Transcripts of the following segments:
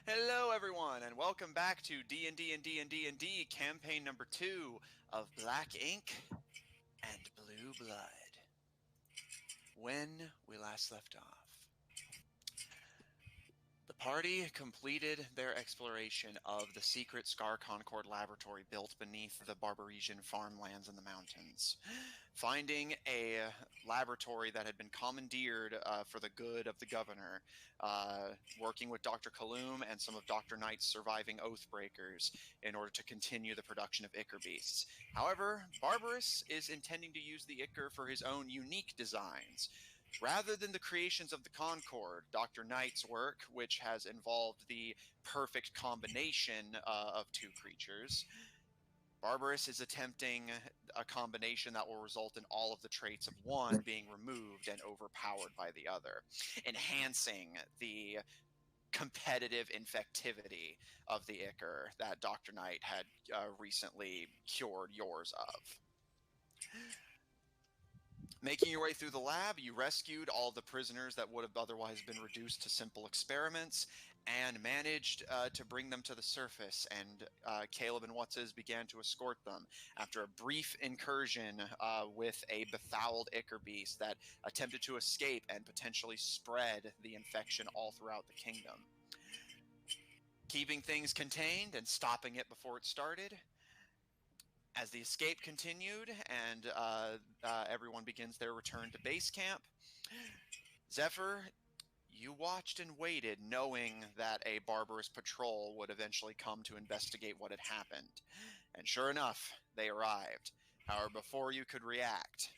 Hello, everyone, and welcome back to D&D&D&D&D campaign number 2 of Black Ink and Blue Blood. When we last left off, the party completed their exploration of the secret Scar Concord laboratory built beneath the Barbarisian farmlands in the mountains, finding a laboratory that had been commandeered for the good of the governor, working with Dr. Kaloum and some of Dr. Knight's surviving Oathbreakers in order to continue the production of Ichor beasts. However, Barbaris is intending to use the Ichor for his own unique designs. Rather than the creations of the Concord, Dr. Knight's work, which has involved the perfect combination of two creatures, Barbaris is attempting a combination that will result in all of the traits of one being removed and overpowered by the other, enhancing the competitive infectivity of the Ichor that Dr. Knight had recently cured yours of. Making your way through the lab, you rescued all the prisoners that would have otherwise been reduced to simple experiments and managed to bring them to the surface, and Caleb and Whatses began to escort them after a brief incursion with a befouled Ichor beast that attempted to escape and potentially spread the infection all throughout the kingdom. Keeping things contained and stopping it before it started, as the escape continued and everyone begins their return to base camp, Zephyr, you watched and waited, knowing that a Barbarous patrol would eventually come to investigate what had happened. And sure enough, they arrived. However, before you could react,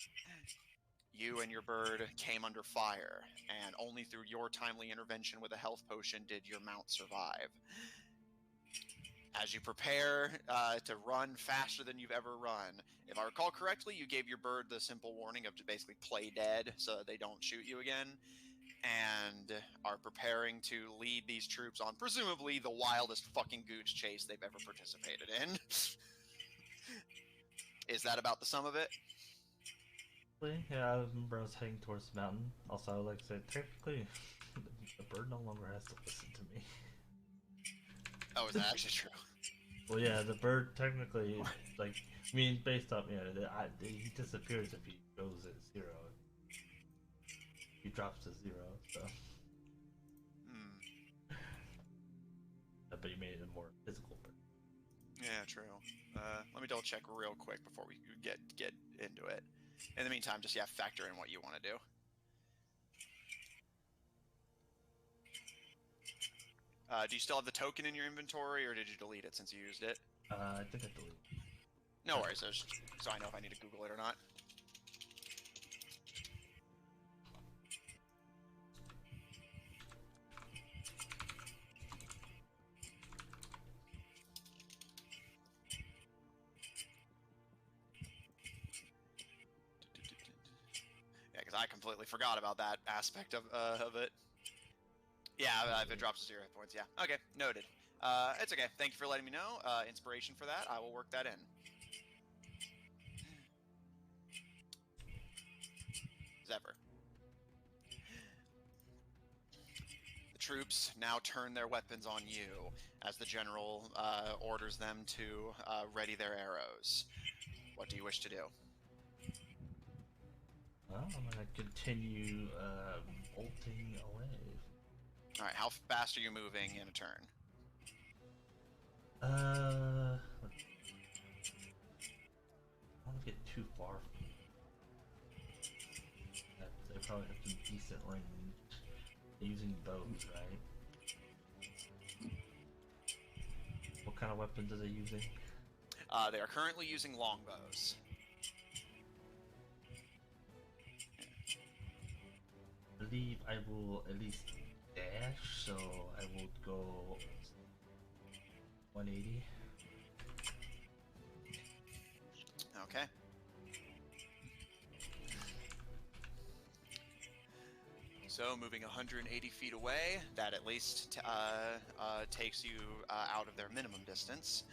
you and your bird came under fire, and only through your timely intervention with a health potion did your mount survive. As you prepare to run faster than you've ever run, if I recall correctly, you gave your bird the simple warning of to basically play dead so that they don't shoot you again, and are preparing to lead these troops on presumably the wildest fucking goose chase they've ever participated in. Is that about the sum of it? Yeah, I remember I was heading towards the mountain. Also, like I said, technically, the bird no longer has to listen to me. Oh, is that actually true? Well, yeah, the bird technically, like, I mean, based on, he disappears if he goes at 0. He drops to 0, so. But he made it a more physical bird. Yeah, true. Let me double check real quick before we get into it. In the meantime, just factor in what you want to do. Do you still have the token in your inventory, or did you delete it since you used it? I think I deleted it. No worries, so I know if I need to Google it or not. Yeah, because I completely forgot about that aspect of it. Yeah, if it drops to 0 hit points, yeah. Okay, noted. It's okay. Thank you for letting me know. Inspiration for that, I will work that in. Zephyr. The troops now turn their weapons on you as the general orders them to ready their arrows. What do you wish to do? Well, I'm gonna continue bolting away. All right, how fast are you moving in a turn? I don't want to get too far from me. They probably have some decent range. They're using bows, right? What kind of weapons are they using? They are currently using longbows. I believe I will at least dash, so I will go 180. Okay. So moving 180 feet away, that at least takes you out of their minimum distance.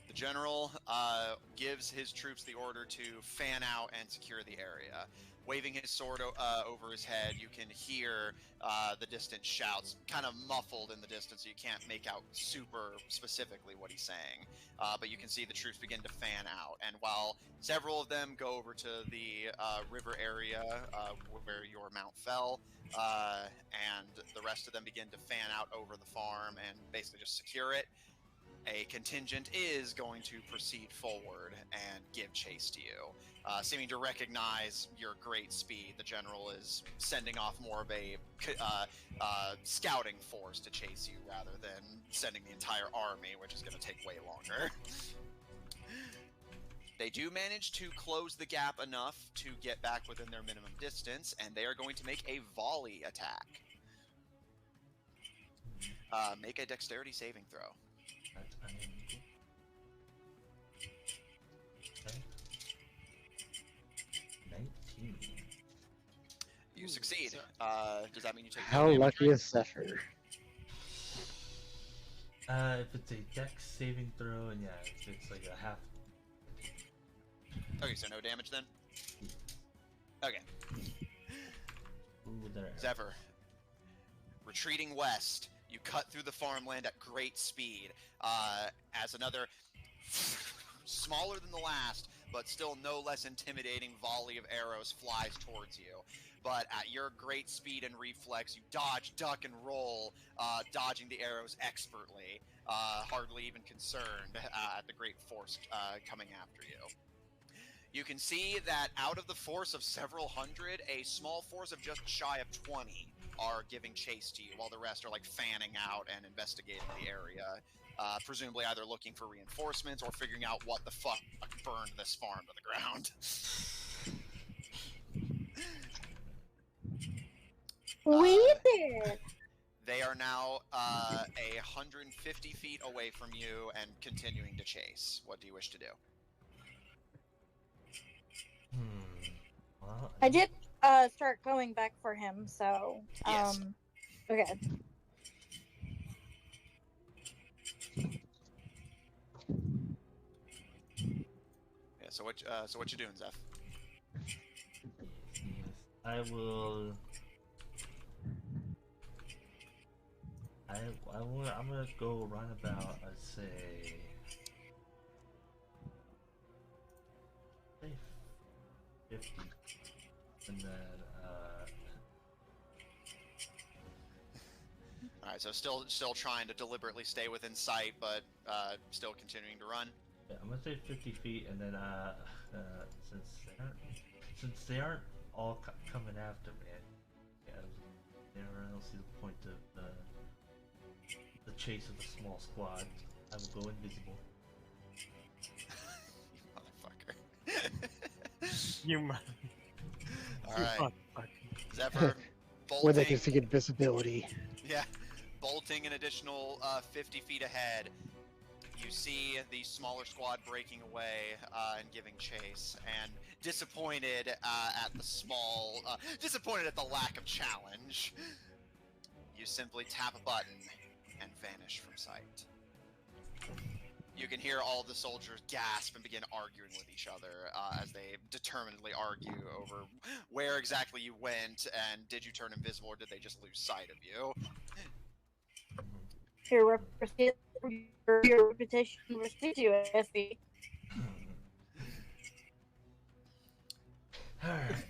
The general gives his troops the order to fan out and secure the area. waving his sword over his head. You can hear the distant shouts, kind of muffled in the distance, so you can't make out super specifically what he's saying. But you can see the troops begin to fan out. And while several of them go over to the river area where your mount fell, and the rest of them begin to fan out over the farm and basically just secure it, a contingent is going to proceed forward and give chase to you. Seeming to recognize your great speed, the general is sending off more of a scouting force to chase you rather than sending the entire army, which is going to take way longer. They do manage to close the gap enough to get back within their minimum distance, and they are going to make a volley attack. Make a dexterity saving throw. Okay. 19. You succeed. Does that mean you take How no damage? lucky is Zephyr? If it's a dex saving throw, and yeah, if it's like a half. Okay, so no damage then? Okay. Ooh, there. Zephyr. Retreating west, you cut through the farmland at great speed as another smaller than the last, but still no less intimidating volley of arrows flies towards you. But at your great speed and reflex, you dodge, duck, and roll, dodging the arrows expertly, hardly even concerned at the great force coming after you. You can see that out of the force of several hundred, a small force of just shy of 20 are giving chase to you, while the rest are like fanning out and investigating the area, presumably either looking for reinforcements or figuring out what the fuck burned this farm to the ground. They are now 150 feet away from you and continuing to chase. What do you wish to do? Well, I did start going back for him, so Yes. okay. Yeah. So what you doing, Zeph? yes, I will. I'm gonna go run about. I'd say 50, and then All right. So still trying to deliberately stay within sight, but still continuing to run. yeah, I'm gonna say 50 feet, and then since they aren't all coming after me, yeah, I don't see the point of the chase of a small squad. I will go invisible. You motherfucker. You mother. All right. Motherfucker. Zephyr, Where they can bolting. see invisibility. Yeah, bolting an additional 50 feet ahead. You see the smaller squad breaking away and giving chase, and disappointed at the lack of challenge, you simply tap a button and vanish from sight. You can hear all the soldiers gasp and begin arguing with each other as they determinedly argue over where exactly you went, and did you turn invisible or did they just lose sight of you? Your reputation received you, Effie. Alright.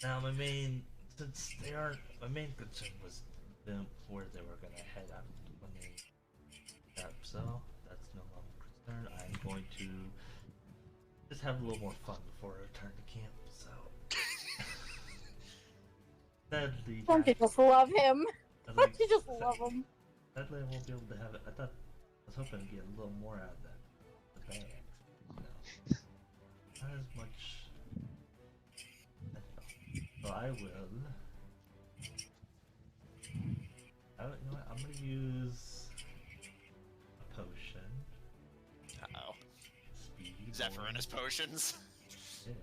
Now my main concern was them where they were gonna head out when they left, so that's no longer a concern. I'm going to just have a little more fun before I return to camp, so sadly Don't you just love him? I Don't you just love him? sadly I won't be able to have it. I was hoping to get a little more out of the bags. Not as much. So I will. You know what? I'm gonna use a potion. Uh-oh. Speed. Zephyr and his potions. Yeah.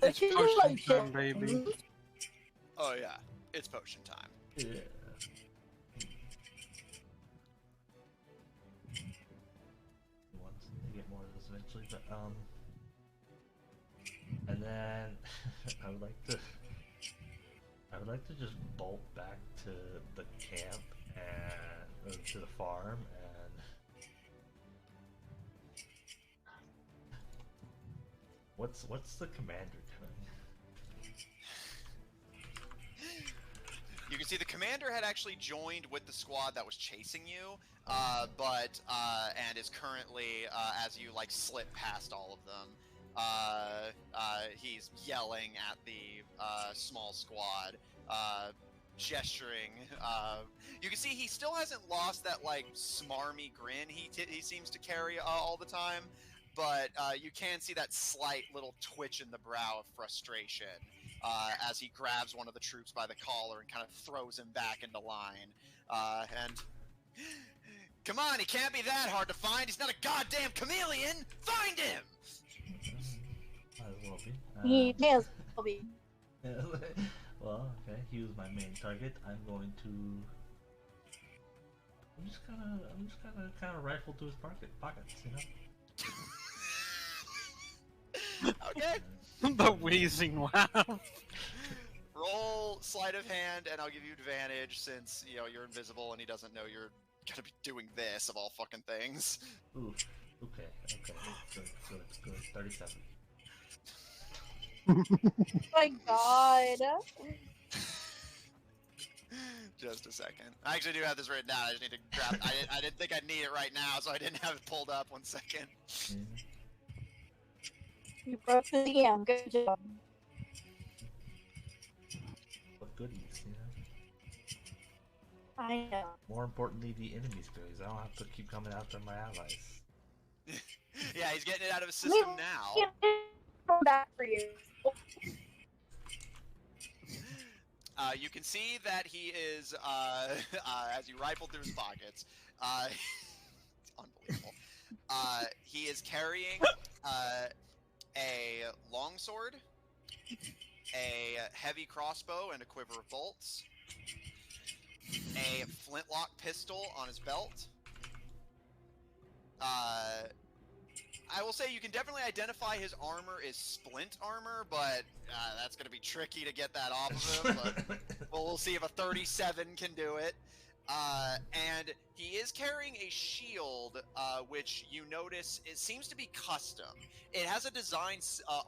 It's potion time, baby. Oh yeah, it's potion time. Yeah. Once I get more of this eventually, but And then I would like to just bolt back to the camp and to the farm and what's the commander doing? You can see the commander had actually joined with the squad that was chasing you, and is currently, as you like slip past all of them, he's yelling at the small squad, gesturing. You can see he still hasn't lost that like smarmy grin he seems to carry all the time, but you can see that slight little twitch in the brow of frustration. As he grabs one of the troops by the collar and kind of throws him back into line. And come on, he can't be that hard to find. He's not a goddamn chameleon. Find him. Might as well be. He may as well be. Well, okay. He was my main target. I'm just gonna kind of rifle through his pockets, you know. Okay. The wheezing laugh. Roll sleight of hand, and I'll give you advantage since you're invisible and he doesn't know you're gonna be doing this of all fucking things. Ooh. Okay. Good. 37. Oh my god. Just a second. I actually do have this written down. I just need to grab. I didn't think I'd need it right now, so I didn't have it pulled up. 1 second. Yeah. You broke the DM. Good job. What goodies, you know? I know. More importantly, the enemy's goodies. I don't have to keep coming after my allies. Yeah, he's getting it out of his system now. Come back for you. You can see that he is, as you rifle through his pockets, it's unbelievable. He is carrying a longsword, a heavy crossbow and a quiver of bolts, a flintlock pistol on his belt. I will say you can definitely identify his armor is splint armor, but that's going to be tricky to get that off of him. But we'll see if a 37 can do it. And he is carrying a shield, which you notice it seems to be custom. It has a design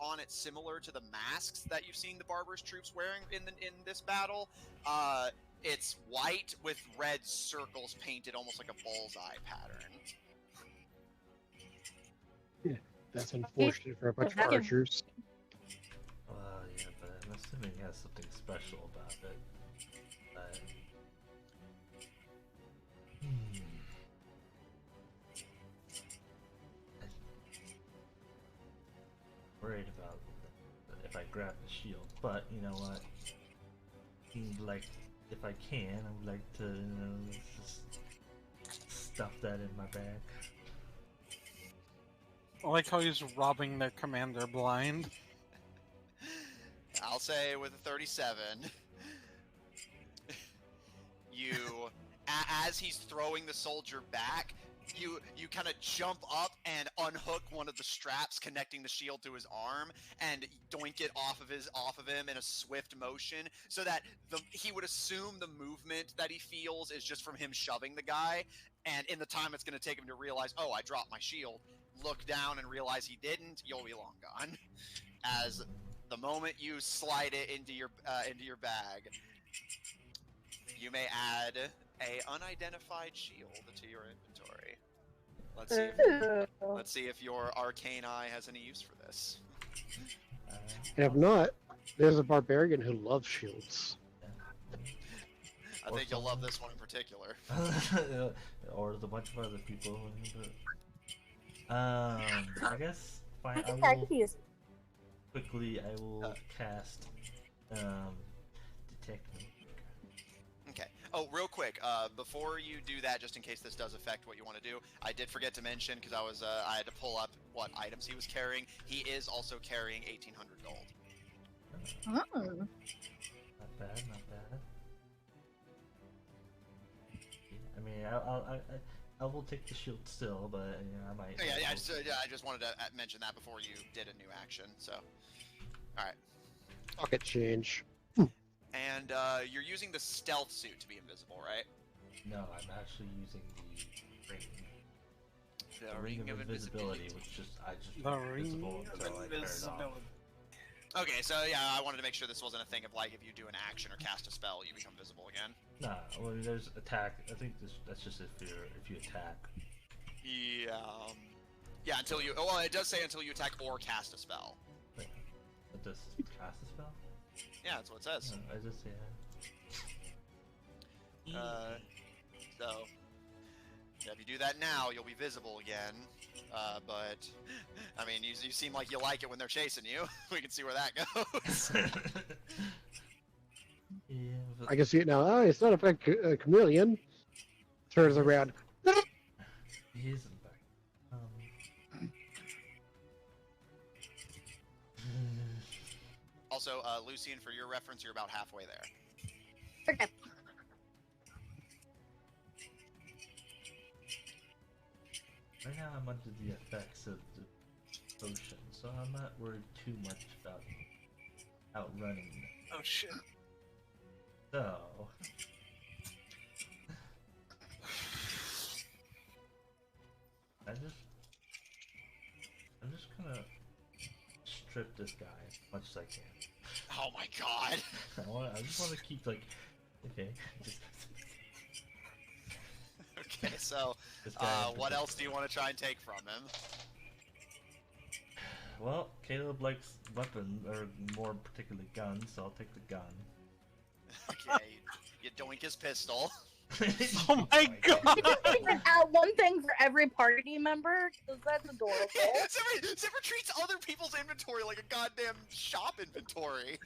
on it similar to the masks that you've seen the Barbaris troops wearing in this battle. It's white with red circles painted almost like a bullseye pattern. That's unfortunate for a bunch of archers. Yeah, but I'm assuming he has something special about it. But... I'm worried about if I grab the shield, but you know what? Like, if I can, I would like to, just stuff that in my bag. I like how he's robbing their commander blind. I'll say with a 37, as he's throwing the soldier back, you kind of jump up and unhook one of the straps connecting the shield to his arm and doink it off of him in a swift motion, so that he would assume the movement that he feels is just from him shoving the guy, and in the time it's going to take him to realize, oh, I dropped my shield, look down and realize he didn't, you'll be long gone. As the moment you slide it into your bag, you may add a unidentified shield to your inventory. Let's see if your arcane eye has any use for this. And if not, there's a barbarian who loves shields. I think you'll love this one in particular. Or the bunch of other people. I guess fine. I will cast detect. Okay. Oh, real quick, before you do that, just in case this does affect what you want to do, I did forget to mention, because I had to pull up what items he was carrying. He is also carrying 1,800 gold. Oh. Not bad. I mean, I will take the shield still, but I might. Yeah. I just wanted to mention that before you did a new action. So. Alright. Pocket change. And you're using the stealth suit to be invisible, right? No, I'm actually using the ring. The Ring of invisibility, which I just The was visible ring until I of turned it off. invisibility. Okay, so yeah, I wanted to make sure this wasn't a thing of like if you do an action or cast a spell, you become visible again. Nah, well, there's attack. I think that's just if you attack. Yeah. Yeah, until you. Well, it does say until you attack or cast a spell. Wait, what does cast a spell? Yeah, that's what it says. No, I just So, yeah, if you do that now, you'll be visible again. But, I mean, you seem like you like it when they're chasing you. We can see where that goes. yeah. But I can see it now. Oh, it's not a chameleon. Turns around. he isn't back. Also, Lucian, for your reference, you're about halfway there. Okay. Right now I'm under the effects of the potion, so I'm not worried too much about outrunning them. Oh shit. So... I'm just gonna strip this guy as much as I can. Oh my god! I just want to keep like, okay. Okay, so, This guy in what particular. else do you want to try and take from him? Well, Caleb likes weapons, or more particularly guns, so I'll take the gun. Okay, you doink his pistol. Oh my god! Figure out one thing for every party member, because that's adorable. Zipper treats other people's inventory like a goddamn shop inventory.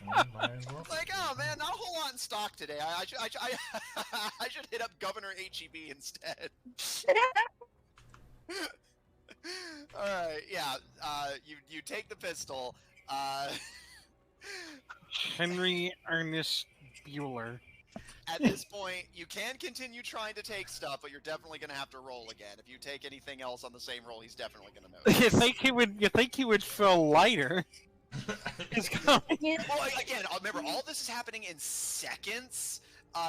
Well, might as well. Like, oh man, not a whole lot in stock today. I should hit up Governor HEB instead. All right, yeah. You take the pistol. Henry Ernest Bueller. At this point, you can continue trying to take stuff, but you're definitely gonna have to roll again. If you take anything else on the same roll, he's definitely gonna notice. You think he would feel lighter? He's coming. Well, again, remember, all this is happening in seconds.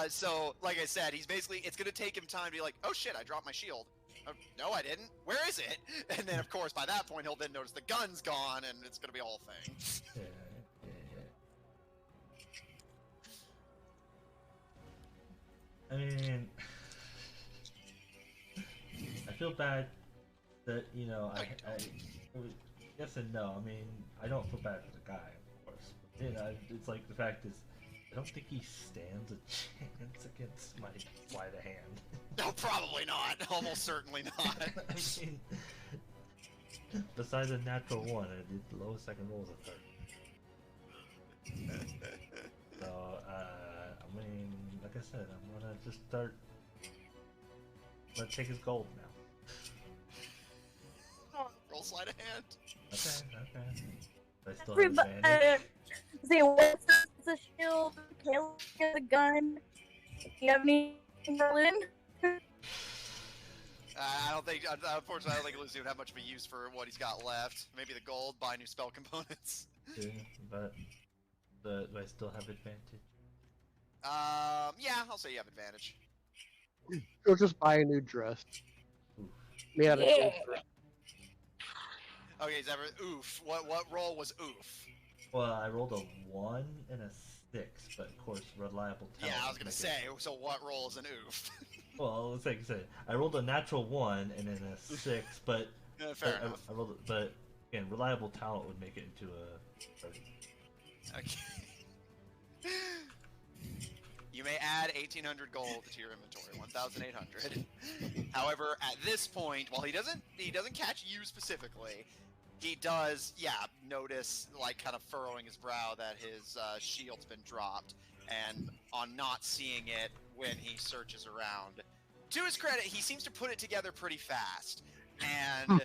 So, like I said, it's gonna take him time to be like, oh shit, I dropped my shield. Oh, no, I didn't. Where is it? And then, of course, by that point, he'll then notice the gun's gone, and it's gonna be a whole thing. Yeah. I mean, I feel bad that, you know, yes and no. I mean, I don't feel bad for the guy, of course. But, you know, it's like the fact is, I don't think he stands a chance against my sleight of hand. No, probably not. Almost certainly not. I mean, besides a natural one, I did the lowest I can roll is a 30. So, I mean, like I said, I'm gonna just start. Let's take his gold now. Roll sleight of hand. Okay. I still have Everybody, advantage. see, what's the shield? Caleb has a gun. Do you have any, Berlin? I don't think, unfortunately, I don't think Lucy would have much of a use for what he's got left. Maybe the gold, buy new spell components. Yeah, but do I still have advantage? Yeah, I'll say you have advantage. You'll just buy a new dress. Oof. Made out of Yeah. gold dress. Okay, oof. What roll was oof? Well, I rolled a 1 and a 6, but of course, reliable talent. Yeah, I was gonna make say, it- so what roll is an oof? Well, let's like I said, I rolled a natural 1 and then a 6, but Fair I enough. rolled, but again, reliable talent would make it into a 30. Okay. You may add 1,800 gold to your inventory, 1,800. However, at this point, while he doesn't catch you specifically, he does, notice, like, kind of furrowing his brow that his shield's been dropped, and on not seeing it when he searches around. To his credit, he seems to put it together pretty fast, and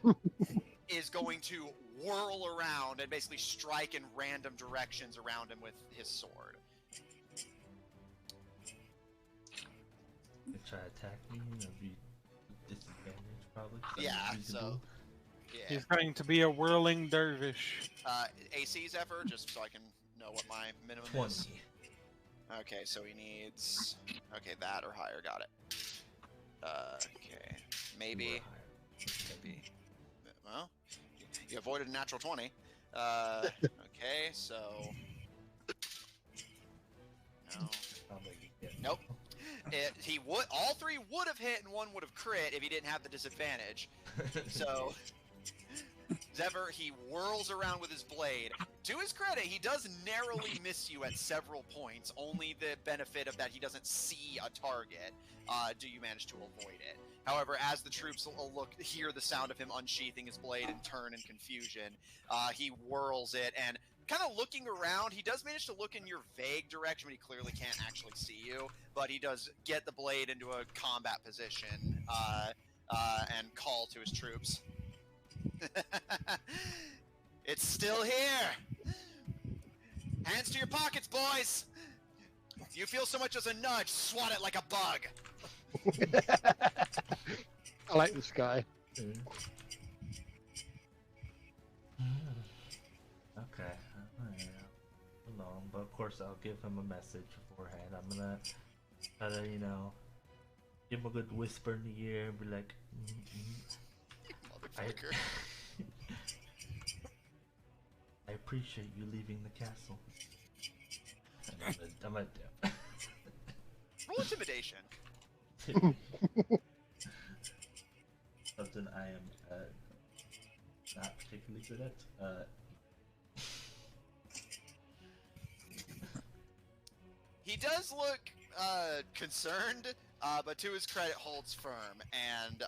is going to whirl around and basically strike in random directions around him with his sword. They try to attack me, and I'll be disadvantaged probably. 'cause I'm Yeah, invisible. so Yeah. He's going to be a whirling dervish. AC Zephyr, just so I can know what my minimum 20. is. Okay, so he needs... Okay, that or higher, got it. Okay, maybe... Maybe... Well, you avoided a natural 20. Okay, so... No. Nope. He would. All three would have hit, and one would have crit if he didn't have the disadvantage. So, Zephyr, he whirls around with his blade. To his credit, he does narrowly miss you at several points. Only the benefit of that he doesn't see a target. Do you manage to avoid it? However, as the troops hear the sound of him unsheathing his blade and turn in confusion, he whirls it and. Kind of looking around, he does manage to look in your vague direction, but he clearly can't actually see you. But he does get the blade into a combat position and call to his troops. It's still here! Hands to your pockets, boys! If you feel so much as a nudge, swat it like a bug! I like this guy. Okay. Alone, but of course I'll give him a message beforehand. I'm gonna try to, give him a good whisper in the ear and be like, Motherfucker. I appreciate you leaving the castle. I'm a Roll intimidation. Something I am not particularly good at. He does look concerned, but to his credit holds firm and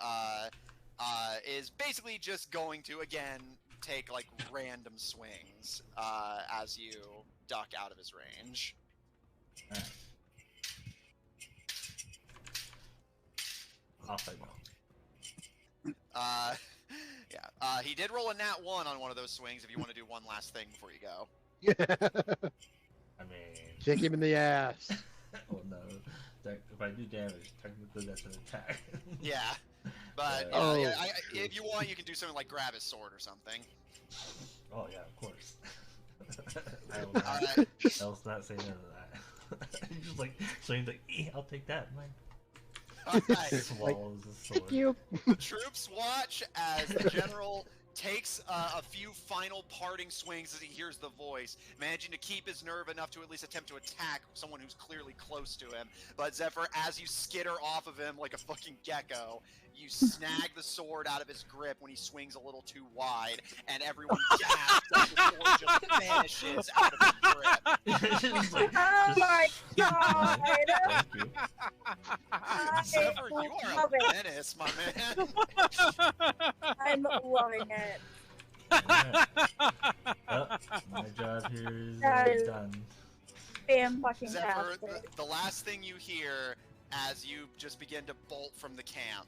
is basically just going to, again, take like random swings as you duck out of his range. Alright. Off I go. Yeah. He did roll a nat 1 on one of those swings if you want to do one last thing before you go. I mean... Kick him in the ass. Oh no. If I do damage, technically that's an attack. Yeah. But if you want, you can do something like grab his sword or something. Oh yeah, of course. I will not say none of that. He's just like, so he's like, I'll take that, man. Alright. Swallows his sword. Thank you. The troops watch as the general takes a few final parting swings as he hears the voice, managing to keep his nerve enough to at least attempt to attack someone who's clearly close to him. But Zephyr, as you skitter off of him like a fucking gecko, you snag the sword out of his grip when he swings a little too wide, and everyone gasps as the sword just vanishes out of his grip. Oh my god! Thank you. Zephyr, you are love a it. menace, my man. I'm loving it. Alright. Well, my job here is That is- done. Zephyr, Fan-fucking-tastic. the last thing you hear as you just begin to bolt from the camp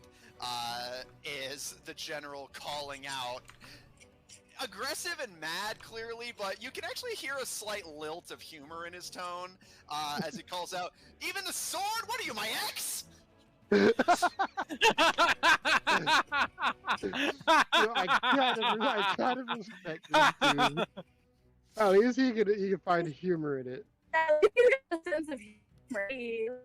is the general calling out. Aggressive and mad, clearly, but you can actually hear a slight lilt of humor in his tone as he calls out, "Even the sword? What are you, my ex?" I kind of respect this dude. At least he can find humor in it. At least you have a sense of humor.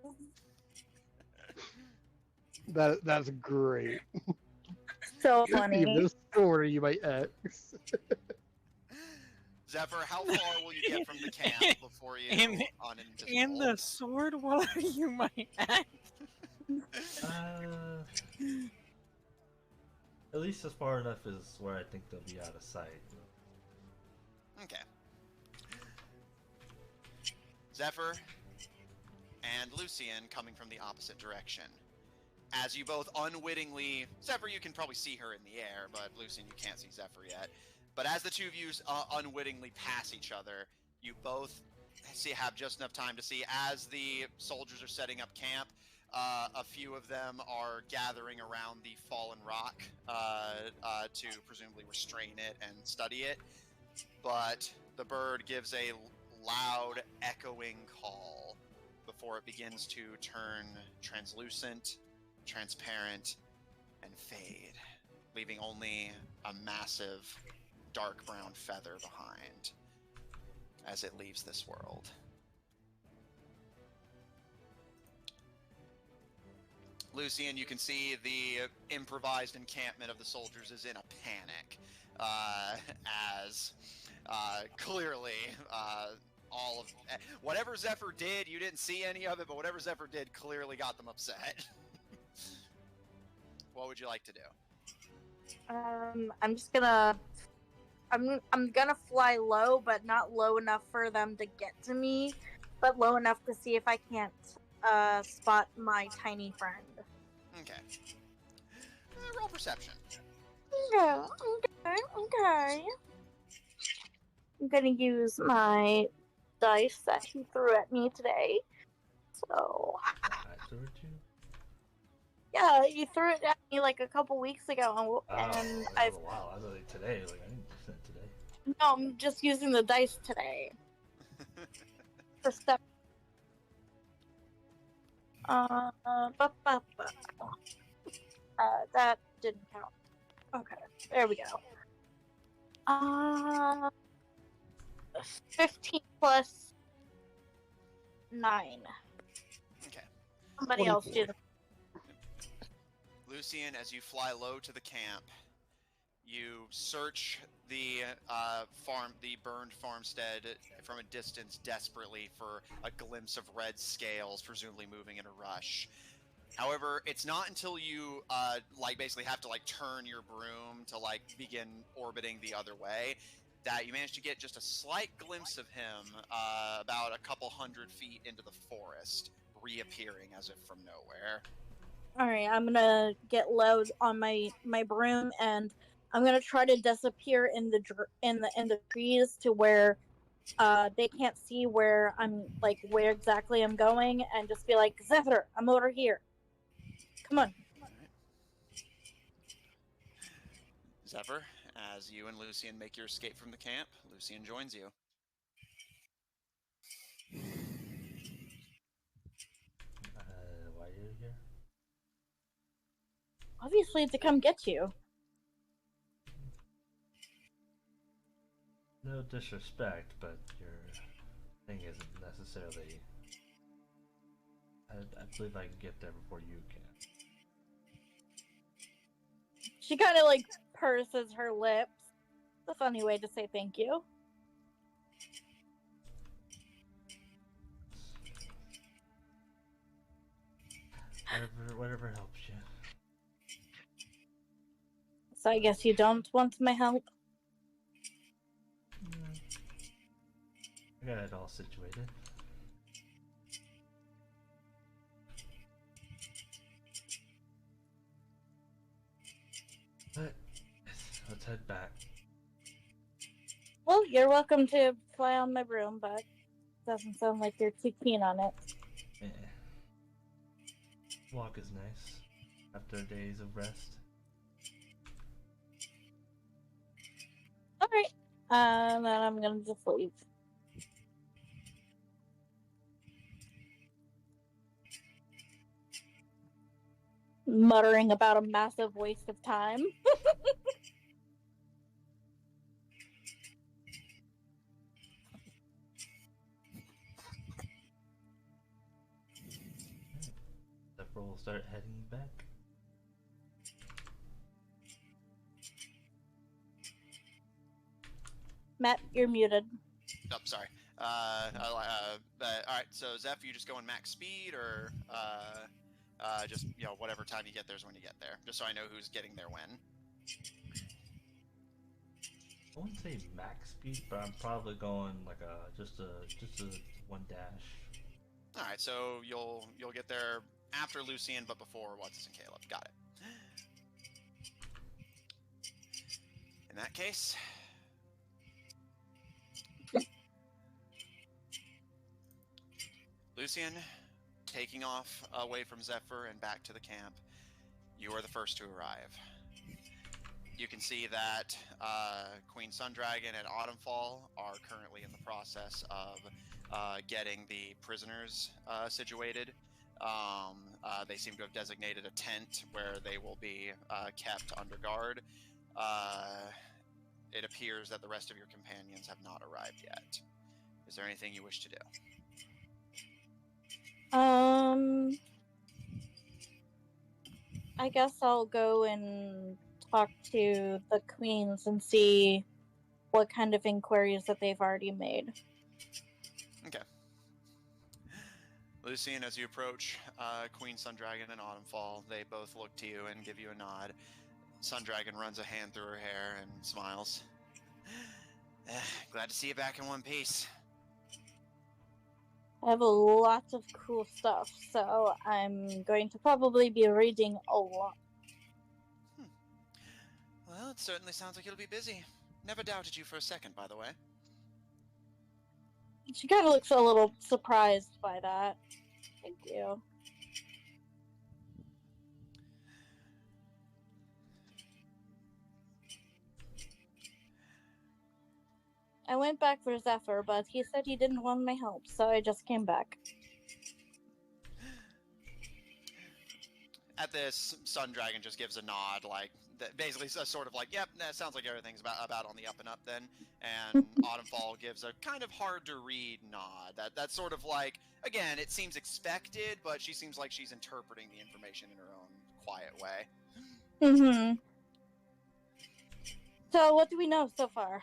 That's great. So Even funny. this sword, you might ex. Zephyr, how far will you get from the camp before you And- on into And the sword? What are you, my ex? At least as far enough as where I think they'll be out of sight. Okay. Zephyr and Lucian coming from the opposite direction. As you both unwittingly... Zephyr, you can probably see her in the air, but Lucian, you can't see Zephyr yet. But as the two of you unwittingly pass each other, you both have just enough time to see as the soldiers are setting up camp. A few of them are gathering around the fallen rock to presumably restrain it and study it. But the bird gives a loud, echoing call before it begins to turn translucent, transparent, and fade, leaving only a massive dark brown feather behind as it leaves this world. Lucian, you can see the improvised encampment of the soldiers is in a panic, as clearly all of whatever Zephyr did, you didn't see any of it, but whatever Zephyr did clearly got them upset. What would you like to do? I'm just gonna. I'm gonna fly low, but not low enough for them to get to me, but low enough to see if I can't spot my tiny friend. Okay. Roll perception. Yeah, okay. I'm gonna use my dice that he threw at me today. So, I threw it to you? yeah, he threw it at me like a couple weeks ago, and I've. Wow, I was like today. Like I didn't send it today. No, I'm just using the dice today. For step. That didn't count. Okay, there we go. 15 plus 9. Okay. Somebody else 24. did. Lucian, as you fly low to the camp, you search the the burned farmstead from a distance desperately for a glimpse of red scales, presumably moving in a rush. However, it's not until you basically have to turn your broom to begin orbiting the other way that you manage to get just a slight glimpse of him about a couple 100 feet into the forest, reappearing as if from nowhere. All right, I'm gonna get low on my broom, and I'm gonna try to disappear in the trees to where they can't see where where exactly I'm going, and just be like, Zephyr, I'm over here. Come on. Zephyr, as you and Lucian make your escape from the camp, Lucian joins you. Why are you here? Obviously, to come get you. No disrespect, but your thing isn't necessarily. I believe I can get there before you can. She kind of purses her lips. It's a funny way to say thank you. Whatever helps you. So I guess you don't want my help? I got it all situated. But let's head back. Well, you're welcome to fly on my broom, but it doesn't sound like you're too keen on it. Yeah. Walk is nice after days of rest. Alright. And then I'm gonna just leave. Muttering about a massive waste of time. Therefore, we'll start heading back. Matt, you're muted. Oh, sorry. Alright, so Zeph, you just going max speed, or just whatever time you get there is when you get there, just so I know who's getting there when. I wouldn't say max speed, but I'm probably going just a one dash. All right, so you'll get there after Lucian, but before Watson and Caleb. Got it. In that case, Lucian, taking off away from Zephyr and back to the camp, you are the first to arrive. You can see that Queen Sundragon and Autumnfall are currently in the process of getting the prisoners situated. They seem to have designated a tent where they will be kept under guard. It appears that the rest of your companions have not arrived yet. Is there anything you wish to do? I guess I'll go and talk to the queens and see what kind of inquiries that they've already made. Okay. Lucian, as you approach Queen Sundragon and Autumnfall, they both look to you and give you a nod. Sundragon runs a hand through her hair and smiles. Glad to see you back in one piece. I have a lot of cool stuff, so I'm going to probably be reading a lot. Well, it certainly sounds like you'll be busy. Never doubted you for a second, by the way. She kind of looks a little surprised by that. Thank you. I went back for Zephyr, but he said he didn't want my help, so I just came back. At this, Sundragon just gives a nod, like basically a sort of like, "Yep, that sounds like everything's about on the up and up." Then, and Autumnfall gives a kind of hard to read nod. That's sort of like, again, it seems expected, but she seems like she's interpreting the information in her own quiet way. Mm-hmm. So, what do we know so far?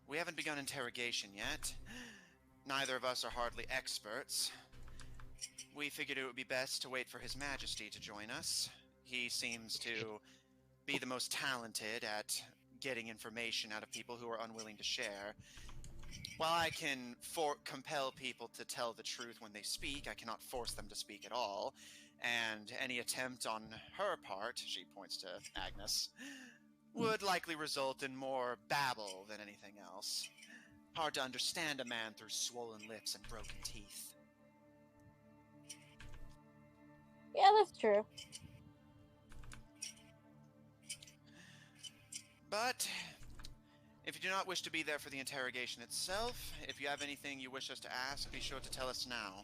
We haven't begun interrogation yet. Neither of us are hardly experts. We figured it would be best to wait for His Majesty to join us. He seems to be the most talented at getting information out of people who are unwilling to share. While I can compel people to tell the truth when they speak, I cannot force them to speak at all. And any attempt on her part, she points to Agnes, would likely result in more babble than anything else. Hard to understand a man through swollen lips and broken teeth. Yeah, that's true. But if you do not wish to be there for the interrogation itself, if you have anything you wish us to ask, be sure to tell us now.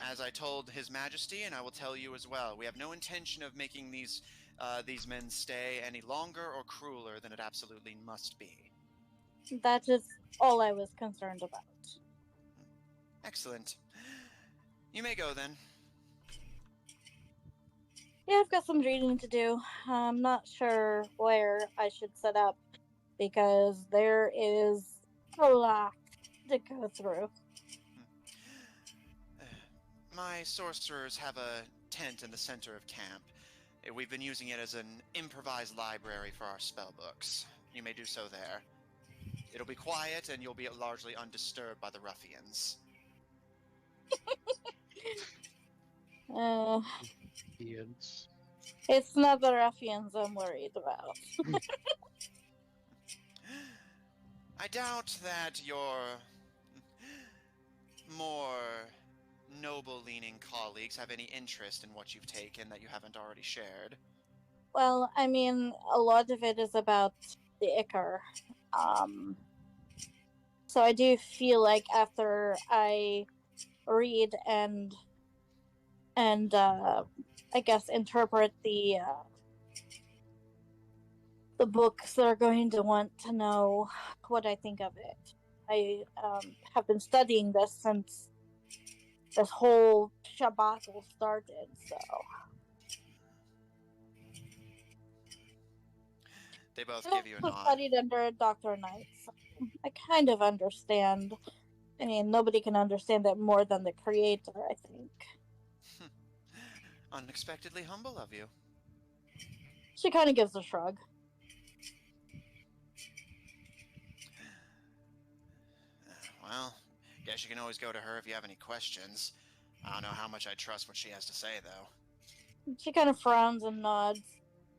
As I told His Majesty, and I will tell you as well, we have no intention of making these men stay any longer or crueler than it absolutely must be. That is all I was concerned about. Excellent. You may go then. Yeah, I've got some reading to do. I'm not sure where I should set up because there is a lot to go through. My sorcerers have a tent in the center of camp. We've been using it as an improvised library for our spellbooks. You may do so there. It'll be quiet and you'll be largely undisturbed by the ruffians. Ians. It's not the ruffians I'm worried about. I doubt that your more noble-leaning colleagues have any interest in what you've taken that you haven't already shared. Well, I mean, a lot of it is about the Icar. So I do feel like after I read and I guess interpret the books, they're going to want to know what I think of it. I have been studying this since this whole shabacle started, so. They both give you a I nod. studied under Dr. Knight, so I kind of understand. I mean, nobody can understand it more than the creator, I think. Unexpectedly humble of you. She kind of gives a shrug. Well, guess you can always go to her if you have any questions. I don't know how much I trust what she has to say, though. She kind of frowns and nods.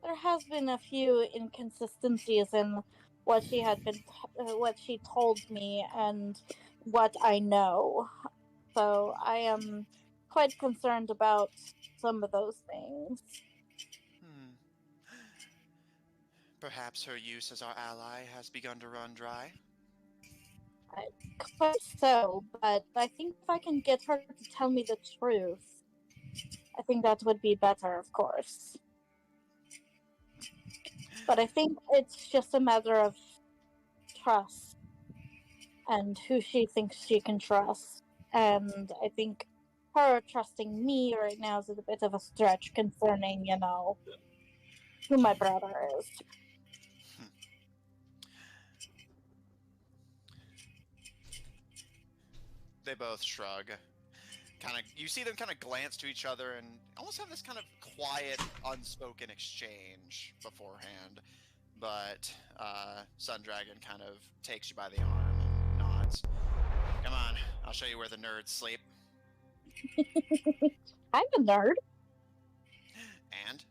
There has been a few inconsistencies in what she had been, what she told me, and what I know. So I am quite concerned about some of those things. Perhaps her use as our ally has begun to run dry. quite so, but I think if I can get her to tell me the truth, I think that would be better, of course. But I think it's just a matter of trust and who she thinks she can trust. And I think her trusting me right now is a bit of a stretch concerning, who my brother is. They both shrug. You see them kind of glance to each other and almost have this kind of quiet, unspoken exchange beforehand. But Sundragon kind of takes you by the arm and nods. Come on, I'll show you where the nerds sleep. I'm a nerd. And?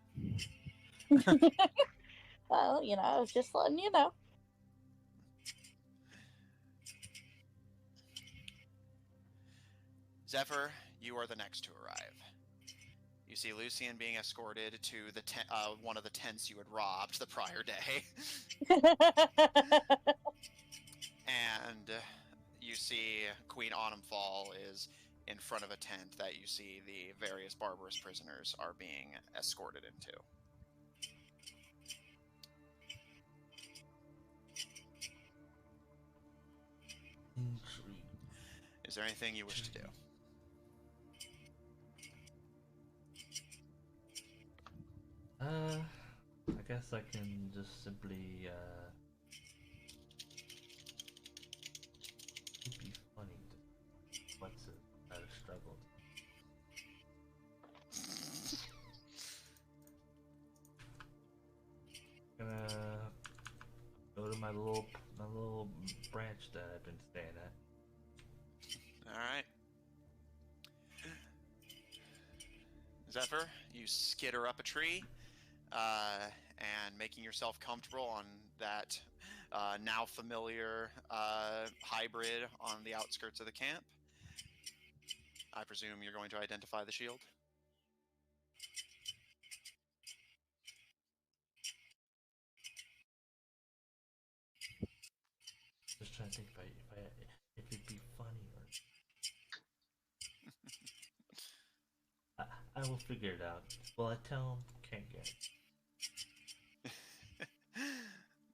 Well, I was just letting you know. Zephyr, you are the next to arrive. You see Lucian being escorted to the one of the tents you had robbed the prior day. And you see Queen Autumnfall is in front of a tent that you see the various Barbaris prisoners are being escorted into. Intrigue. Is there anything you wish to do? I guess I can just simply, it'd be funny to what's it out of struggle. Gonna go to my little branch that I've been staying at. Alright. Zephyr, you skitter up a tree, and making yourself comfortable on that now familiar hybrid on the outskirts of the camp. I presume you're going to identify the shield? Just trying to think if it'd be funny or I will figure it out. Will I tell him? Can't get it.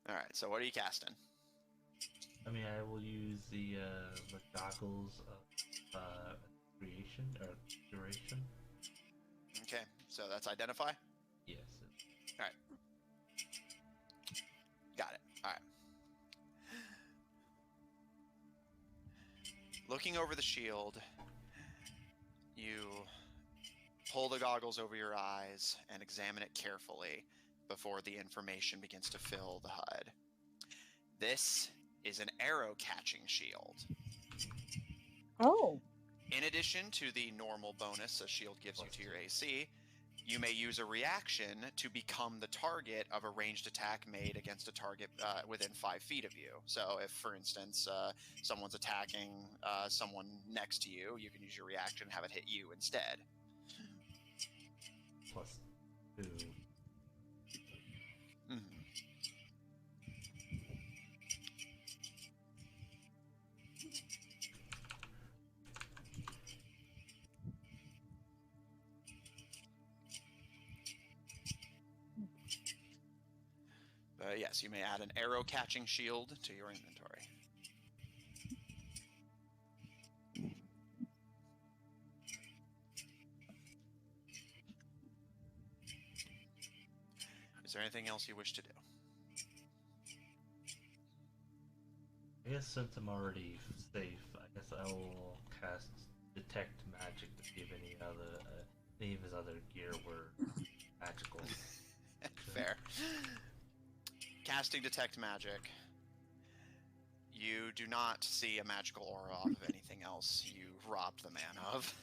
Alright, so what are you casting? I mean, I will use the goggles of creation or duration. Okay, so that's identify? Yes. Alright. Got it. Alright. Looking over the shield, you pull the goggles over your eyes and examine it carefully before the information begins to fill the HUD. This is an arrow-catching shield. Oh. In addition to the normal bonus a shield gives you to your AC, you may use a reaction to become the target of a ranged attack made against a target within 5 feet of you. So if, for instance, someone's attacking someone next to you, you can use your reaction and have it hit you instead. +2. Mm-hmm. Yes, you may add an arrow-catching shield to your inventory. Is there anything else you wish to do? I guess since I'm already safe, I guess I will cast Detect Magic to see if any of his other gear were magical. Fair. Casting Detect Magic. You do not see a magical aura off of anything else you robbed the man of.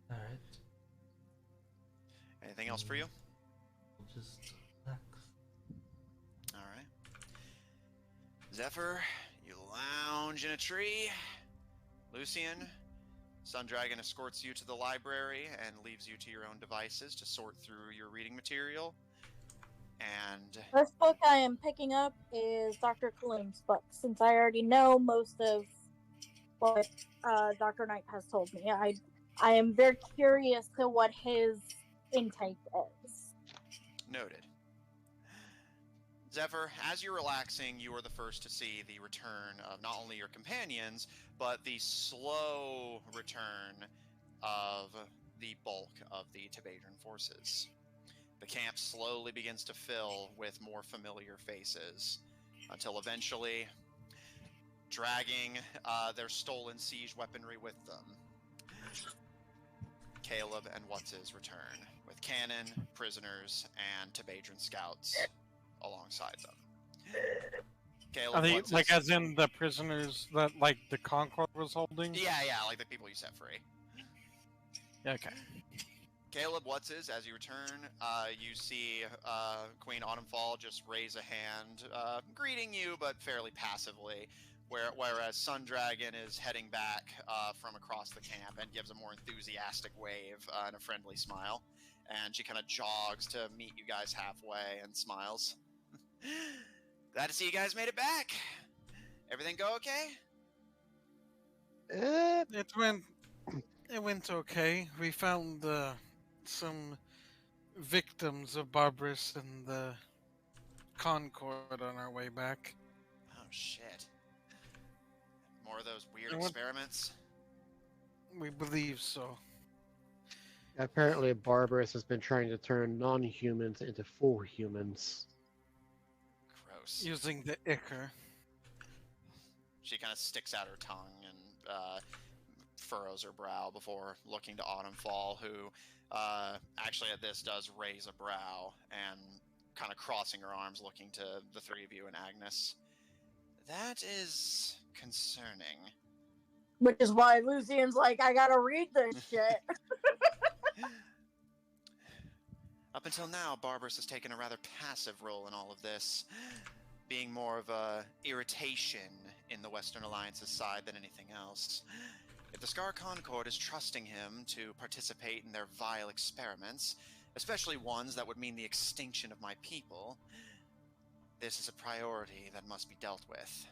Alright. Anything else for you? We'll just relax. Alright. Zephyr, you lounge in a tree. Lucian, Sundragon escorts you to the library and leaves you to your own devices to sort through your reading material. and First book I am picking up is Dr. Kaloom's book, since I already know most of what Dr. Knight has told me. I am very curious to what his intake is. noted. Zephyr, as you're relaxing, you are the first to see the return of not only your companions, but the slow return of the bulk of the Tibadran forces. The camp slowly begins to fill with more familiar faces, until eventually, dragging their stolen siege weaponry with them, Caleb and What's-His return, with cannon, prisoners, and Tibadran scouts alongside them. Caleb, Are they What's-His... like as in the prisoners that like the Concord was holding? Yeah, like the people you set free. Okay. Caleb, What's-His, as you return, you see Queen Autumnfall just raise a hand, greeting you, but fairly passively, whereas Sundragon is heading back from across the camp and gives a more enthusiastic wave and a friendly smile, and she kind of jogs to meet you guys halfway and smiles. Glad to see you guys made it back. Everything go okay? It went okay. We found some victims of Barbaris and the Concord on our way back. Oh shit. More of those weird And what- experiments? We believe so. Apparently, Barbaris has been trying to turn non-humans into full humans. Gross. Using the Ichor. She kind of sticks out her tongue and furrows her brow before looking to Autumnfall, who actually at this does raise a brow and kind of crossing her arms looking to the three of you and Agnes. That is concerning. Which is why Lucian's like, I gotta read this shit. Up until now, Barbaris has taken a rather passive role in all of this, being more of a irritation in the Western Alliance's side than anything else. If the Scar Concord is trusting him to participate in their vile experiments, especially ones that would mean the extinction of my people, this is a priority that must be dealt with.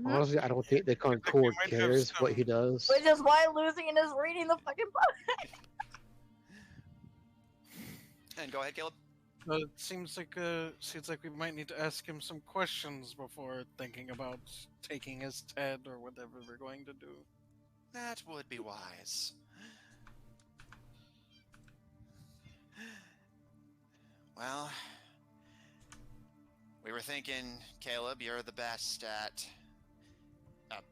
Honestly, I don't think the Concord might have cares what some- he does. Which is why Lucian is reading the fucking book. And go ahead, Caleb. It seems like we might need to ask him some questions before thinking about taking his head or whatever we're going to do. That would be wise. Well, we were thinking, Caleb, you're the best at...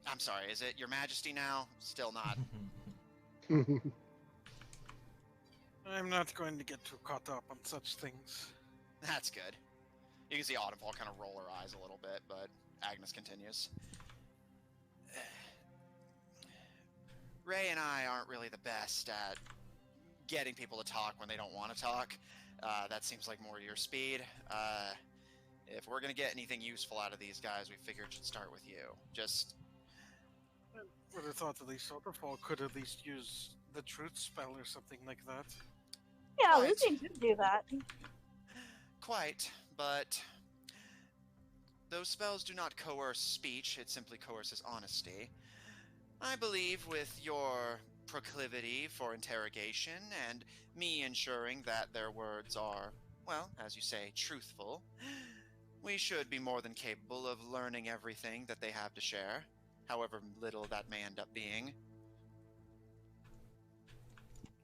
I'm sorry, is it Your Majesty now? Still not. I'm not going to get too caught up on such things. That's good. You can see Autumnfall kind of roll her eyes a little bit, but Agnes continues. Ray and I aren't really the best at getting people to talk when they don't want to talk. That seems like more your speed. If we're going to get anything useful out of these guys, we figured it should start with you. Just... I would have thought at least Autumnfall could at least use the truth spell or something like that. Yeah, Right. Lucian did do that. Quite, but those spells do not coerce speech, it simply coerces honesty. I believe with your proclivity for interrogation and me ensuring that their words are, well, as you say, truthful, we should be more than capable of learning everything that they have to share, however little that may end up being.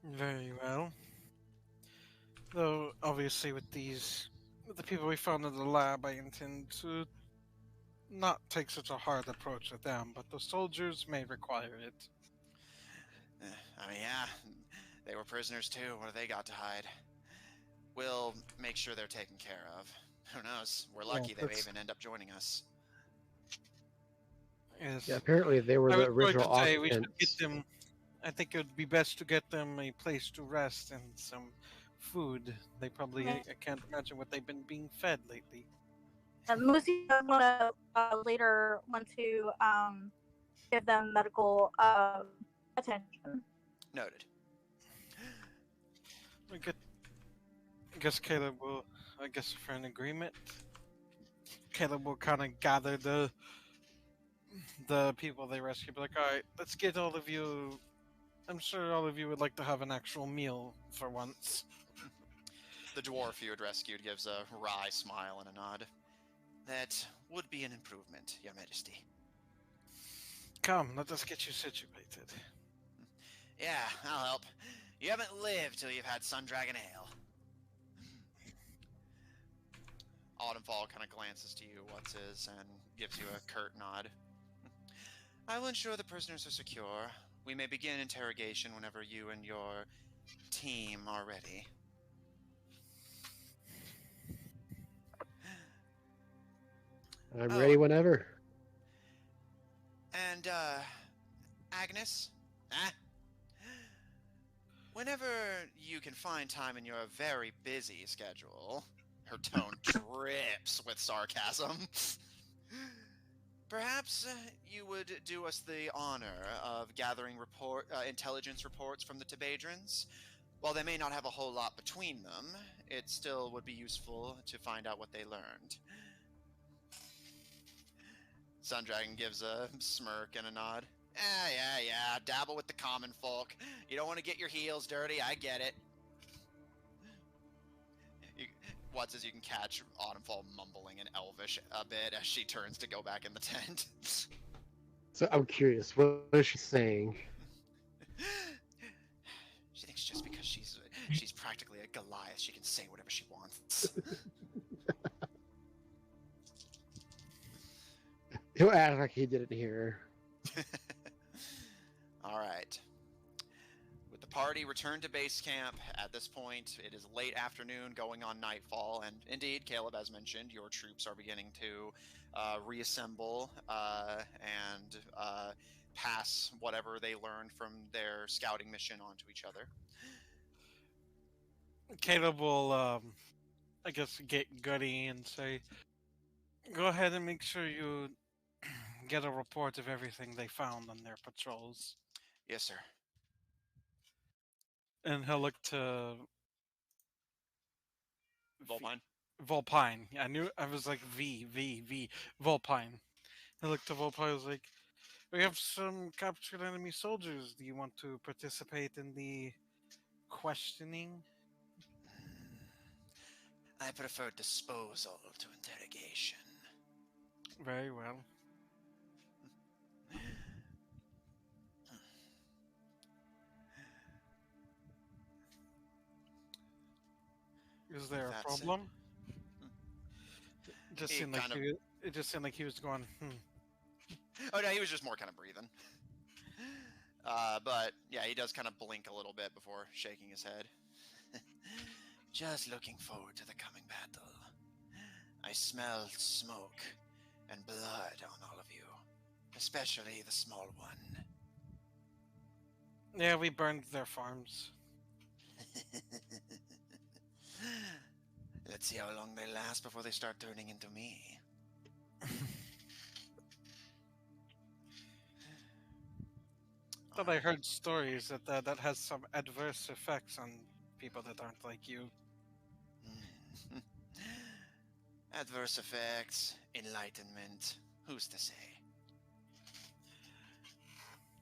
Very well. Though, obviously, with the people we found in the lab, I intend to not take such a hard approach with them, but the soldiers may require it. I mean, yeah, they were prisoners too. What have they got to hide? We'll make sure they're taken care of. Who knows? We're lucky they may that's- even end up joining us. Yes. Yeah, apparently they were I the was going original to say we should get occupants. them. I think it would be best to get them a place to rest and some food. They probably, I can't imagine what they've been being fed lately. And Lucy does want to later want to give them medical attention. Noted. We could I guess Caleb will. I guess for an agreement, Caleb will kind of gather the people they rescue. Be like, all right, let's get all of you. I'm sure all of you would like to have an actual meal for once. The dwarf you had rescued gives a wry smile and a nod. That would be an improvement, Your Majesty. Come, let us get you situated. Yeah, I'll help. You haven't lived till you've had Sun Dragon Ale. Autumnfall kind of glances to you, and gives you a curt nod. I will ensure the prisoners are secure. We may begin interrogation whenever you and your team are ready. I'm ready whenever. And, Agnes? Whenever you can find time in your very busy schedule, her tone drips with sarcasm, perhaps you would do us the honor of gathering intelligence reports from the Tibadrons. While they may not have a whole lot between them, it still would be useful to find out what they learned. Sundragon gives a smirk and a nod. Yeah, dabble with the common folk. You don't want to get your heels dirty, I get it. You can catch Autumnfall mumbling in Elvish a bit as she turns to go back in the tent. So I'm curious, what is she saying? She thinks just because she's practically a Goliath, she can say whatever she wants. He'll act like he didn't hear her. All right. With the party returned to base camp, at this point, it is late afternoon going on nightfall, and indeed, Caleb, as mentioned, your troops are beginning to reassemble and pass whatever they learned from their scouting mission onto each other. Caleb will, I guess, get Goody and say, go ahead and make sure you get a report of everything they found on their patrols. Yes, sir. And he'll look to Volpine? Volpine. Yeah, I was like V. Volpine. He'll look to Volpine. I was like, we have some captured enemy soldiers. Do you want to participate in the questioning? I prefer disposal to interrogation. Very well. Is there a problem? It just seemed like he was going, Oh no, he was just more kind of breathing. But yeah, he does kind of blink a little bit before shaking his head. Just looking forward to the coming battle. I smell smoke and blood on all of you, especially the small one. Yeah, we burned their farms. Let's see how long they last before they start turning into me. But I heard stories that has some adverse effects on people that aren't like you. Adverse effects, enlightenment, who's to say?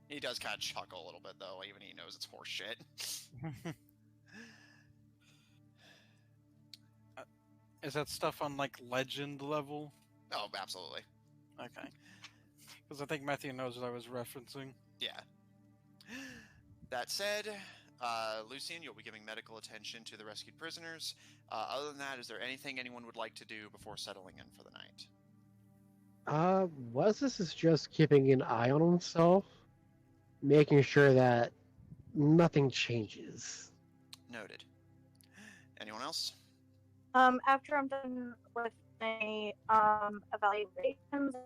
He does kind of chuckle a little bit, though, even he knows it's horse shit. Is that stuff on, like, legend level? Oh, absolutely. Okay. Because I think Matthew knows what I was referencing. Yeah. That said, Lucian, you'll be giving medical attention to the rescued prisoners. Other than that, is there anything anyone would like to do before settling in for the night? Wessis is just keeping an eye on himself, making sure that nothing changes. Noted. Anyone else? After I'm done with my evaluations, I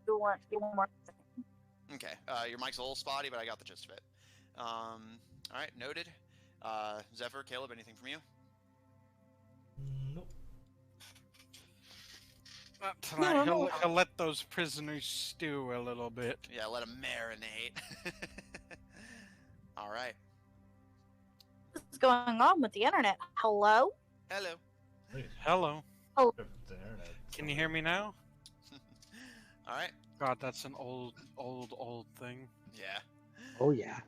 want to do one more thing. Okay. Your mic's a little spotty, but I got the gist of it. All right, noted. Zephyr, Caleb, anything from you? Nope. Not tonight. He'll let those prisoners stew a little bit. Yeah, let them marinate. All right. What's going on with the internet? Hello? Hello. Hello. Oh, The internet. Can you hear me now? All right. God, that's an old thing. Yeah. Oh yeah.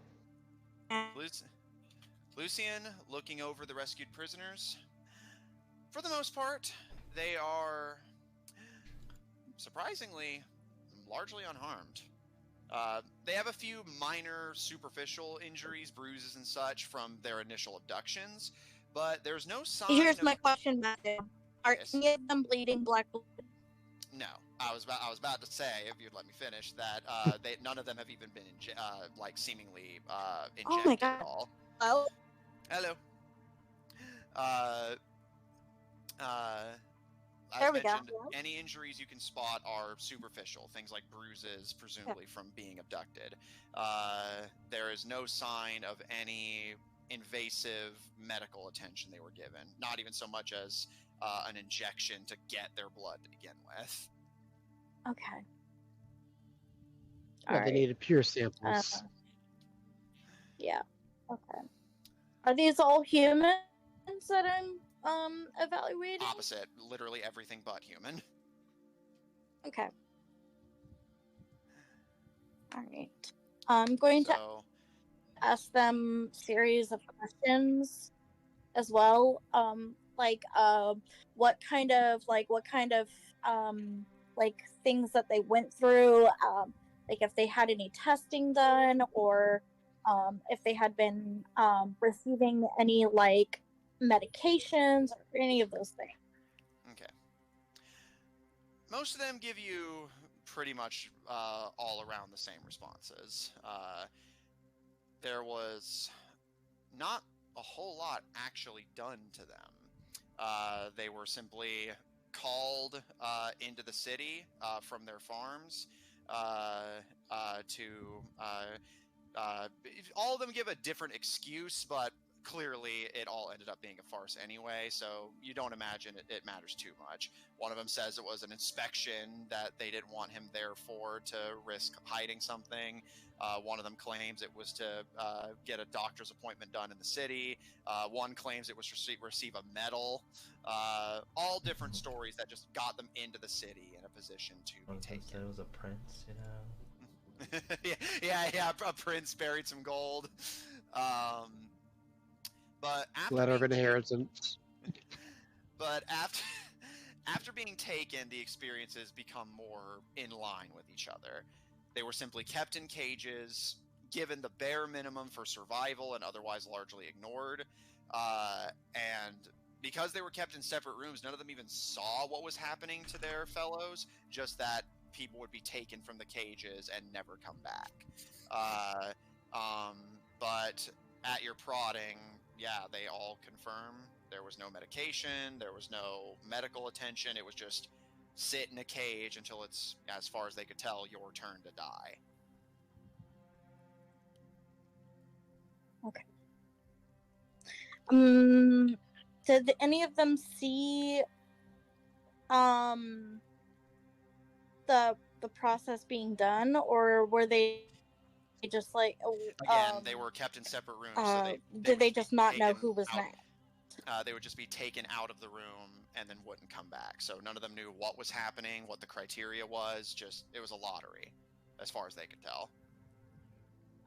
Lucian, looking over the rescued prisoners. For the most part, they are surprisingly largely unharmed. They have a few minor superficial injuries, bruises, and such from their initial abductions, but there's no sign here's of... my question, Matthew. Are Yes. any of them bleeding black blood? No, I was about to say, if you'd let me finish, that none of them have even been seemingly injected Oh my God. at all. Oh, Hello. Uh, as There we go. mentioned, any injuries you can spot are superficial, things like bruises, presumably from being abducted. There is no sign of any invasive medical attention they were given, not even so much as an injection to get their blood to begin with. okay. Yeah, they needed pure samples. Yeah. Okay. Are these all humans that I'm evaluating? Opposite, literally everything but human. Okay. All right. I'm going to So, ask them series of questions as well. What kind of things that they went through. Like if they had any testing done, or if they had been receiving any like medications or any of those things. okay. Most of them give you pretty much all around the same responses. There was not a whole lot actually done to them. They were simply called into the city from their farms all of them give a different excuse, but clearly it all ended up being a farce anyway, so you don't imagine it matters too much. One of them says it was an inspection that they didn't want him there for to risk hiding something. One of them claims it was to get a doctor's appointment done in the city. One claims it was to receive a medal. All different stories that just got them into the city in a position to be taken. It was a prince, you know. yeah, a prince buried some gold. But after Letter of being inheritance. But after being taken, the experiences become more in line with each other. They were simply kept in cages, given the bare minimum for survival, and otherwise largely ignored. And because they were kept in separate rooms, none of them even saw what was happening to their fellows, just that people would be taken from the cages and never come back. But at your prodding, yeah, they all confirm there was no medication, there was no medical attention, it was just sit in a cage until it's, as far as they could tell, your turn to die. Okay. Did any of them see the process being done, or were they just like Again, they were kept in separate rooms, so did they just not know taken who was out. next? They would just be taken out of the room and then wouldn't come back. So none of them knew what was happening, what the criteria was. Just, it was a lottery, as far as they could tell.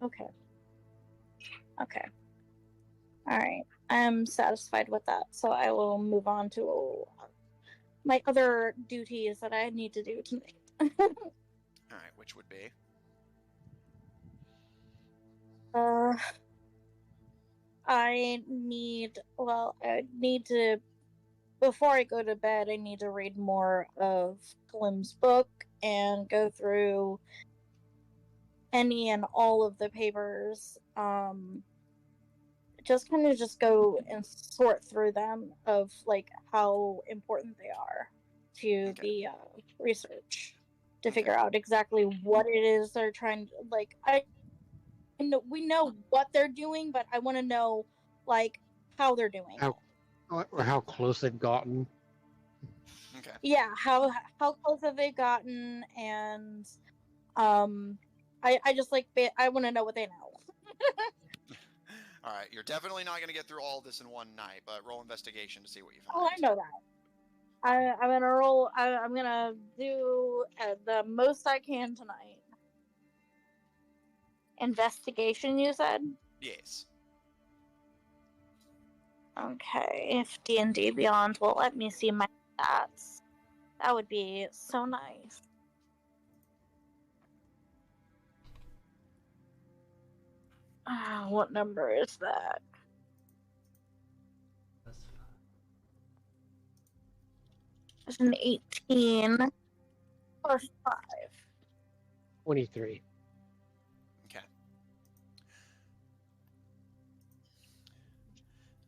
Okay. Okay. All right. I'm satisfied with that, so I will move on to my other duties that I need to do tonight. All right, which would be? I need to, before I go to bed, I need to read more of Klim's book and go through any and all of the papers. Just go and sort through them of like how important they are to the research to figure out exactly what it is they're trying to, like, we know what they're doing, but I want to know like how they're doing How close they've gotten. Okay. Yeah, how close have they gotten, and I just like I want to know what they know. All right, you're definitely not going to get through all this in one night, but roll investigation to see what you find. Oh, I know that. I'm gonna roll. I'm gonna do the most I can tonight. Investigation, you said? Yes. Okay, if D&D Beyond will let me see my stats, that would be so nice. What number is that? That's fine. It's an 18 plus 5. 23. Okay.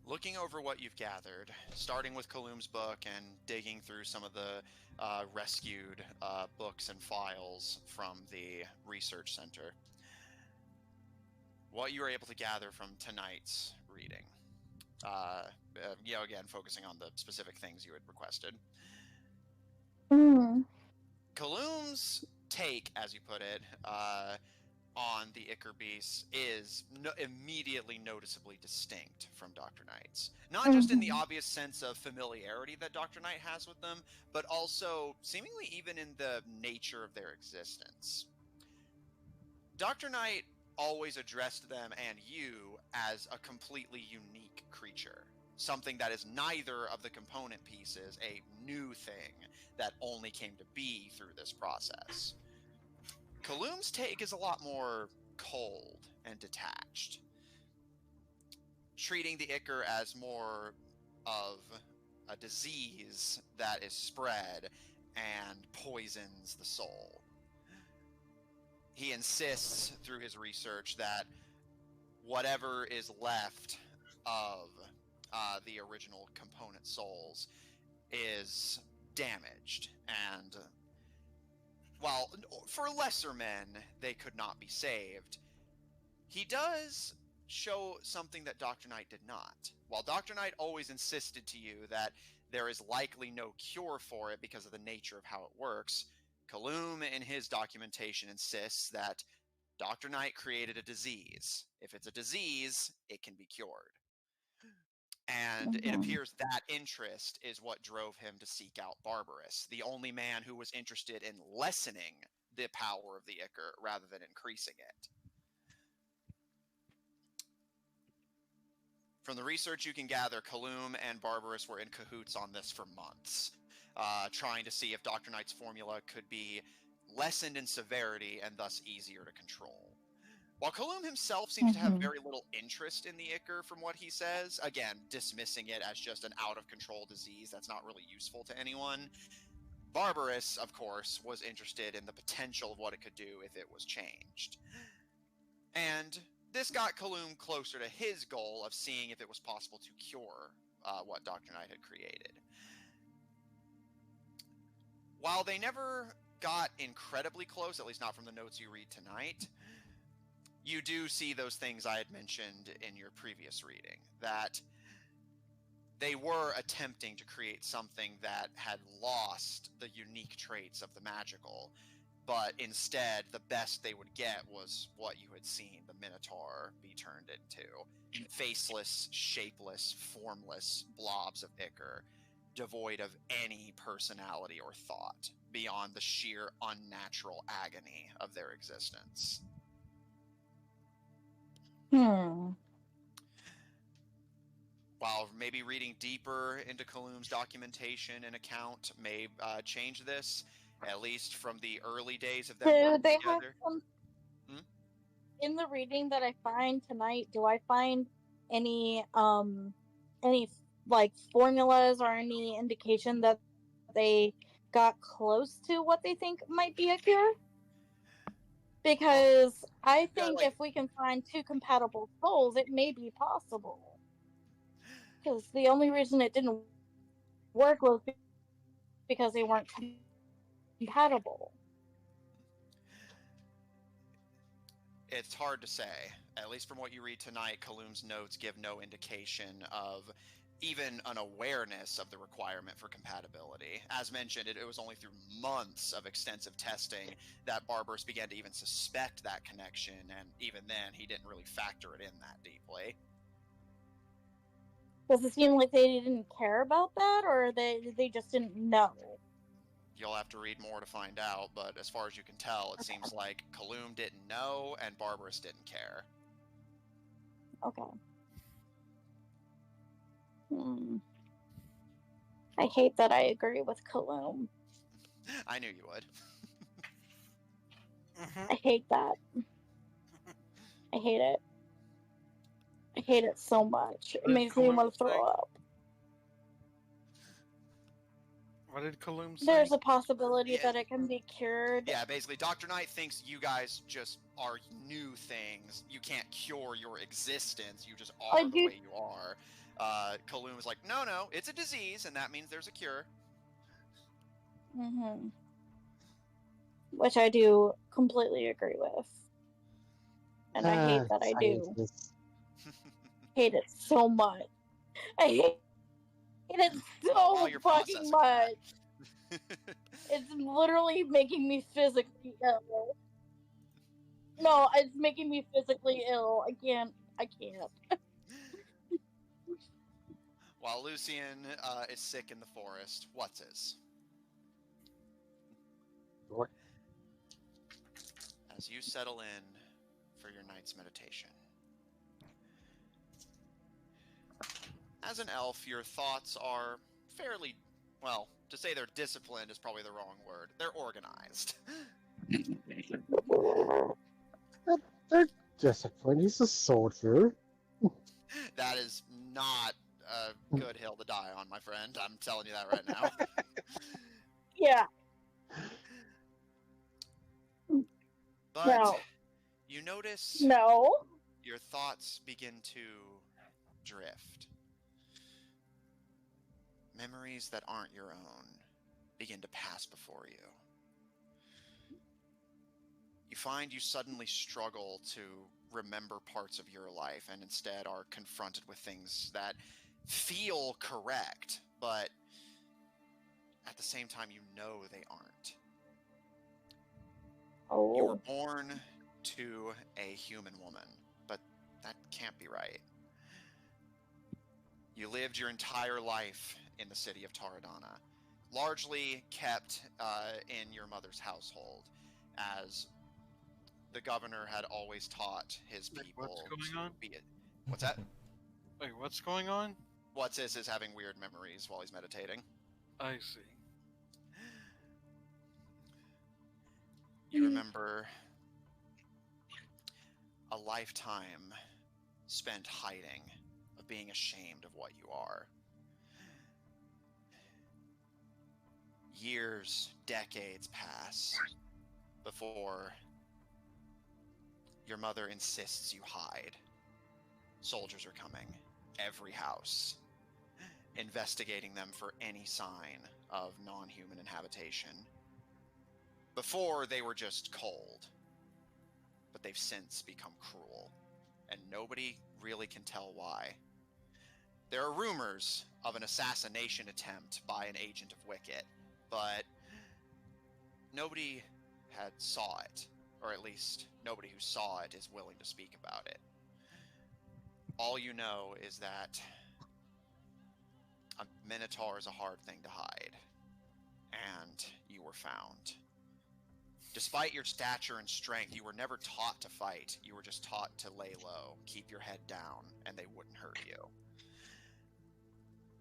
Looking over what you've gathered, starting with Kaloom's book and digging through some of the rescued books and files from the research center, what you were able to gather from tonight's reading, again, focusing on the specific things you had requested. Kaloom's take, as you put it, on the Ichor Beasts is immediately noticeably distinct from Dr. Knight's. Not just in the obvious sense of familiarity that Dr. Knight has with them, but also seemingly even in the nature of their existence. Dr. Knight always addressed them and you as a completely unique creature. Something that is neither of the component pieces, a new thing that only came to be through this process. Kaloom's take is a lot more cold and detached, treating the Ichor as more of a disease that is spread and poisons the soul. He insists through his research that whatever is left of the original component souls is damaged, and while for lesser men they could not be saved, he does show something that Dr. Knight did not. While Dr. Knight always insisted to you that there is likely no cure for it because of the nature of how it works, Kaloom in his documentation insists that Dr. Knight created a disease. If it's a disease, it can be cured. And it appears that interest is what drove him to seek out Barbaris, the only man who was interested in lessening the power of the Ichor rather than increasing it. From the research you can gather, Kaloom and Barbaris were in cahoots on this for months, trying to see if Dr. Knight's formula could be lessened in severity and thus easier to control. While Kaloom himself seems to have very little interest in the Ichor from what he says, again, dismissing it as just an out-of-control disease that's not really useful to anyone, Barbaris, of course, was interested in the potential of what it could do if it was changed. And this got Kaloom closer to his goal of seeing if it was possible to cure what Dr. Knight had created. While they never got incredibly close, at least not from the notes you read tonight, you do see those things I had mentioned in your previous reading, that they were attempting to create something that had lost the unique traits of the magical, but instead the best they would get was what you had seen the Minotaur be turned into. Faceless, shapeless, formless blobs of Ichor, devoid of any personality or thought, beyond the sheer unnatural agony of their existence. While maybe reading deeper into Kaloom's documentation and account may change this, at least from the early days of them working together. In the reading that I find tonight, do I find any like formulas or any indication that they got close to what they think might be a cure? Because I think if we can find two compatible souls, it may be possible. Because the only reason it didn't work was because they weren't compatible. It's hard to say. At least from what you read tonight, Kaloom's notes give no indication of even an awareness of the requirement for compatibility. As mentioned, it was only through months of extensive testing that Barbaris began to even suspect that connection, and even then, he didn't really factor it in that deeply. Does it seem like they didn't care about that, or they just didn't know? You'll have to read more to find out, but as far as you can tell, it seems like Kaloum didn't know and Barbaris didn't care. Okay. I hate that I agree with Kaloum. I knew you would. I hate that. I hate it. I hate it so much. It What did makes me Kaloum want to say? throw up. What did Kaloum say? There's a possibility Yeah. that it can be cured. Yeah, basically, Dr. Knight thinks you guys just are new things. You can't cure your existence. You just are the way you are. Kaloum is like, no, it's a disease, and that means there's a cure. Mm-hmm. Which I do completely agree with. And I hate that I do. Hate it so much. I hate it so fucking much. It's literally making me physically ill. No, it's making me physically ill. I can't. While Lucian is sick in the forest, what's his? What? As you settle in for your night's meditation. As an elf, your thoughts are fairly, well, to say they're disciplined is probably the wrong word. They're organized. They're disciplined. He's a soldier. That is not a good hill to die on, my friend. I'm telling you that right now. Yeah. But No. you notice No. your thoughts begin to drift. Memories that aren't your own begin to pass before you. You find you suddenly struggle to remember parts of your life and instead are confronted with things that feel correct, but at the same time you know they aren't. Oh. You were born to a human woman, but that can't be right. You lived your entire life in the city of Tauradonna, largely kept in your mother's household, as the governor had always taught his people What's going to on? be it. What's that? Wait, what's going on? What's this is having weird memories while he's meditating. I see. You remember a lifetime spent hiding, of being ashamed of what you are. Years, decades pass before your mother insists you hide. Soldiers are coming, every house, investigating them for any sign of non-human inhabitation. Before, they were just cold, but they've since become cruel, and nobody really can tell why. There are rumors of an assassination attempt by an agent of Wicket, but nobody had saw it, or at least nobody who saw it is willing to speak about it. All you know is that a minotaur is a hard thing to hide, and you were found. Despite your stature and strength, you were never taught to fight. You were just taught to lay low, keep your head down, and they wouldn't hurt you.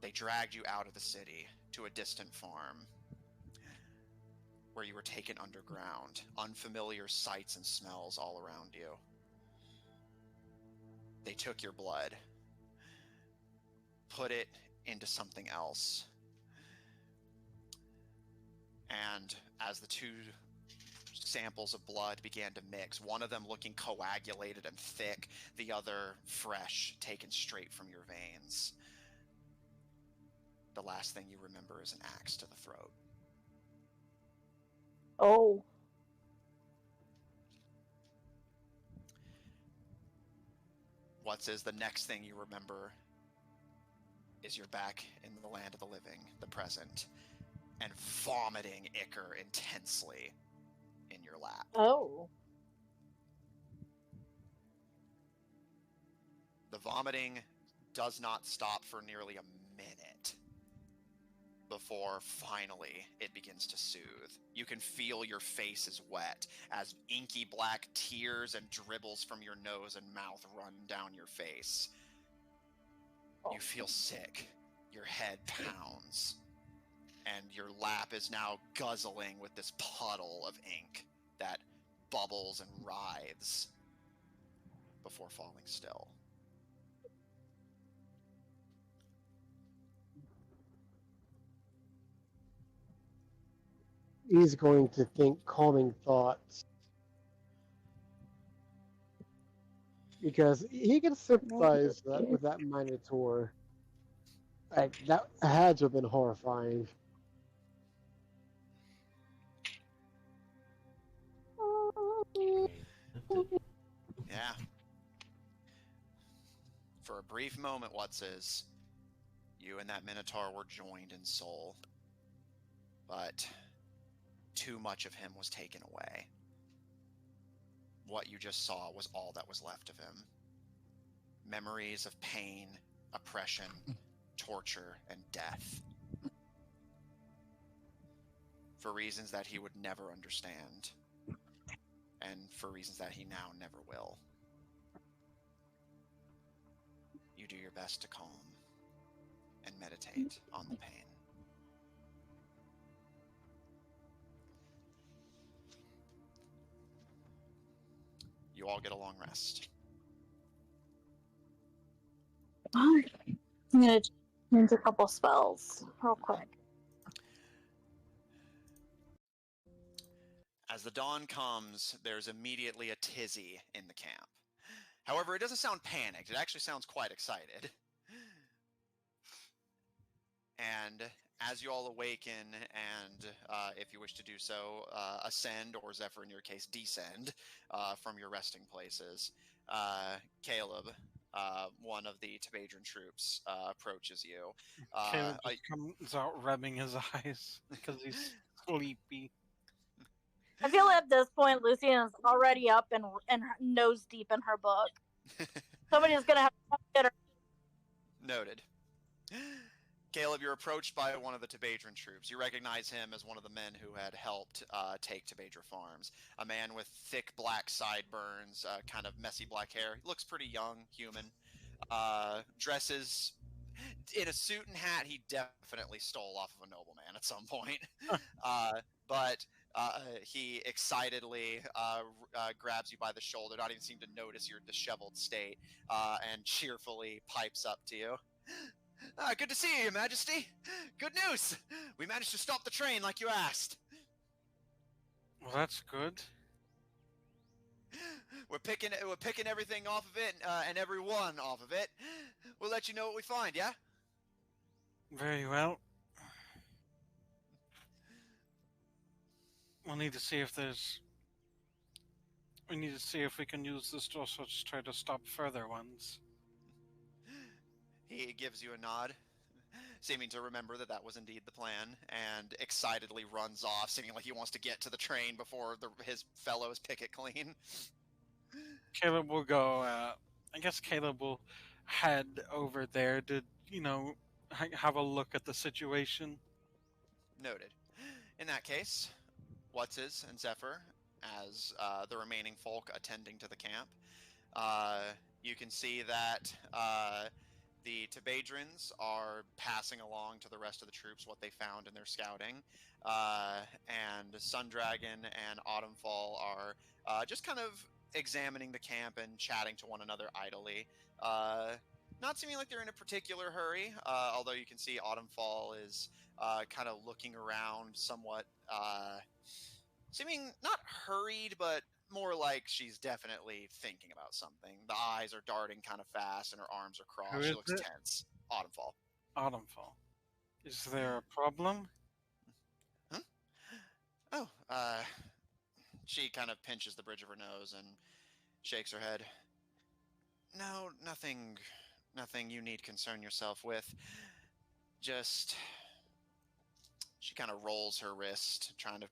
They dragged you out of the city to a distant farm, where you were taken underground, unfamiliar sights and smells all around you. They took your blood, put it into something else, and as the two samples of blood began to mix, one of them looking coagulated and thick, the other fresh, taken straight from your veins. The last thing you remember is an axe to the throat. Oh. What's is the next thing you remember is you're back in the land of the living, the present, and vomiting ichor intensely in your lap. Oh. The vomiting does not stop for nearly a minute before finally it begins to soothe. You can feel your face is wet as inky black tears and dribbles from your nose and mouth run down your face. You feel sick. Your head pounds. And your lap is now guzzling with this puddle of ink that bubbles and writhes before falling still. He's going to think calming thoughts. Because he can sympathize with that Minotaur. Like, that had to have been horrifying. Yeah. For a brief moment, What's-is, you and that Minotaur were joined in soul. But too much of him was taken away. What you just saw was all that was left of him. Memories of pain, oppression, torture, and death. For reasons that he would never understand. And for reasons that he now never will. You do your best to calm and meditate on the pain. You all get a long rest. I'm gonna change a couple spells real quick. As the dawn comes, there's immediately a tizzy in the camp. However, it doesn't sound panicked. It actually sounds quite excited. And as you all awaken and, if you wish to do so, ascend, or Zephyr in your case, descend from your resting places, Caleb, one of the Tauradonna troops, approaches you. Caleb just comes out rubbing his eyes because he's sleepy. I feel at this point Lucian is already up and nose deep in her book. Somebody's gonna have to get her. Noted. Caleb, you're approached by one of the Tauradonna troops. You recognize him as one of the men who had helped take Tauradonna Farms. A man with thick black sideburns, kind of messy black hair. He looks pretty young, human. Dresses in a suit and hat he definitely stole off of a nobleman at some point. But he excitedly grabs you by the shoulder, not even seem to notice your disheveled state, and cheerfully pipes up to you. Good to see you, Your Majesty. Good news. We managed to stop the train like you asked. Well, that's good. We're picking everything off of it, and everyone off of it. We'll let you know what we find, yeah? Very well. We'll need to see if there's... We need to see if we can use this to also try to stop further ones. He gives you a nod, seeming to remember that that was indeed the plan, and excitedly runs off, seeming like he wants to get to the train before his fellows pick it clean. Caleb will go, I guess Caleb will head over there to, have a look at the situation. Noted. In that case, What's-is and Zephyr, as the remaining folk attending to the camp, you can see that the Tauradons are passing along to the rest of the troops what they found in their scouting, and Sundragon and Autumnfall are just kind of examining the camp and chatting to one another idly. Not seeming like they're in a particular hurry, although you can see Autumnfall is kind of looking around somewhat, seeming not hurried, but more like she's definitely thinking about something. The eyes are darting kind of fast and her arms are crossed. Who She is looks it? tense. Autumnfall. Autumnfall. Is there a problem? Huh? Oh, she kind of pinches the bridge of her nose and shakes her head. No, nothing you need concern yourself with. Just... She kind of rolls her wrist, trying to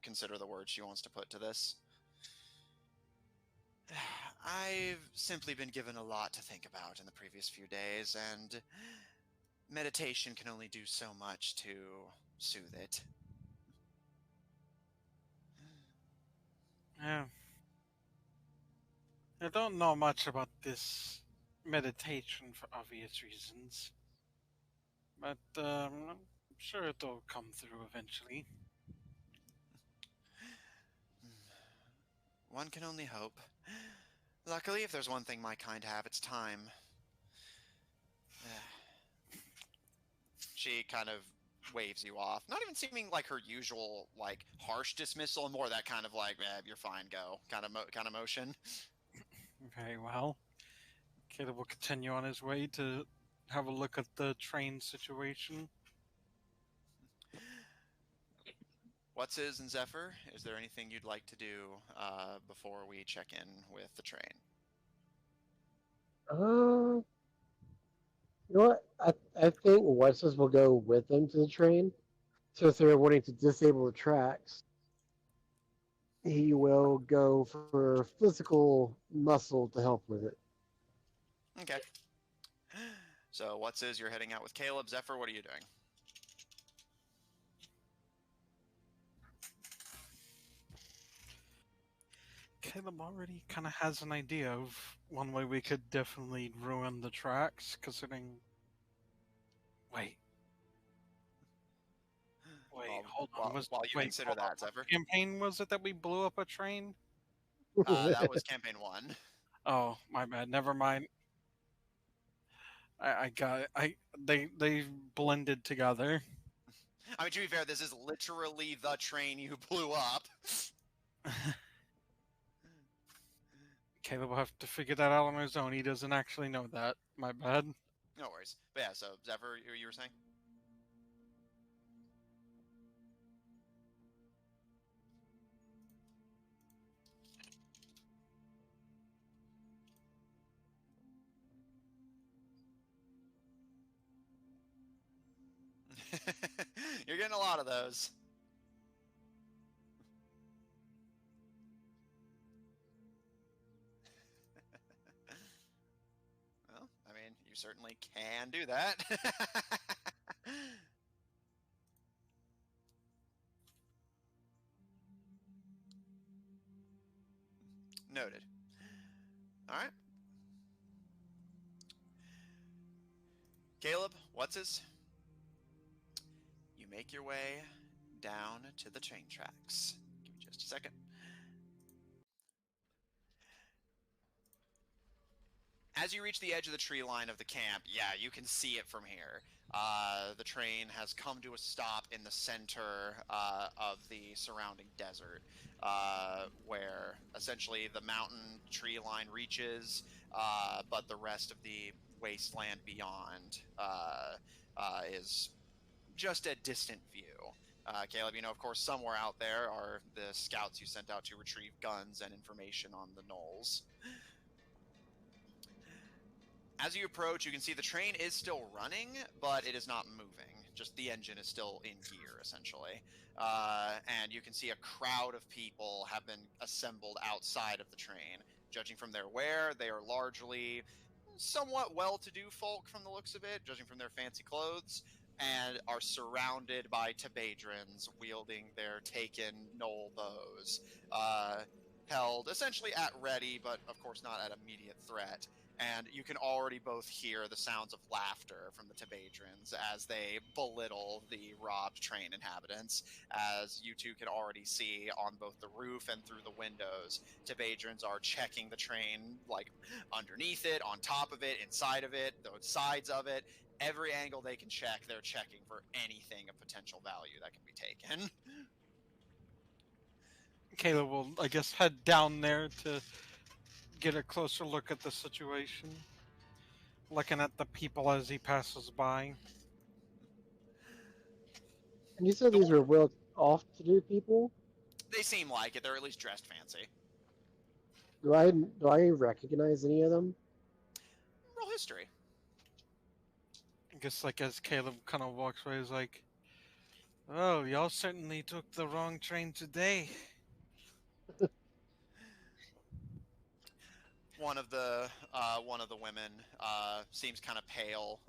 consider the words she wants to put to this. I've simply been given a lot to think about in the previous few days, and meditation can only do so much to soothe it. Yeah. I don't know much about this meditation for obvious reasons, but I'm sure it'll come through eventually. One can only hope. Luckily, if there's one thing my kind have, it's time. She kind of waves you off, not even seeming like her usual like harsh dismissal, more that kind of like you're fine, go kind of motion. Very well. Caleb will continue on his way to have a look at the train situation. What's his and Zephyr? Is there anything you'd like to do before we check in with the train? You know what? I think Wesses will go with them to the train. So if they're wanting to disable the tracks, he will go for physical muscle to help with it. Okay. So what's his? You're heading out with Caleb. Zephyr, what are you doing? Caleb already kind of has an idea of one way we could definitely ruin the tracks, considering. Wait, hold on. While you consider Hold on. that, Zephyr. What campaign was it that we blew up a train? That was campaign 1. Oh, my bad. Never mind. I got it. They blended together. I mean, to be fair, this is literally the train you blew up. Caleb will have to figure that out on his own. He doesn't actually know that. My bad. No worries. But yeah, so Zephyr, you were saying? You're getting a lot of those. Well, I mean, you certainly can do that. Noted. All right. Caleb, what's his? You make your way down to the train tracks. Give me just a second. As you reach the edge of the tree line of the camp, yeah, you can see it from here. The train has come to a stop in the center of the surrounding desert, where essentially the mountain tree line reaches, but the rest of the wasteland beyond is just a distant view. Caleb, you know, of course, somewhere out there are the scouts you sent out to retrieve guns and information on the gnolls. As you approach, you can see the train is still running, but it is not moving. Just the engine is still in gear, essentially. And you can see a crowd of people have been assembled outside of the train. Judging from their wear, they are largely somewhat well-to-do folk from the looks of it, judging from their fancy clothes, and are surrounded by Tabadrins wielding their taken gnoll bows, held essentially at ready, but of course not at immediate threat. And you can already both hear the sounds of laughter from the Tabadrins as they belittle the robbed train inhabitants. As you two can already see on both the roof and through the windows, Tabadrins are checking the train, like underneath it, on top of it, inside of it, the sides of it. Every angle they can check, they're checking for anything of potential value that can be taken. Caleb will, I guess, head down there to get a closer look at the situation, looking at the people as he passes by. And you said these were well-off-to-do people? They seem like it. They're at least dressed fancy. Do I recognize any of them? Roll history. I guess, like, as Caleb kind of walks away, he's like, "Oh, y'all certainly took the wrong train today." one of the women seems kind of pale,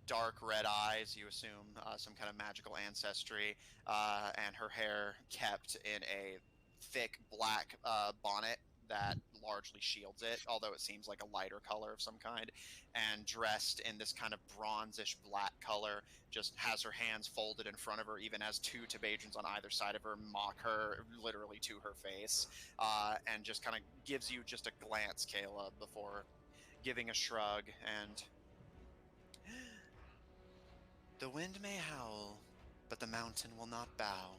dark red eyes. You assume some kind of magical ancestry, and her hair kept in a thick black bonnet that largely shields it, although it seems like a lighter color of some kind, and dressed in this kind of bronzish black color, just has her hands folded in front of her, even as two Tibadrians on either side of her mock her literally to her face, and just kind of gives you just a glance, Caleb, before giving a shrug and... The wind may howl, but the mountain will not bow.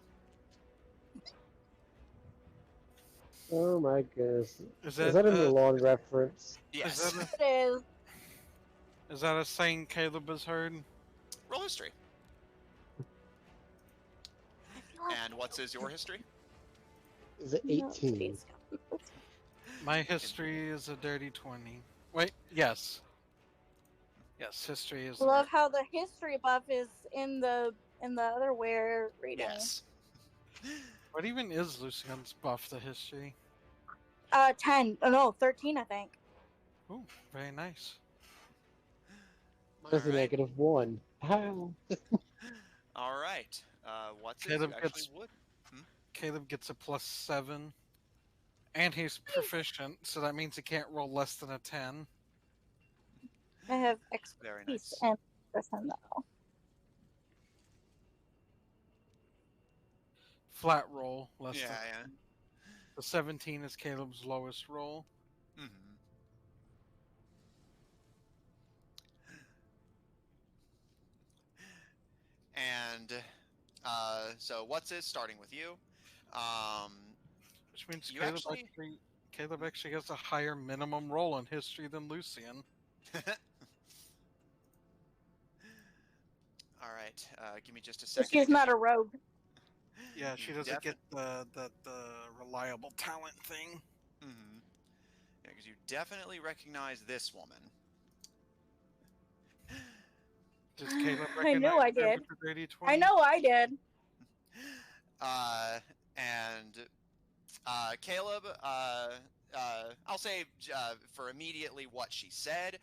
Oh my goodness. Is Is that that a Mulan reference? Yes. It is. is that a saying Caleb has heard? Roll history. I feel like And what's your history? Is it no, 18? please. My history is a dirty 20. Wait, yes. Yes, history is. I love how the history buff is in the other we're reading. Yes. What even is Lucian's buff to history? 10. Oh no, 13, I think. Ooh, very nice. Mine's a Alright. -1. How? All right. What's it? Caleb You actually gets- would. Caleb gets a +7. And he's proficient, so that means he can't roll less than a 10. I have Very expertise nice. and person though. Flat roll, less Yeah, than. yeah. The 17 is Caleb's lowest roll. Mm-hmm. And so what's it? Starting with you. Which means You Caleb actually has a higher minimum roll in history than Lucian. All right. Give me just a second. She's not a rogue. Yeah, she doesn't Defi- get the reliable talent thing. Mm-hmm. Yeah, because you definitely recognize this woman. Does Caleb I knew recognize I her did. with the dirty 20? I know I did. And Caleb, I'll say for immediately what she said,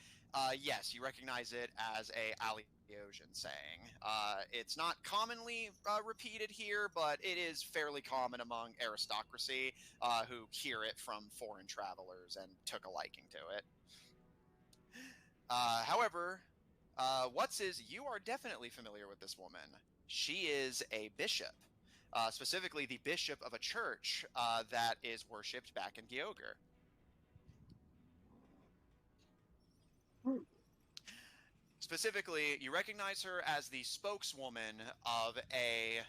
yes, you recognize it as a Aliotian saying. It's not commonly repeated here, but it is fairly common among aristocracy who hear it from foreign travelers and took a liking to it. However, you are definitely familiar with this woman. She is a bishop. Specifically the bishop of a church that is worshipped back in Gyoger. Specifically, you recognize her as the spokeswoman of a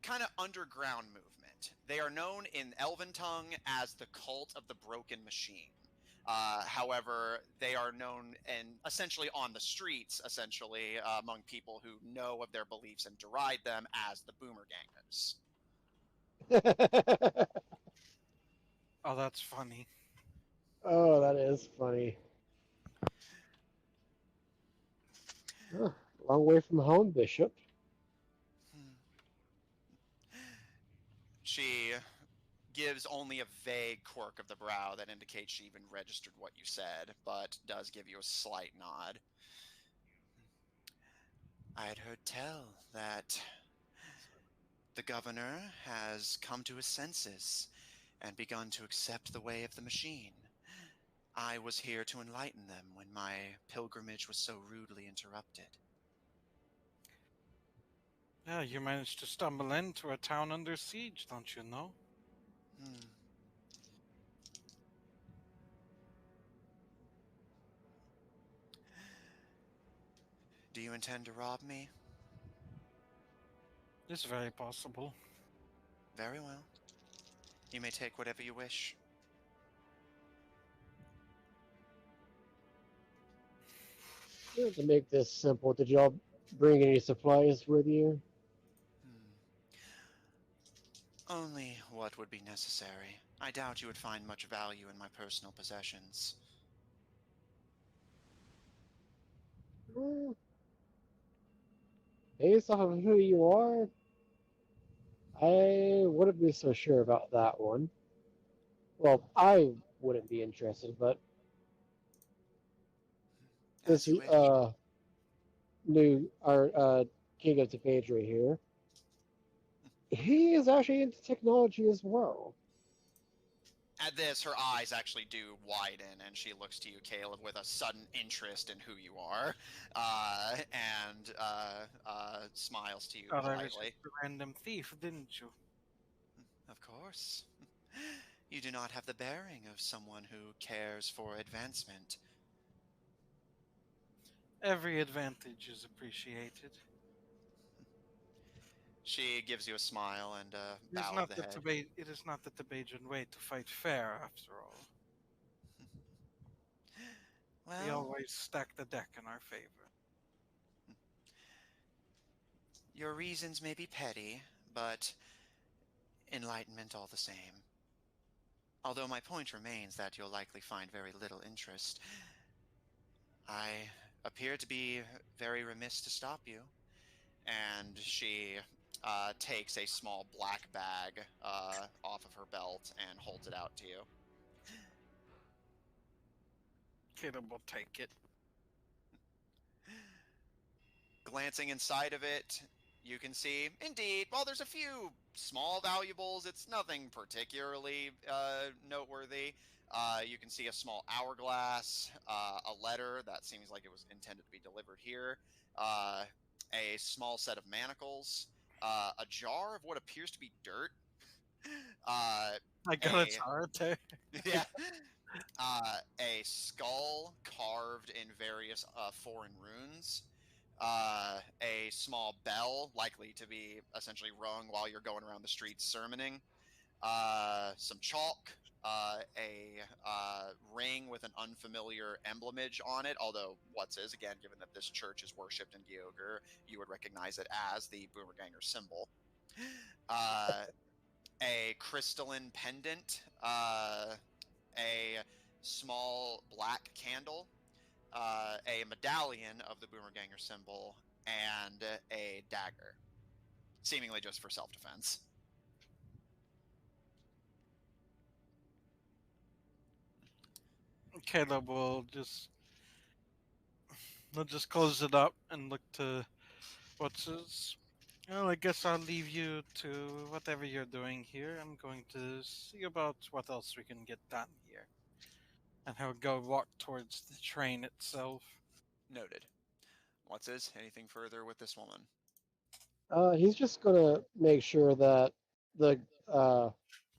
kind of underground movement. They are known in Elven tongue as the Cult of the Broken Machine. However, they are known and essentially on the streets, among people who know of their beliefs and deride them as the Boomer Gangers. Oh, that's funny. Oh, that is funny. Huh, long way from home, Bishop. She gives only a vague quirk of the brow that indicates she even registered what you said, but does give you a slight nod. I had heard tell that the governor has come to his senses and begun to accept the way of the machine. I was here to enlighten them when my pilgrimage was so rudely interrupted. Yeah, you managed to stumble into a town under siege, don't you know? Do you intend to rob me? It's very possible. Very well. You may take whatever you wish. To make this simple, did y'all bring any supplies with you? Only what would be necessary. I doubt you would find much value in my personal possessions. Based off of who you are, I wouldn't be so sure about that one. Well, I wouldn't be interested, but As this you wish. new our king of Tepedra here, he is actually into technology as well. At this, her eyes actually do widen, and she looks to you, Caleb, with a sudden interest in who you are, and smiles to you Thought I was just politely. a random thief, didn't you? Of course. You do not have the bearing of someone who cares for advancement. Every advantage is appreciated. She gives you a smile and a It is bow of not the the head. It is not the Tabajan way to fight fair, after all. We Well, always stack the deck in our favor. your reasons may be petty, but enlightenment all the same. Although my point remains that you'll likely find very little interest. I appear to be very remiss to stop you. And she takes a small black bag off of her belt and holds it out to you. Caleb will take it. Glancing inside of it, you can see, indeed, while there's a few small valuables, it's nothing particularly noteworthy. You can see a small hourglass, a letter that seems like it was intended to be delivered here, a small set of manacles, a jar of what appears to be dirt, I got a a chart there. yeah, a skull carved in various foreign runes, a small bell, likely to be essentially rung while you're going around the streets sermoning, some chalk, a ring with an unfamiliar emblemage on it, although what's is, again, given that this church is worshipped in Gyogre, you would recognize it as the Boomerganger symbol. A crystalline pendant, a small black candle, a medallion of the Boomerganger symbol, and a dagger, seemingly just for self-defense. Caleb will just close it up and look to what's his. Well, I guess I'll leave you to whatever you're doing here. I'm going to see about what else we can get done here. And he'll go walk towards the train itself. Noted. What's this? Anything further with this woman? He's just gonna make sure that the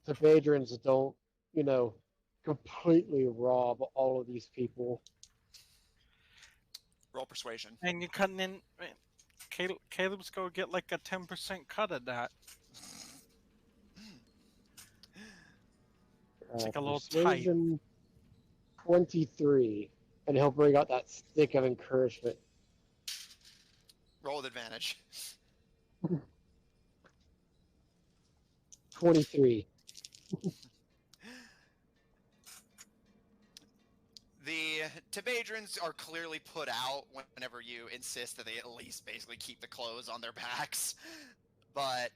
Tepedrians don't, you know, completely rob all of these people. Roll persuasion. And you cutting in. Caleb's gonna get like a 10% cut of that. It's like a little type. Persuasion 23, and he'll bring out that stick of encouragement. Roll with advantage. 23. The Tibadrians are clearly put out whenever you insist that they at least basically keep the clothes on their backs. But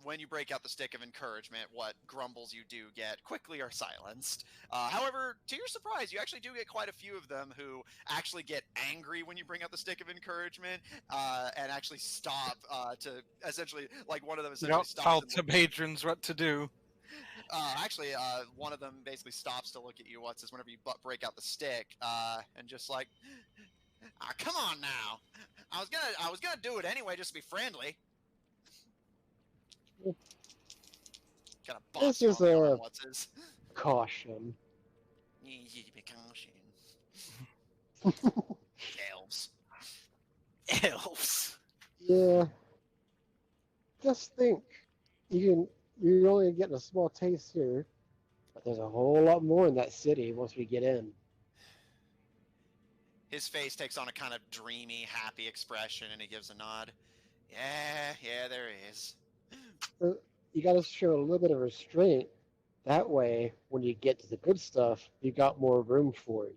when you break out the stick of encouragement, what grumbles you do get quickly are silenced. However, to your surprise, you actually do get quite a few of them who actually get angry when you bring out the stick of encouragement and actually stop to essentially, like one of them essentially Don't stops. tell And Tibadrians what to do. Actually, one of them basically stops to look at you once, whenever you break out the stick, and just like, come on now, I was gonna do it anyway, just to be friendly. Kind of bops This you is on the arm. a What's his? caution. Elves. Elves. Yeah. Just think, you're only getting a small taste here, but there's a whole lot more in that city once we get in. His face takes on a kind of dreamy, happy expression, and he gives a nod. Yeah, there is. You got to show a little bit of restraint. That way, when you get to the good stuff, you got more room for it.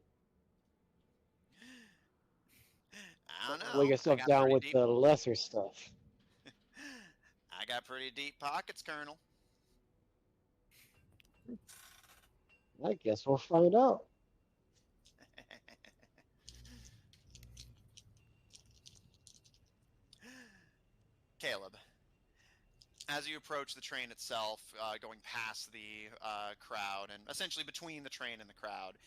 I don't Lay know. yourself down with the lesser stuff. I got pretty deep pockets, Colonel. I guess we'll find out. Caleb, as you approach the train itself, going past the crowd and essentially between the train and the crowd,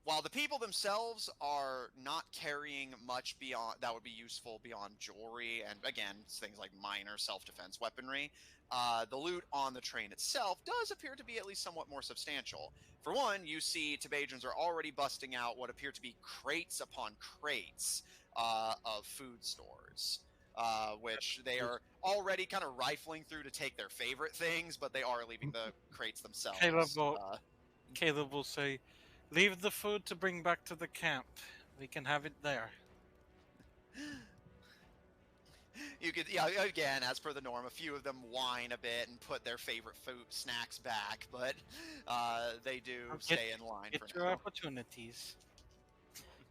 while the people themselves are not carrying much beyond that would be useful beyond jewelry and again things like minor self-defense weaponry, the loot on the train itself does appear to be at least somewhat more substantial. For one, you see Tebadrians are already busting out what appear to be crates upon crates of food stores. Which they are already kind of rifling through to take their favorite things, but they are leaving the crates themselves. Caleb will say, "Leave the food to bring back to the camp. We can have it there." You could, yeah, again, as per the norm, a few of them whine a bit and put their favorite food snacks back, but they do stay in line for Get your now. opportunities.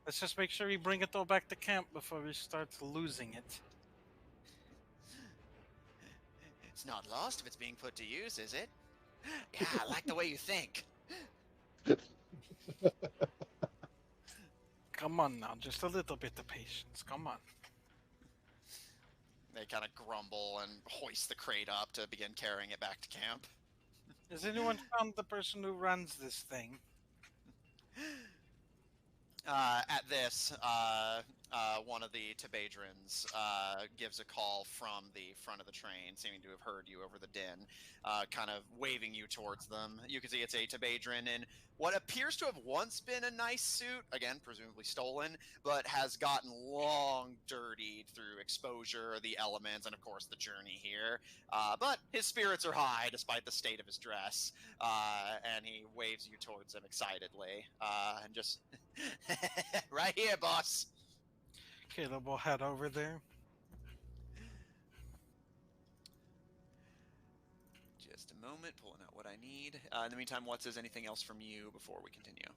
Let's just make sure we bring it all back to camp before we start losing it. It's not lost if it's being put to use, is it? Yeah, I like the way you think. Come on now, just a little bit of patience. Come on. They kind of grumble and hoist the crate up to begin carrying it back to camp. Has anyone found the person who runs this thing? At this, one of the Tebadrians gives a call from the front of the train, seeming to have heard you over the din, kind of waving you towards them. You can see it's a Tebadrian in what appears to have once been a nice suit, again, presumably stolen, but has gotten long dirtied through exposure, the elements, and of course the journey here. But his spirits are high despite the state of his dress, and he waves you towards him excitedly, and just... right here, boss. Caleb will head over there. Just a moment, pulling out what I need. In the meantime, is anything else from you before we continue?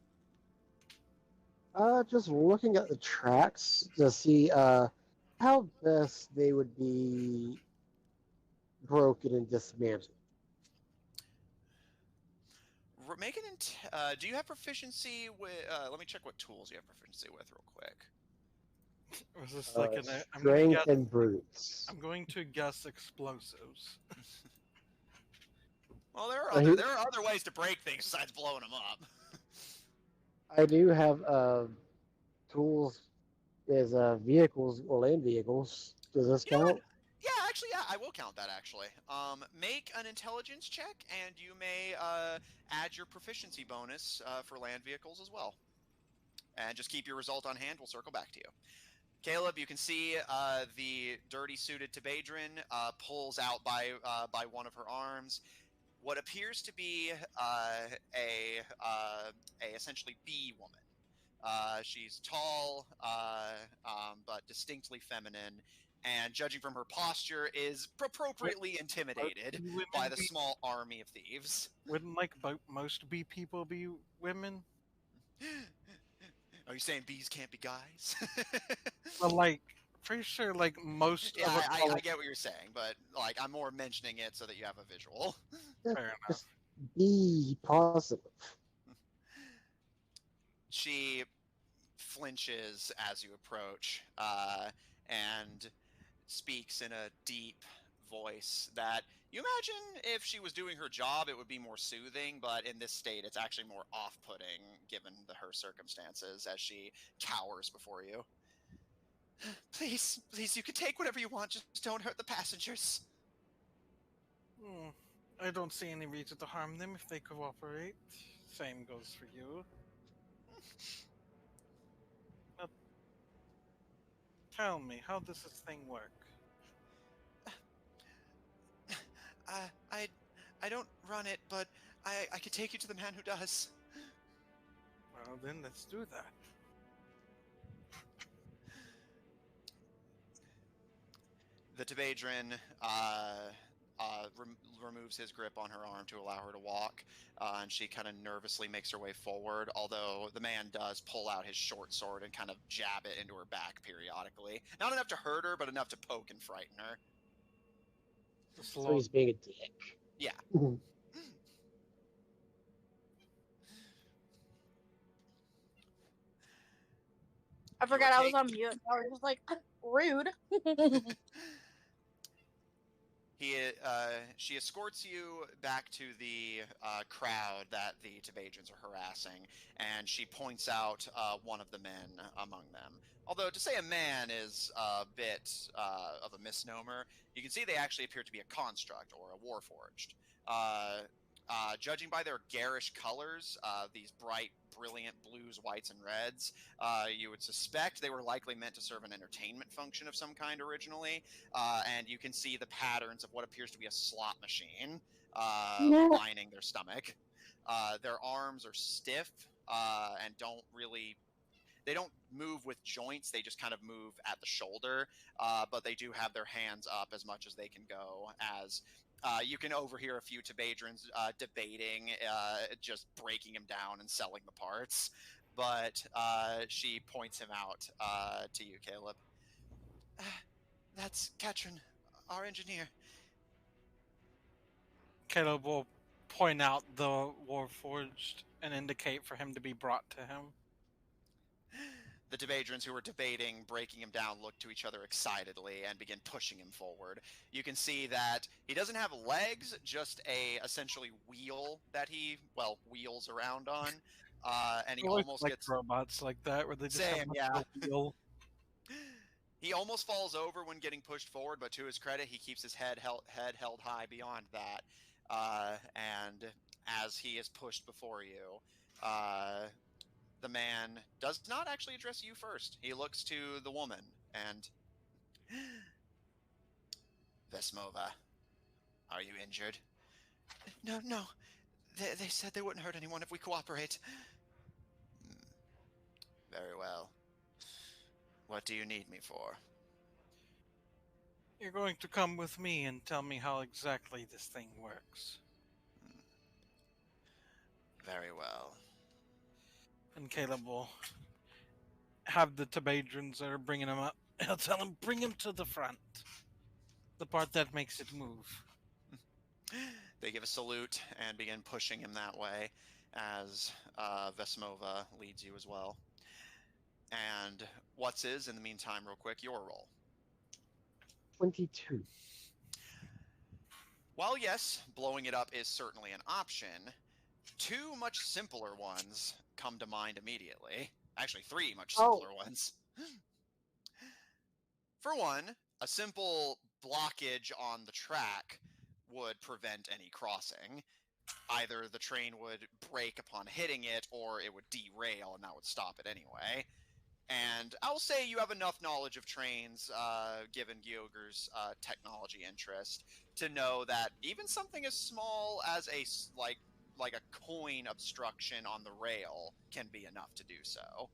Just looking at the tracks to see how best they would be broken and dismantled. Make do you have proficiency with? Let me check what tools you have proficiency with, real quick. Was this like strength and brutes? I'm going to guess explosives. Well, there are other ways to break things besides blowing them up. I do have tools as vehicles or land vehicles. Does this count? Yeah, actually, yeah, I will count that, actually. Make an intelligence check, and you may add your proficiency bonus for land vehicles as well. And just keep your result on hand. We'll circle back to you. Caleb, you can see the dirty-suited Tebadrian pulls out by one of her arms what appears to be a essentially bee woman. She's tall, but distinctly feminine, and judging from her posture, is appropriately intimidated by the small army of thieves. Wouldn't like most bee people be women? Are you saying bees can't be guys? Well, like, pretty sure like most. Yeah, I get what you're saying, but like I'm more mentioning it so that you have a visual. Fair enough. Be positive. She flinches as you approach, and speaks in a deep voice that you imagine if she was doing her job, it would be more soothing, but in this state, it's actually more off-putting given her circumstances as she cowers before you. Please, you can take whatever you want, just don't hurt the passengers. I don't see any reason to harm them if they cooperate. Same goes for you. Now, tell me, how does this thing work? I don't run it, but I could take you to the man who does. Well, then let's do that. The Tebadrian removes his grip on her arm to allow her to walk, and she kind of nervously makes her way forward, although the man does pull out his short sword and kind of jab it into her back periodically. Not enough to hurt her, but enough to poke and frighten her. So he's being a dick. Yeah. I forgot I was on mute. I was just like, rude. She escorts you back to the crowd that the Tibadrians are harassing, and she points out one of the men among them. Although to say a man is a bit of a misnomer, you can see they actually appear to be a construct or a warforged. Judging by their garish colors, these bright, brilliant blues, whites, and reds, you would suspect they were likely meant to serve an entertainment function of some kind originally. And you can see the patterns of what appears to be a slot machine lining their stomach. Their arms are stiff and they don't move with joints. They just kind of move at the shoulder, but they do have their hands up as much as they can go. As you can overhear a few Tibadrians debating, just breaking him down and selling the parts. But she points him out to you, Caleb. That's Katrin, our engineer. Caleb will point out the Warforged and indicate for him to be brought to him. The Tibadrians who were debating breaking him down look to each other excitedly and begin pushing him forward. You can see that he doesn't have legs, just a essentially wheel that he, wheels around on. And he almost like gets robots like that, where they just have yeah. a wheel. He almost falls over when getting pushed forward, but to his credit, he keeps his head held high beyond that. And as he is pushed before you, the man does not actually address you first. He looks to the woman and... Vesmova, are you injured? No. They said they wouldn't hurt anyone if we cooperate. Very well. What do you need me for? You're going to come with me and tell me how exactly this thing works. Very well. And Caleb will have the Tibadrians that are bringing him up. He'll tell him, bring him to the front. The part that makes it move. They give a salute and begin pushing him that way as Vesmova leads you as well. And in the meantime, real quick, your roll. 22. While yes, blowing it up is certainly an option, two much simpler ones come to mind immediately. Actually, three much simpler ones. For one, a simple blockage on the track would prevent any crossing. Either the train would break upon hitting it, or it would derail, and that would stop it anyway. And I'll say you have enough knowledge of trains, given Gyoger's technology interest, to know that even something as small as a like a coin obstruction on the rail can be enough to do so.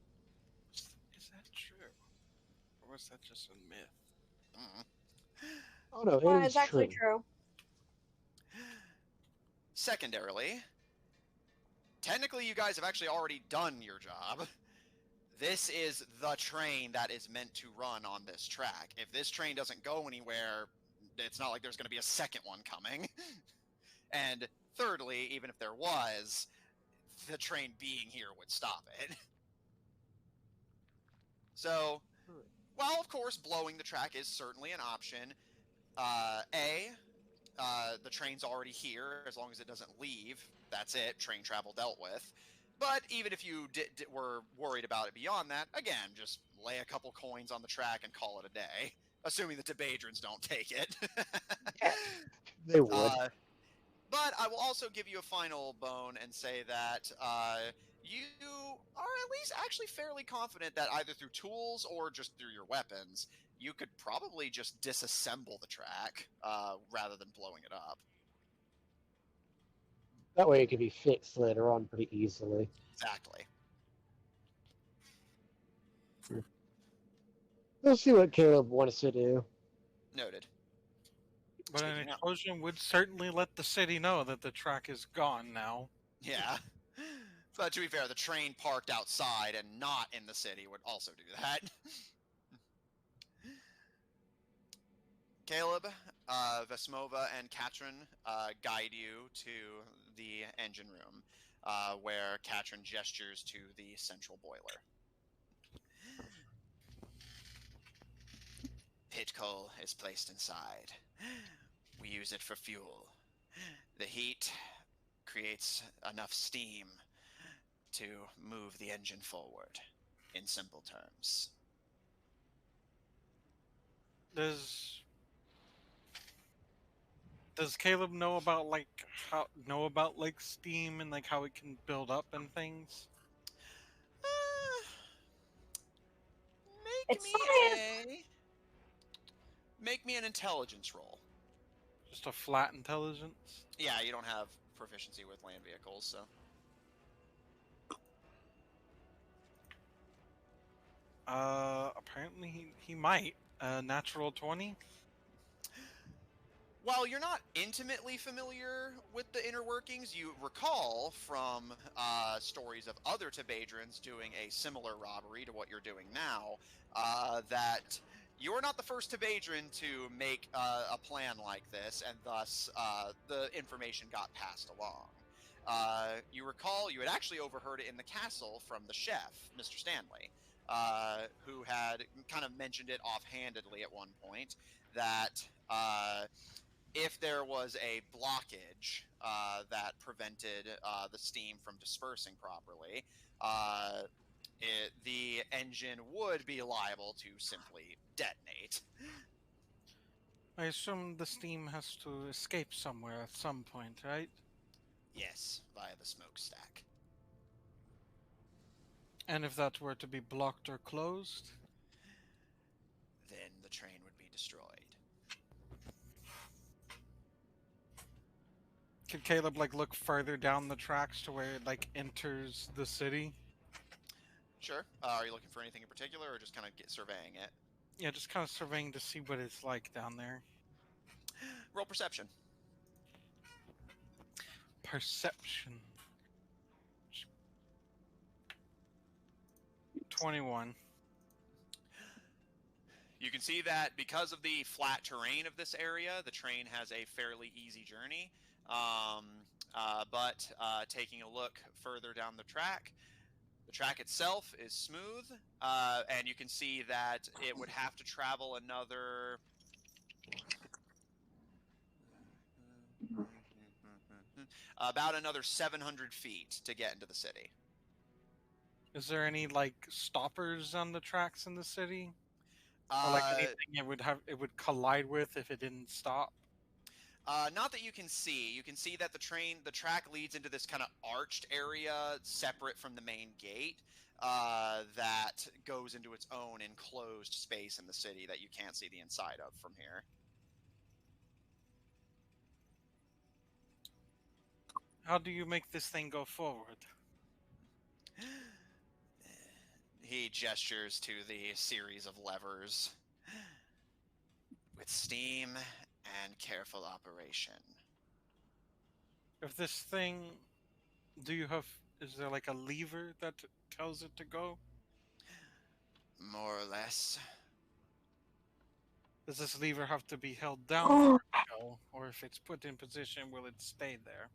Is that true? Or was that just a myth? Mm. Oh no, It's actually true. Secondarily, technically you guys have actually already done your job. This is the train that is meant to run on this track. If this train doesn't go anywhere, it's not like there's going to be a second one coming. And thirdly, even if there was, the train being here would stop it. So, while of course blowing the track is certainly an option, the train's already here. As long as it doesn't leave, that's it. Train travel dealt with. But even if you were worried about it beyond that, again, just lay a couple coins on the track and call it a day. Assuming the Tibadrians don't take it. Yeah, they would. But I will also give you a final bone and say that you are at least actually fairly confident that either through tools or just through your weapons, you could probably just disassemble the track rather than blowing it up. That way it can be fixed later on pretty easily. Exactly. We'll see what Caleb wants to do. Noted. But an explosion would certainly let the city know that the track is gone now. Yeah. But to be fair, the train parked outside and not in the city would also do that. Caleb, Vesmova, and Katrin guide you to the engine room, where Katrin gestures to the central boiler. Pit coal is placed inside. We use it for fuel. The heat creates enough steam to move the engine forward, in simple terms. Does Caleb know about like steam and like how it can build up and things? Uh, make It's me science. a make me an intelligence roll. Just a flat intelligence? Yeah, you don't have proficiency with land vehicles, so. Apparently he might. Natural 20? While you're not intimately familiar with the inner workings, you recall from stories of other Tebadrins doing a similar robbery to what you're doing now, that you're not the first Tebadrin to make a plan like this, and thus the information got passed along. You recall you had actually overheard it in the castle from the chef, Mr. Stanley, who had kind of mentioned it offhandedly at one point, that if there was a blockage that prevented the steam from dispersing properly, the engine would be liable to simply detonate. I assume the steam has to escape somewhere at some point, right? Yes, via the smokestack. And if that were to be blocked or closed? Then the train would be destroyed. Could Caleb like look further down the tracks to where it like enters the city? Sure. Are you looking for anything in particular, or just kind of surveying it? Yeah, just kind of surveying to see what it's like down there. Roll perception. Perception. 21. You can see that because of the flat terrain of this area, the train has a fairly easy journey. But taking a look further down the track itself is smooth, and you can see that it would have to travel another... about another 700 feet to get into the city. Is there any like stoppers on the tracks in the city? Or like anything it would collide with if it didn't stop? Not that you can see. You can see that the track leads into this kind of arched area separate from the main gate that goes into its own enclosed space in the city that you can't see the inside of from here. How do you make this thing go forward? He gestures to the series of levers. With steam and careful operation. If this thing, is there like a lever that tells it to go? More or less. Does this lever have to be held down Oh. for it to go? Or if it's put in position, will it stay there?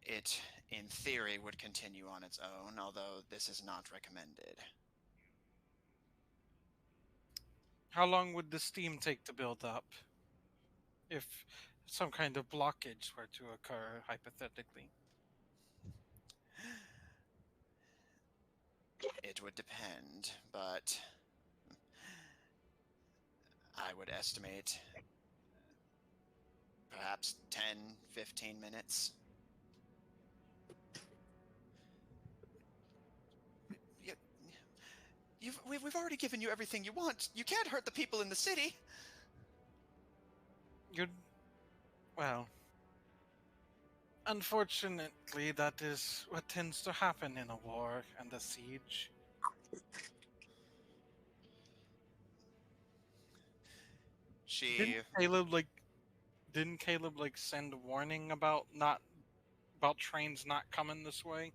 It, in theory, would continue on its own, although this is not recommended. How long would the steam take to build up? If some kind of blockage were to occur, hypothetically. It would depend, but I would estimate perhaps 10, 15 minutes. We've already given you everything you want. You can't hurt the people in the city. Well, unfortunately, that is what tends to happen in a war and a siege. Didn't Caleb send a warning about trains not coming this way?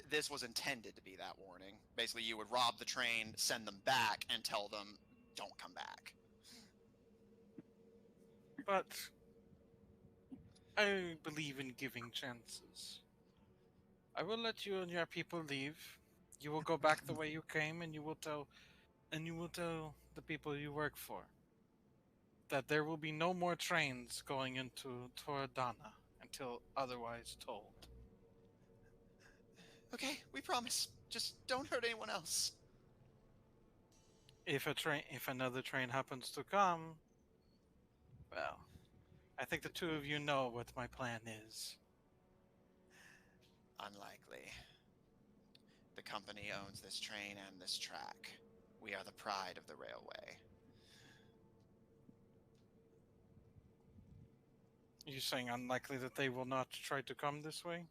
This was intended to be that warning. Basically, you would rob the train, send them back, and tell them, don't come back. But I believe in giving chances. I will let you and your people leave. You will go back the way you came, and you will tell the people you work for that there will be no more trains going into Tauradonna until otherwise told. Okay, we promise. Just don't hurt anyone else. If another train happens to come, well, I think the two of you know what my plan is. Unlikely. The company owns this train and this track. We are the pride of the railway. Are you saying unlikely that they will not try to come this way?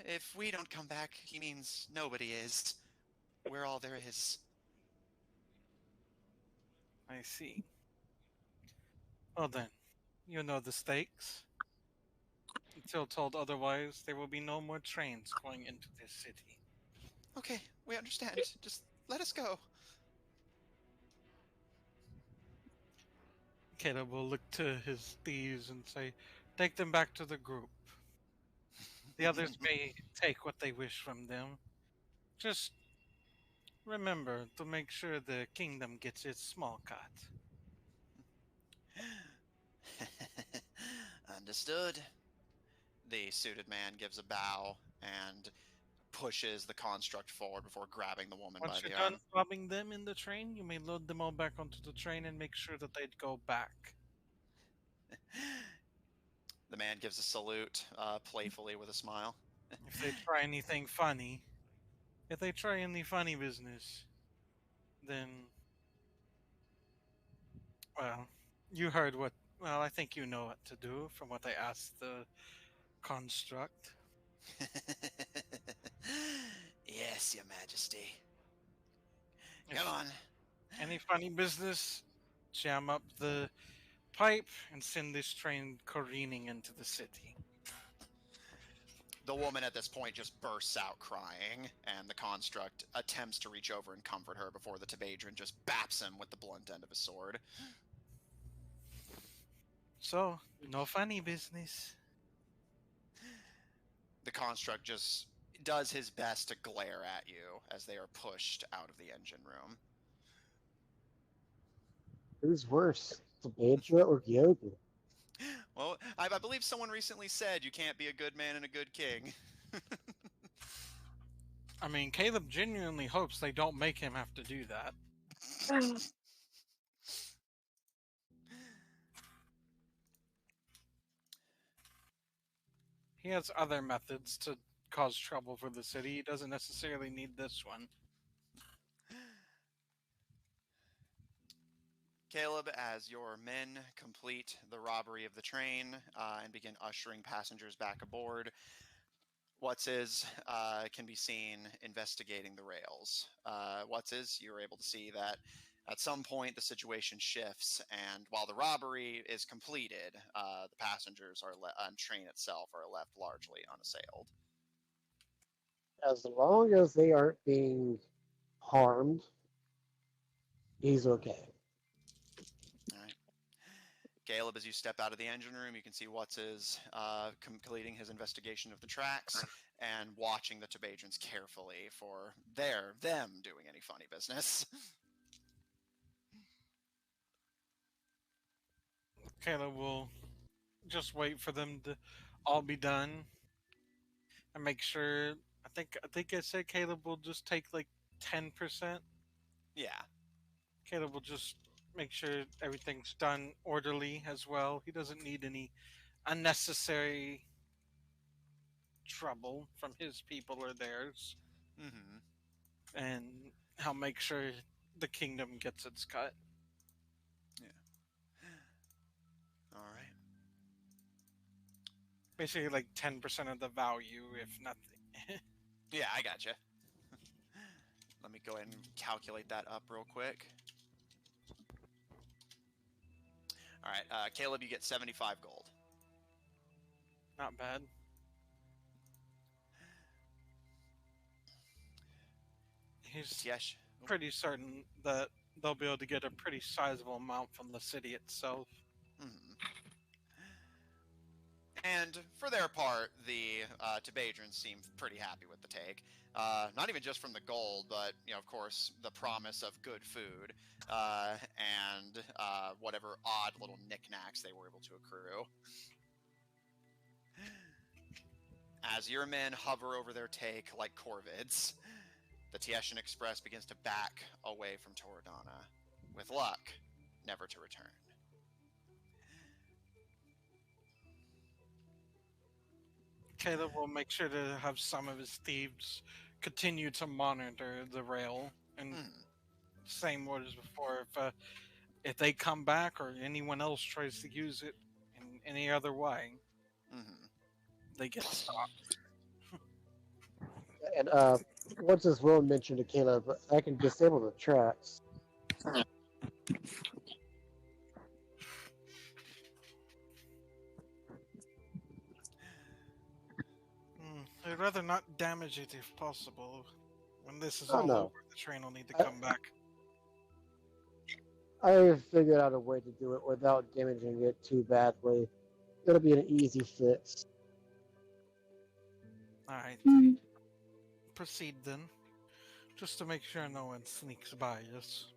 If we don't come back, he means nobody is. We're all there is. I see. Well then, you know the stakes. Until told otherwise, there will be no more trains going into this city. Okay, we understand. Just let us go. Caleb will look to his thieves and say, "Take them back to the group. The others may take what they wish from them. Just remember to make sure the kingdom gets its small cut." Understood. The suited man gives a bow and pushes the construct forward before grabbing the woman by Once you're the done arm. robbing them in the train, you may load them all back onto the train and make sure that they'd go back. The man gives a salute, playfully with a smile. If they try anything funny, if they try any funny business, then, well, you heard what. Well, I think you know what to do from what I asked the construct. Yes, Your Majesty. If Come on. any funny business, jam up the pipe and send this train careening into the city. The woman at this point just bursts out crying, and the construct attempts to reach over and comfort her before the Tibadran just baps him with the blunt end of his sword. So, no funny business. The construct just does his best to glare at you as they are pushed out of the engine room. Who's worse, Sabedra or Gyoga? Well, I believe someone recently said you can't be a good man and a good king. I mean, Caleb genuinely hopes they don't make him have to do that. He has other methods to cause trouble for the city. He doesn't necessarily need this one. Caleb, as your men complete the robbery of the train and begin ushering passengers back aboard, can be seen investigating the rails. You're able to see that at some point the situation shifts, and while the robbery is completed, the passengers on train itself are left largely unassailed. As long as they aren't being harmed, he's okay. All right. Caleb, as you step out of the engine room, you can see completing his investigation of the tracks and watching the Tibadrans carefully for them doing any funny business. Caleb will just wait for them to all be done and make sure. I think I said Caleb will just take like 10%. Yeah. Caleb will just make sure everything's done orderly as well. He doesn't need any unnecessary trouble from his people or theirs. Mm-hmm. And he'll make sure the kingdom gets its cut. Yeah. All right. Basically, like 10% of the value, if nothing. Yeah, I gotcha. Let me go ahead and calculate that up real quick. All right, Caleb, you get 75 gold. Not bad. He's Yes. pretty certain that they'll be able to get a pretty sizable amount from the city itself. Mm-hmm. And for their part, the Tibadrans seem pretty happy with the take. Not even just from the gold, but, of course, the promise of good food, and whatever odd little knickknacks they were able to accrue. As your men hover over their take like corvids, the Tieshan Express begins to back away from Tauradonna, with luck, never to return. Caleb will make sure to have some of his thieves continue to monitor the rail, and same word as before. If they come back or anyone else tries to use it in any other way, they get stopped. And once this will mention to Caleb, I can disable the tracks. I'd rather not damage it if possible. When this is Oh, all no. over, the train will need to come back. I figured out a way to do it without damaging it too badly. It'll be an easy fix. Alright, proceed then. Just to make sure no one sneaks by us.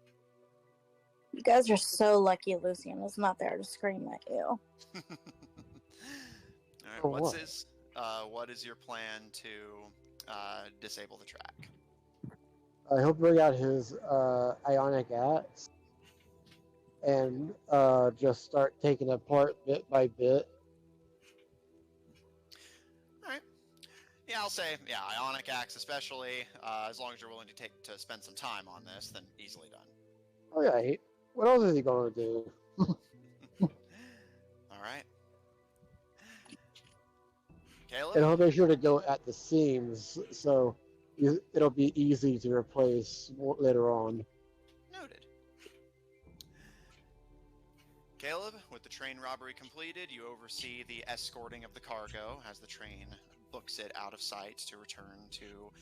You guys are so lucky Lucian is not there to scream at you. All right, For what? What is your plan to disable the track? He'll bring out his ionic axe and just start taking it apart bit by bit. All right. Yeah, I'll say, ionic axe especially. As long as you're willing to spend some time on this, then easily done. Oh yeah, what else is he going to do? All right. Caleb? And he'll make sure to go at the seams, so it'll be easy to replace later on. Noted. Caleb, with the train robbery completed, you oversee the escorting of the cargo as the train books it out of sight to return to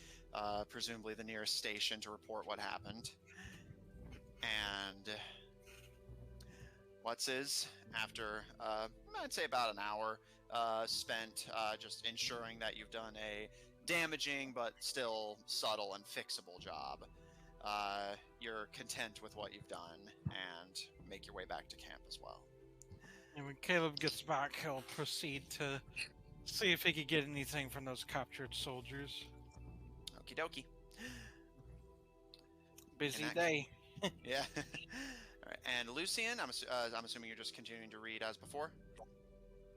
presumably the nearest station to report what happened. And after, I'd say about an hour spent just ensuring that you've done a damaging but still subtle and fixable job, you're content with what you've done and make your way back to camp as well. And when Caleb gets back, he'll proceed to see if he could get anything from those captured soldiers. Okie dokie. Busy day. Yeah. All right. And Lucian, I'm assuming you're just continuing to read as before?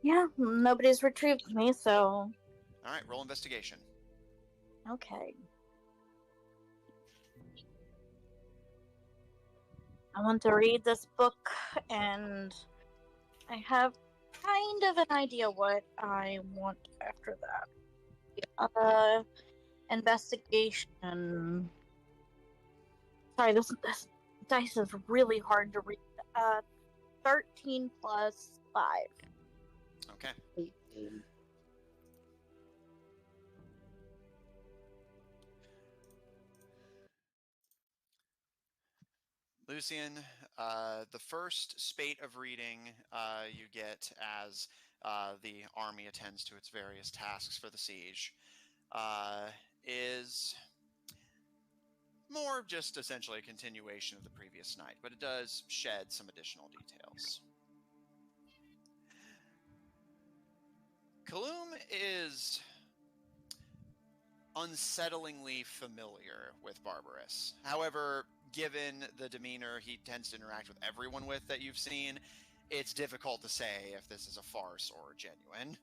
Yeah, nobody's retrieved me, so... All right, roll investigation. Okay. I want to read this book, and I have kind of an idea what I want after that. Investigation. Sorry, this dice is really hard to read. 13 plus 5. Okay. 18. Lucian, the first spate of reading you get as the army attends to its various tasks for the siege is more just essentially a continuation of the previous night, but it does shed some additional details. Kaloum is unsettlingly familiar with Barbaris. However, given the demeanor he tends to interact with everyone with that you've seen, it's difficult to say if this is a farce or genuine.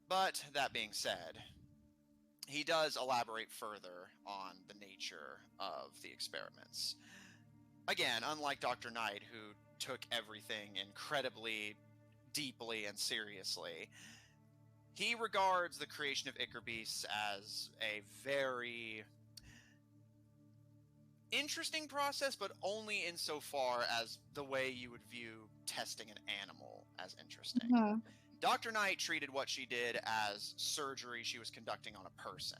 But that being said, he does elaborate further on the nature of the experiments. Again, unlike Dr. Knight, who took everything incredibly deeply and seriously, he regards the creation of Ichor beasts as a very interesting process, but only insofar as the way you would view testing an animal as interesting. Mm-hmm. Dr. Knight treated what she did as surgery she was conducting on a person.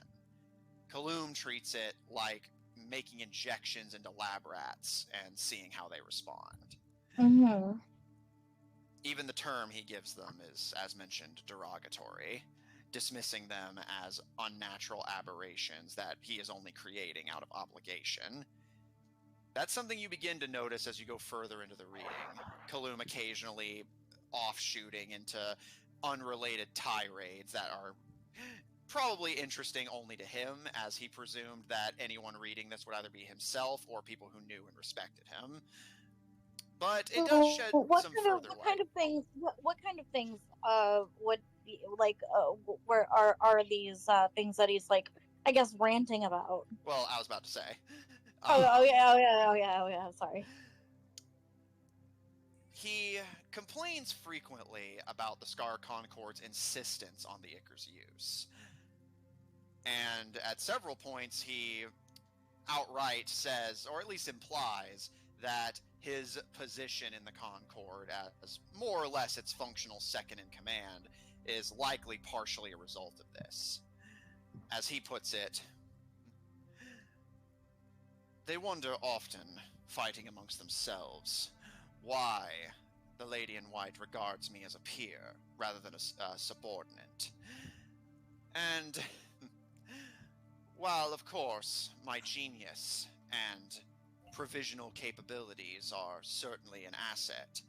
Kaloum treats it like making injections into lab rats and seeing how they respond. Even the term he gives them is, as mentioned, derogatory. dismissing them as unnatural aberrations that he is only creating out of obligation. That's something you begin to notice as you go further into the reading. Kaloum occasionally offshooting into unrelated tirades that are probably interesting only to him, as he presumed that anyone reading this would either be himself or people who knew and respected him. But it does shed some further light. What kind of things? What kind of things? Would be like? Where are these things that he's like? I guess ranting about. Well, I was about to say. Oh yeah. Sorry. He complains frequently about the Scar Concord's insistence on the Icar's use. And at several points, he outright says, or at least implies, that his position in the Concord as more or less its functional second in command is likely partially a result of this. As he puts it, they wonder often, fighting amongst themselves, why the Lady in White regards me as a peer rather than a subordinate. And while, of course, my genius and provisional capabilities are certainly an asset,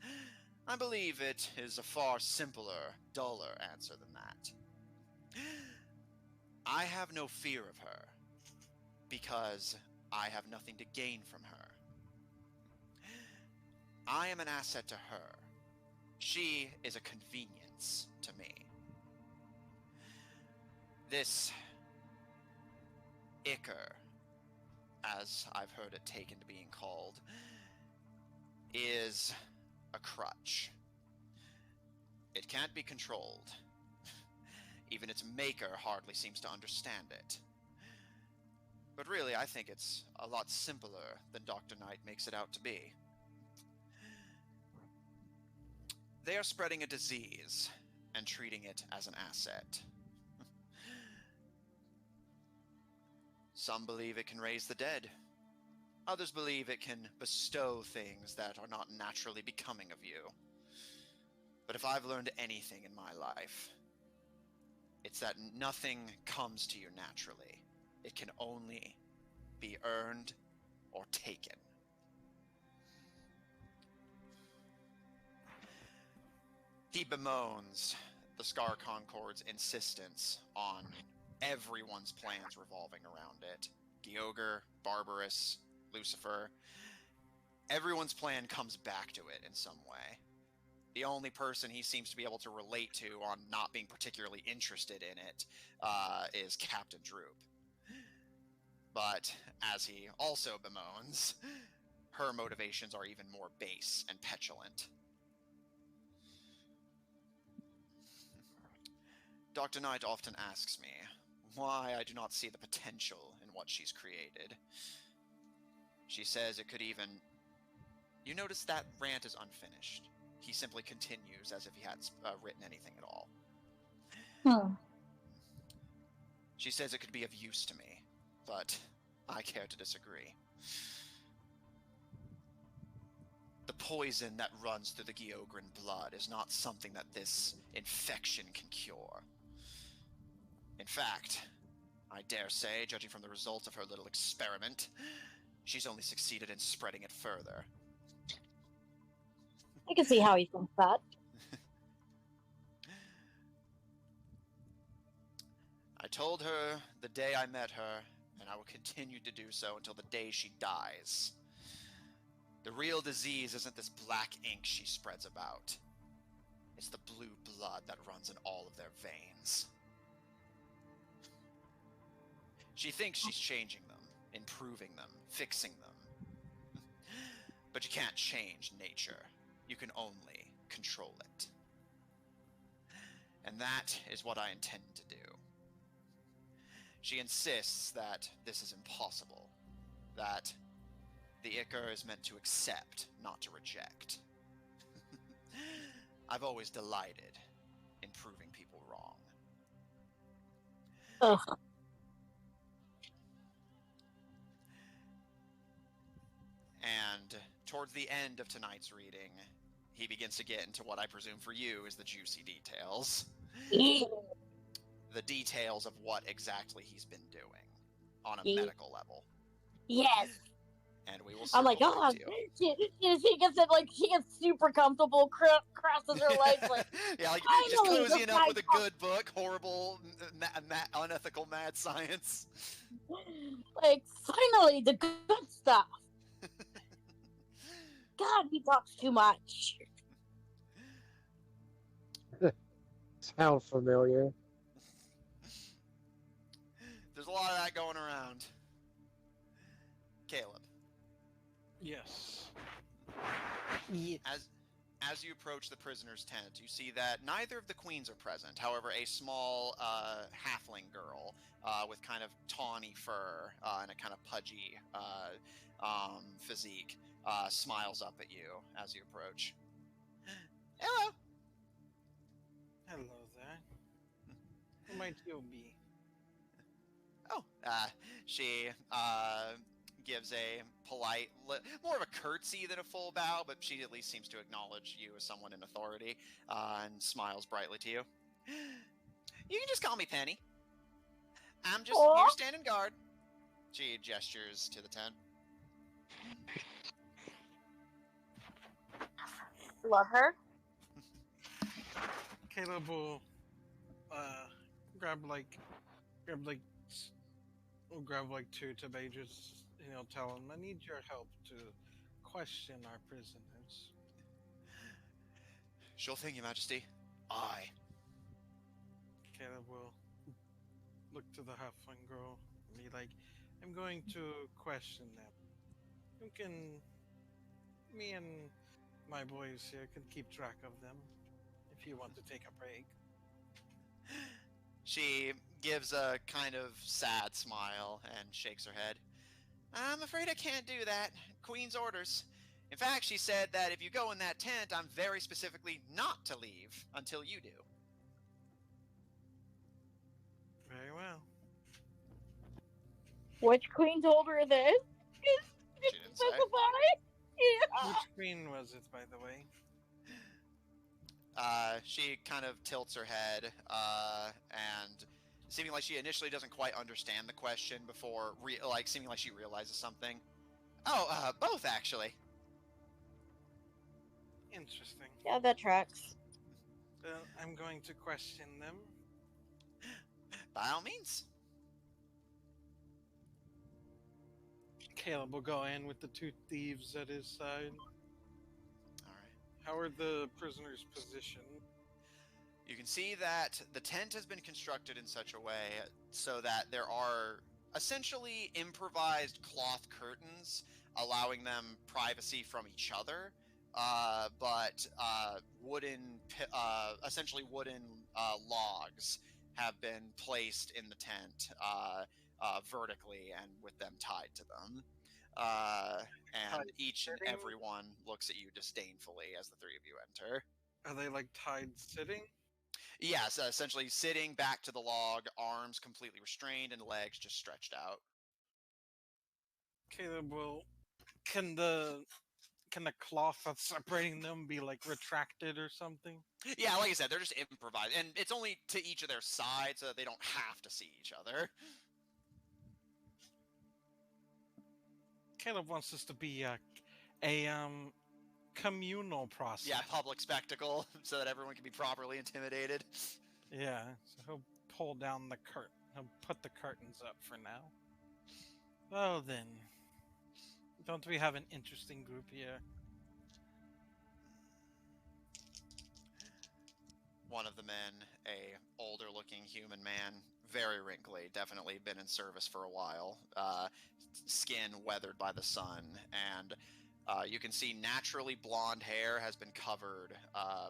I believe it is a far simpler, duller answer than that. I have no fear of her, because I have nothing to gain from her. I am an asset to her. She is a convenience to me. This Icar, as I've heard it taken to being called, is a crutch. It can't be controlled. Even its maker hardly seems to understand it. But really, I think it's a lot simpler than Dr. Knight makes it out to be. They are spreading a disease and treating it as an asset. Some believe it can raise the dead. Others believe it can bestow things that are not naturally becoming of you. But if I've learned anything in my life, it's that nothing comes to you naturally. It can only be earned or taken. He bemoans the Scar Concord's insistence on everyone's plans revolving around it. Gyogre, Barbaris, Lucifer. Everyone's plan comes back to it in some way. The only person he seems to be able to relate to on not being particularly interested in it is Captain Droop. But, as he also bemoans, her motivations are even more base and petulant. Dr. Knight often asks me why I do not see the potential in what she's created. She says it could even... You notice that rant is unfinished. He simply continues as if he hadn't written anything at all. She says it could be of use to me, but I care to disagree. The poison that runs through the Gyogran blood is not something that this infection can cure. In fact, I dare say, judging from the results of her little experiment, she's only succeeded in spreading it further. I can see how he thinks that. I told her the day I met her, and I will continue to do so until the day she dies. The real disease isn't this black ink she spreads about. It's the blue blood that runs in all of their veins. She thinks she's changing them, improving them, fixing them. But you can't change nature. You can only control it. And that is what I intend to do. She insists that this is impossible, that the Icar is meant to accept, not to reject. I've always delighted in proving people wrong. Ugh. And towards the end of tonight's reading, he begins to get into what I presume for you is the juicy details. the details of what exactly he's been doing on a Ye- medical level. Yes. And we will I'm circle like, back oh, to you. she gets it like she gets super comfortable, crosses her legs like, yeah, like just finally, cozying the up with a guy good book, horrible, unethical mad science. like finally the good stuff. God, he talks too much. Sound familiar? There's a lot of that going around. Caleb, Yes. as you approach the prisoner's tent, you see that neither of the queens are present. However, a small halfling girl with kind of tawny fur and a kind of pudgy physique smiles up at you as you approach. Hello. Hello there. Who might you be? Oh, she gives a polite, more of a curtsy than a full bow, but she at least seems to acknowledge you as someone in authority and smiles brightly to you. You can just call me Penny. I'm just Aw. here standing guard. She gestures to the tent. Love her. Caleb will grab like two teenagers, tell them, I need your help to question our prisoners. Sure thing, Your Majesty. Aye. Caleb will look to the halfling girl and be like, I'm going to question them. Me and my boys here can keep track of them if you want to take a break. She gives a kind of sad smile and shakes her head. I'm afraid I can't do that. Queen's orders. In fact, she said that if you go in that tent, I'm very specifically not to leave until you do. Very well. Which queen told her this? She didn't say. Yeah. Which queen was it, by the way? She kind of tilts her head, and seeming like she initially doesn't quite understand the question before, seeming like she realizes something. Oh, both actually. Interesting. Yeah, that tracks. Well, I'm going to question them. By all means. Caleb will go in with the two thieves at his side. All right. How are the prisoners positioned? You can see that the tent has been constructed in such a way so that there are essentially improvised cloth curtains allowing them privacy from each other, but essentially wooden logs have been placed in the tent vertically and with them tied to them. And each and every one looks at you disdainfully as the three of you enter. Are they like tied sitting? Yes, essentially sitting back to the log, arms completely restrained and legs just stretched out. Caleb will. Can the cloth that's separating them be like retracted or something? Yeah, like I said, they're just improvised, and it's only to each of their sides so that they don't have to see each other. Caleb wants this to be a communal process. Yeah, public spectacle, so that everyone can be properly intimidated. Yeah, so he'll pull down the curtain. He'll put the curtains up for now. Well then, don't we have an interesting group here? One of the men, a older-looking human man, very wrinkly, definitely been in service for a while, skin weathered by the sun, and you can see naturally blonde hair has been covered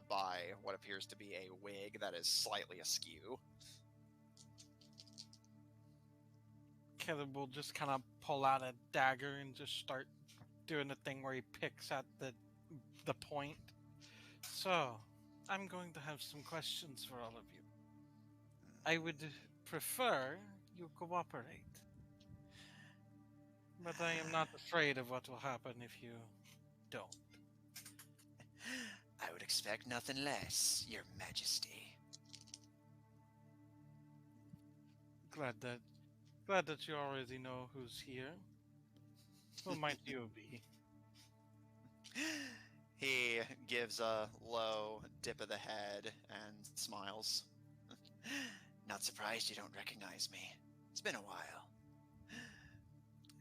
by what appears to be a wig that is slightly askew. Caleb will just kind of pull out a dagger and just start doing the thing where he picks at the point. So, I'm going to have some questions for all of you. I would prefer you cooperate. But I am not afraid of what will happen if you don't. I would expect nothing less, Your Majesty. Glad that you already know who's here. Who might you be? He gives a low dip of the head and smiles. Not surprised you don't recognize me. It's been a while.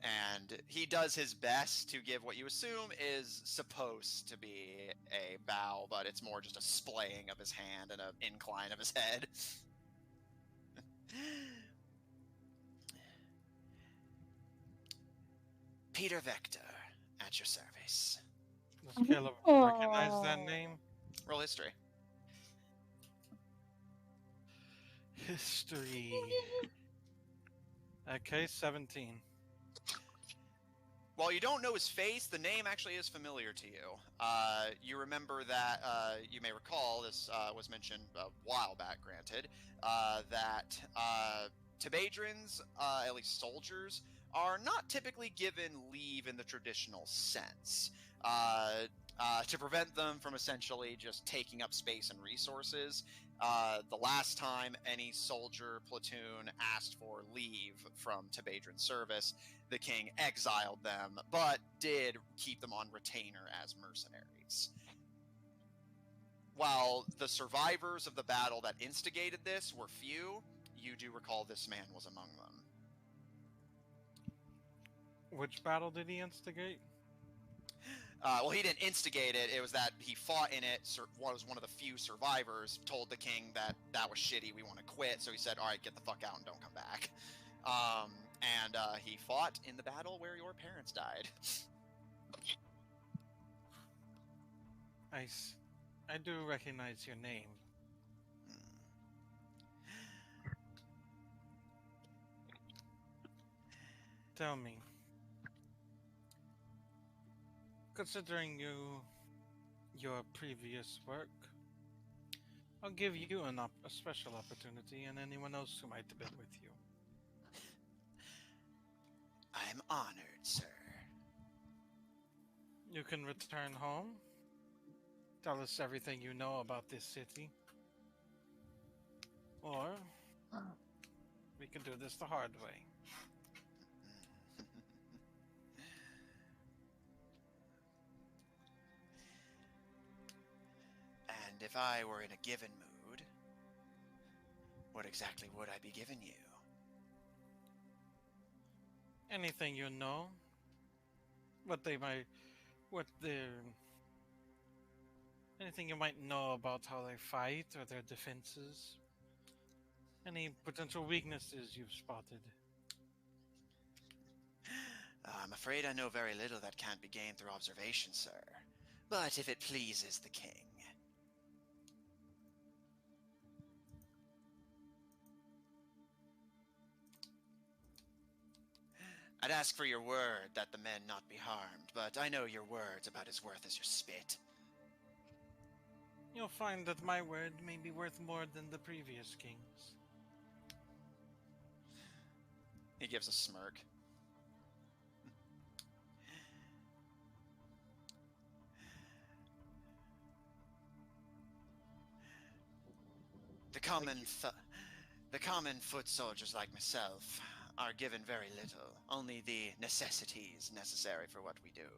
And he does his best to give what you assume is supposed to be a bow, but it's more just a splaying of his hand and an incline of his head. Peter Vector, at your service. Does Caleb recognize that name? Roll history. History. Okay, 17. While you don't know his face, the name actually is familiar to you. You remember that, you may recall, this was mentioned a while back, granted, that Tebadrins, at least soldiers, are not typically given leave in the traditional sense. To prevent them from essentially just taking up space and resources, the last time any soldier platoon asked for leave from Tebadrin service, the king exiled them, but did keep them on retainer as mercenaries. While the survivors of the battle that instigated this were few, you do recall this man was among them. Which battle did he instigate? Well, he didn't instigate it. It was that he fought in it, was one of the few survivors, told the king that that was shitty, we want to quit, so he said, all right, get the fuck out and don't come back. And he fought in the battle where your parents died. I do recognize your name. Tell me. Considering your previous work, I'll give you a special opportunity and anyone else who might have been with you. I'm honored, sir. You can return home. Tell us everything you know about this city. Or we can do this the hard way. And if I were in a given mood, what exactly would I be giving you? Anything you know. Anything you might know about how they fight or their defenses. Any potential weaknesses you've spotted. I'm afraid I know very little that can't be gained through observation, sir. But if it pleases the king. I'd ask for your word that the men not be harmed, but I know your word's about as worth as your spit. You'll find that my word may be worth more than the previous king's. He gives a smirk. The common foot soldiers like myself are given very little, only the necessities necessary for what we do.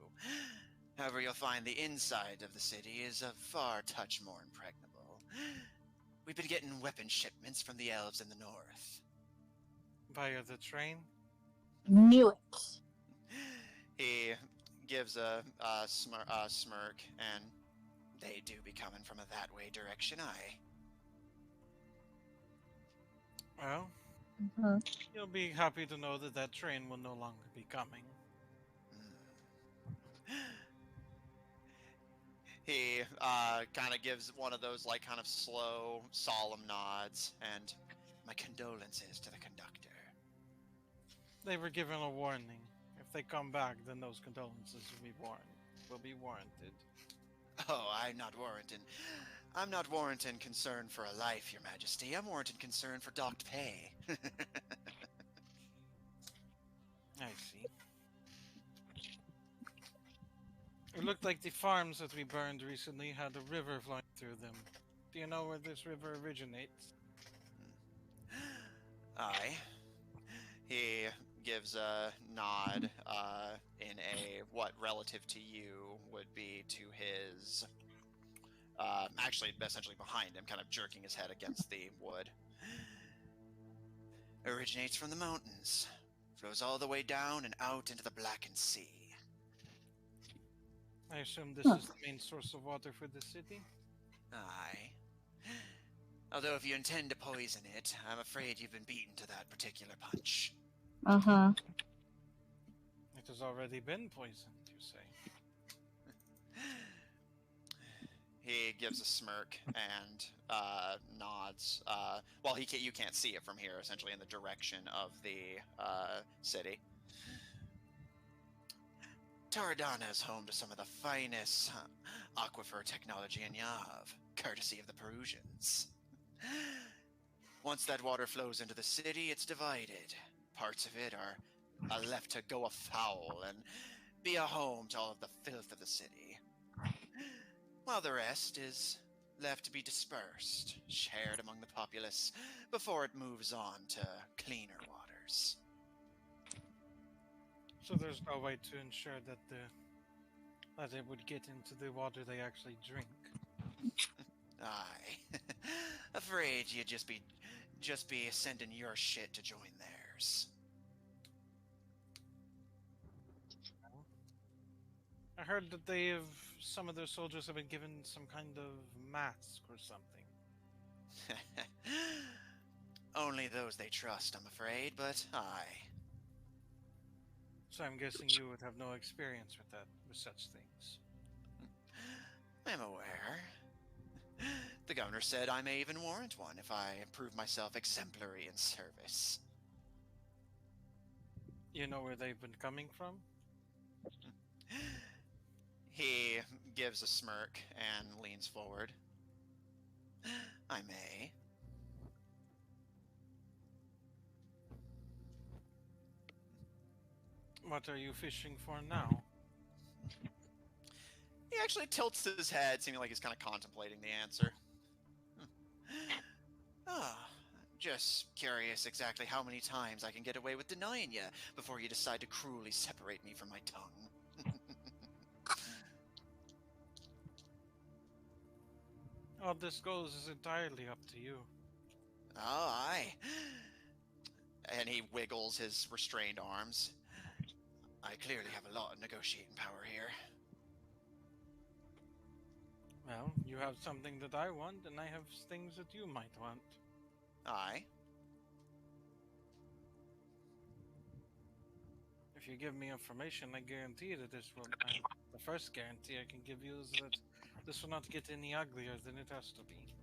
However, you'll find the inside of the city is a far touch more impregnable. We've been getting weapon shipments from the elves in the north. Via the train? Knew it. He gives a smirk, and they do be coming from a that-way direction, aye. Well, you'll be happy to know that that train will no longer be coming. He kind of gives one of those, like, kind of slow, solemn nods, and my condolences to the conductor. They were given a warning. If they come back, then those condolences will be warranted. Oh, I'm not warranting concern for a life, Your Majesty. I'm warranting concern for docked pay. I see. It looked like the farms that we burned recently had a river flowing through them. Do you know where this river originates? Aye. He gives a nod in a what relative to you would be to his actually essentially behind him, kind of jerking his head against the wood. Originates from the mountains, flows all the way down and out into the blackened sea. I assume this is the main source of water for the city? Aye. Although if you intend to poison it, I'm afraid you've been beaten to that particular punch. Uh-huh. It has already been poisoned, you say? He gives a smirk and nods. Well, you can't see it from here, essentially in the direction of the city. Tauradonna is home to some of the finest aquifer technology in Yav, courtesy of the Perusians. Once that water flows into the city, it's divided. Parts of it are left to go afoul and be a home to all of the filth of the city, while the rest is left to be dispersed, shared among the populace, before it moves on to cleaner waters. So there's no way to ensure that it would get into the water they actually drink. Aye. Afraid you'd just be sending your shit to join theirs. I heard that some of their soldiers have been given some kind of mask or something. Only those they trust, I'm afraid, but aye. So I'm guessing you would have no experience with such things. I'm aware. The governor said I may even warrant one if I prove myself exemplary in service. You know where they've been coming from? He gives a smirk and leans forward. I may. What are you fishing for now? He actually tilts his head, seeming like he's kind of contemplating the answer. Just curious exactly how many times I can get away with denying you before you decide to cruelly separate me from my tongue. All this goes is entirely up to you. Oh, aye. And he wiggles his restrained arms. I clearly have a lot of negotiating power here. Well, you have something that I want, and I have things that you might want. Aye. If you give me information, I guarantee that this will... the first guarantee I can give you is that this will not get any uglier than it has to be.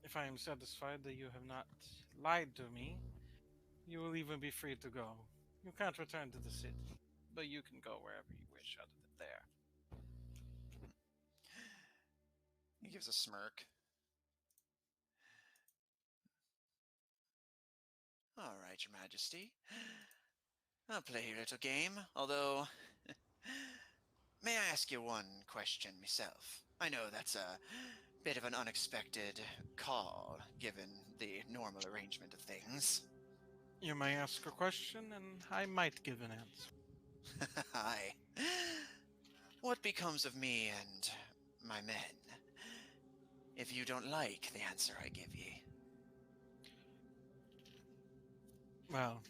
If I am satisfied that you have not lied to me, you will even be free to go. You can't return to the city, but you can go wherever you wish other than there. He gives a smirk. All right, Your Majesty. I'll play your little game, although... May I ask you one question myself? I know that's a bit of an unexpected call, given the normal arrangement of things. You may ask a question, and I might give an answer. Aye. What becomes of me and my men if you don't like the answer I give ye? Well,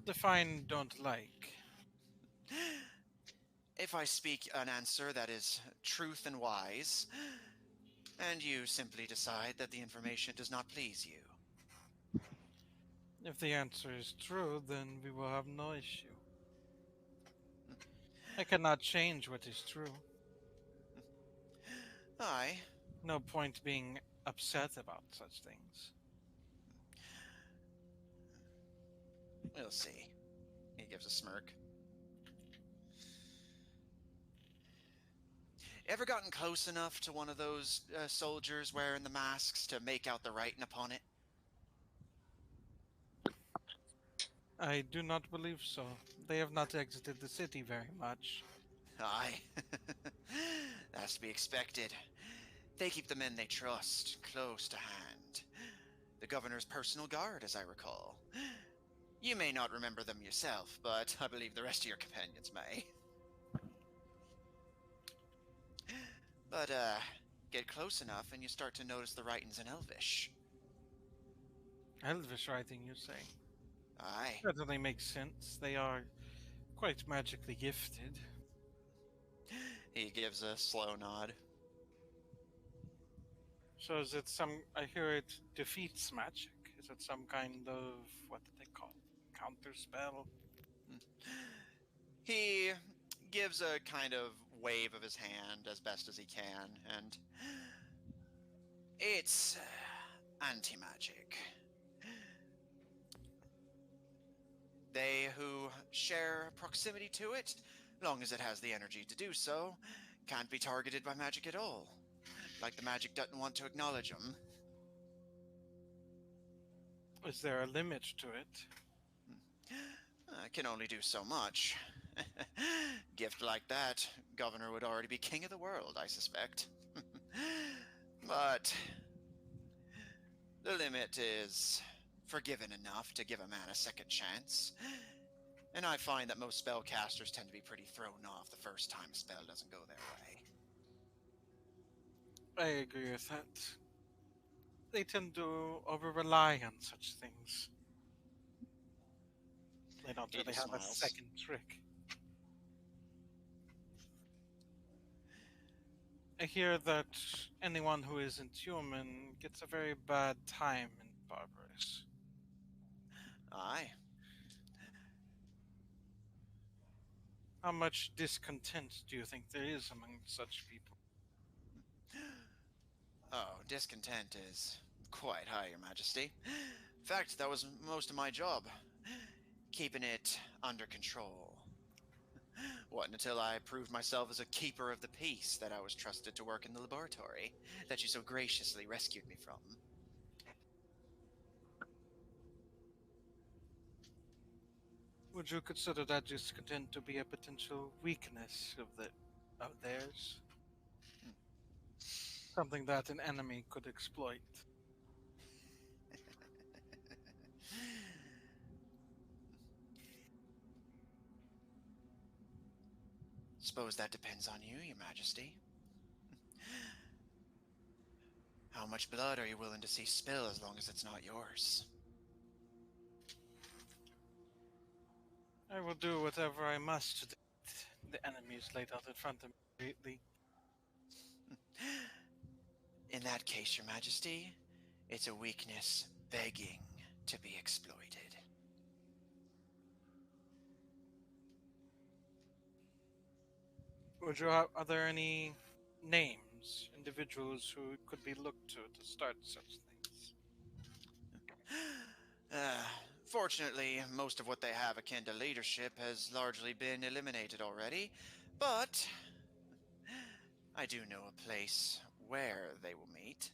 define don't like. If I speak an answer that is truth and wise, and you simply decide that the information does not please you. If the answer is true, then we will have no issue. I cannot change what is true. Aye. No point being upset about such things. We'll see. He gives a smirk. Ever gotten close enough to one of those soldiers wearing the masks to make out the writing upon it? I do not believe so. They have not exited the city very much. Aye. That's to be expected. They keep the men they trust close to hand. The governor's personal guard, as I recall. You may not remember them yourself, but I believe the rest of your companions may. But, get close enough and you start to notice the writings in Elvish. Elvish writing, you say? Aye. Certainly makes sense. They are quite magically gifted. He gives a slow nod. So is it some... I hear it defeats magic. Is it some kind of... what do they call it? Counter spell? He gives a kind of wave of his hand as best as he can, and it's anti-magic. They who share proximity to it, long as it has the energy to do so, can't be targeted by magic at all. Like the magic doesn't want to acknowledge them. Is there a limit to it? I can only do so much. Gift like that, Governor would already be king of the world, I suspect. But the limit is forgiven enough to give a man a second chance. And I find that most spellcasters tend to be pretty thrown off the first time a spell doesn't go their way. I agree with that. They tend to over-rely on such things. They don't He really have a smiles. second trick. I hear that anyone who isn't human gets a very bad time in Barbaris. Aye. How much discontent do you think there is among such people? Oh, discontent is quite high, Your Majesty. In fact, that was most of my job. Keeping it under control. Wasn't until I proved myself as a keeper of the peace that I was trusted to work in the laboratory that you so graciously rescued me from. Would you consider that discontent to be a potential weakness of theirs? Something that an enemy could exploit? Suppose that depends on you, Your Majesty. How much blood are you willing to see spill as long as it's not yours? I will do whatever I must to defeat the enemies laid out in front of me greatly. In that case, Your Majesty, it's a weakness begging to be exploited. Are there any names, individuals who could be looked to start such things? Fortunately, most of what they have akin to leadership has largely been eliminated already, but I do know a place where they will meet.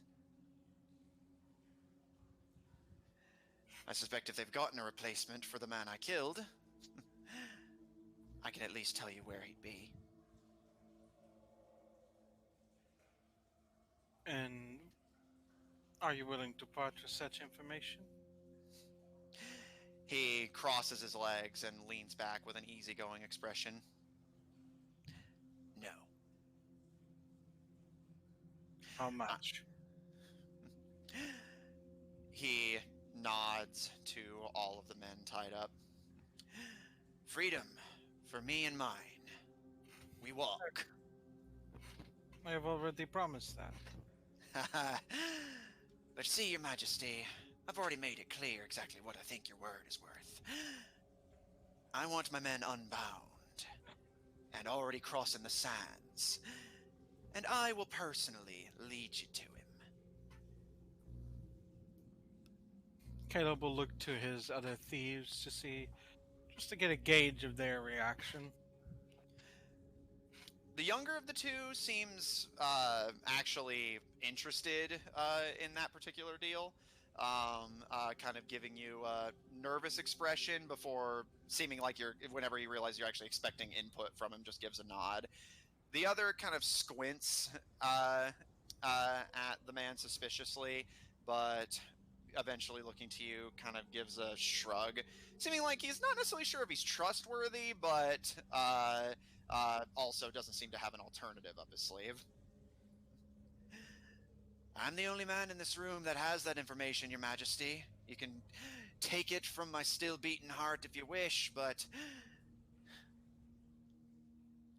I suspect if they've gotten a replacement for the man I killed, I can at least tell you where he'd be. And are you willing to part with such information? He crosses his legs and leans back with an easygoing expression. No. How much? He nods to all of the men tied up. Freedom for me and mine. We walk. I have already promised that. But see, Your Majesty, I've already made it clear exactly what I think your word is worth. I want my men unbound and already crossing the sands, and I will personally lead you to him. Caleb will look to his other thieves just to get a gauge of their reaction. The younger of the two seems actually interested in that particular deal. Kind of giving you a nervous expression before seeming like whenever you realize you're actually expecting input from him, just gives a nod. The other kind of squints at the man suspiciously, but eventually looking to you, kind of gives a shrug, seeming like he's not necessarily sure if he's trustworthy, but also doesn't seem to have an alternative up his sleeve. I'm the only man in this room that has that information, Your Majesty. You can take it from my still beating heart if you wish, but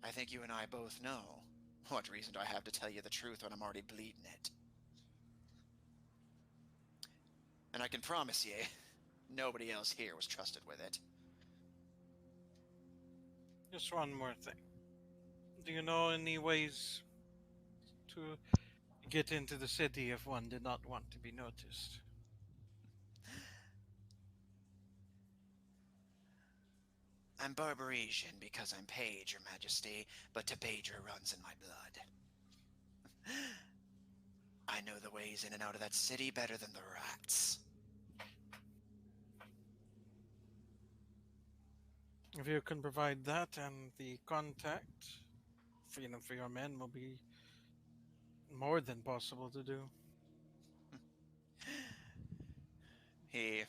I think you and I both know. What reason do I have to tell you the truth when I'm already bleeding it? And I can promise you, nobody else here was trusted with it. Just one more thing. Do you know any ways to get into the city if one did not want to be noticed? I'm Barbarisian because I'm Page, Your Majesty, but Tepager runs in my blood. I know the ways in and out of that city better than the rats. If you can provide that and the contact, freedom for your men will be more than possible to do. He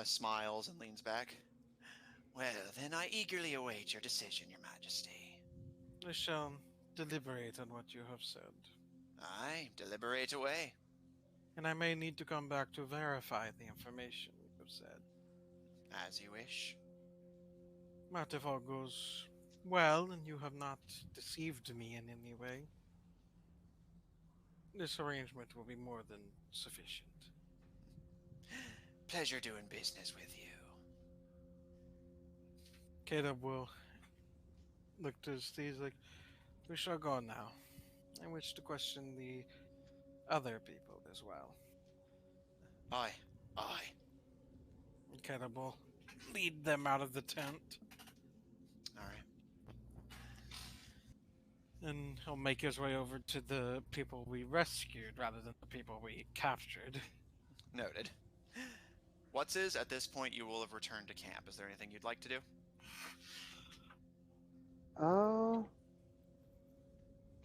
smiles and leans back. Well, then I eagerly await your decision, Your Majesty. I shall deliberate on what you have said. Aye, deliberate away. And I may need to come back to verify the information you have said. As you wish. But if all goes well and you have not deceived me in any way, this arrangement will be more than sufficient. Pleasure doing business with you. Caleb will look to Steve like, we shall go now. I wish to question the other people as well. Aye, aye. And Caleb will lead them out of the tent. Alright. And he'll make his way over to the people we rescued rather than the people we captured. Noted. What's is, at this point you will have returned to camp. Is there anything you'd like to do?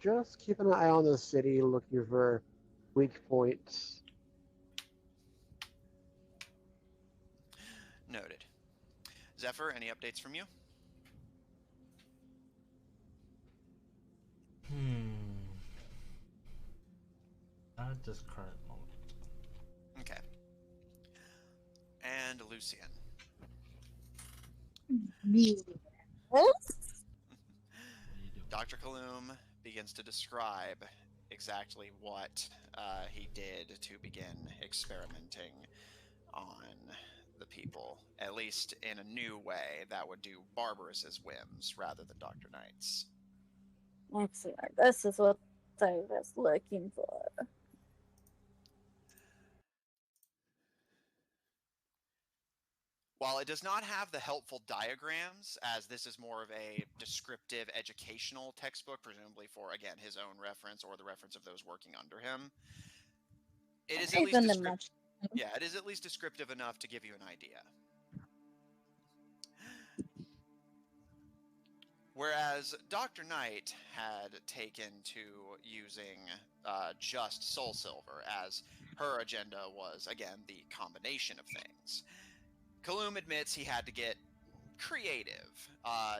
Just keep an eye on the city, looking for weak points. Noted. Zephyr, any updates from you? At this current moment. Okay. And Lucian. Yes. Dr. Kaloum begins to describe exactly what he did to begin experimenting on the people, at least in a new way that would do Barbaris's whims rather than Dr. Knight's. Excellent. This is what I was looking for. While it does not have the helpful diagrams, as this is more of a descriptive educational textbook, presumably for, again, his own reference or the reference of those working under him, it is at least it is at least descriptive enough to give you an idea. Whereas Dr. Knight had taken to using just Soul Silver, as her agenda was, again, the combination of things. Kaloum admits he had to get creative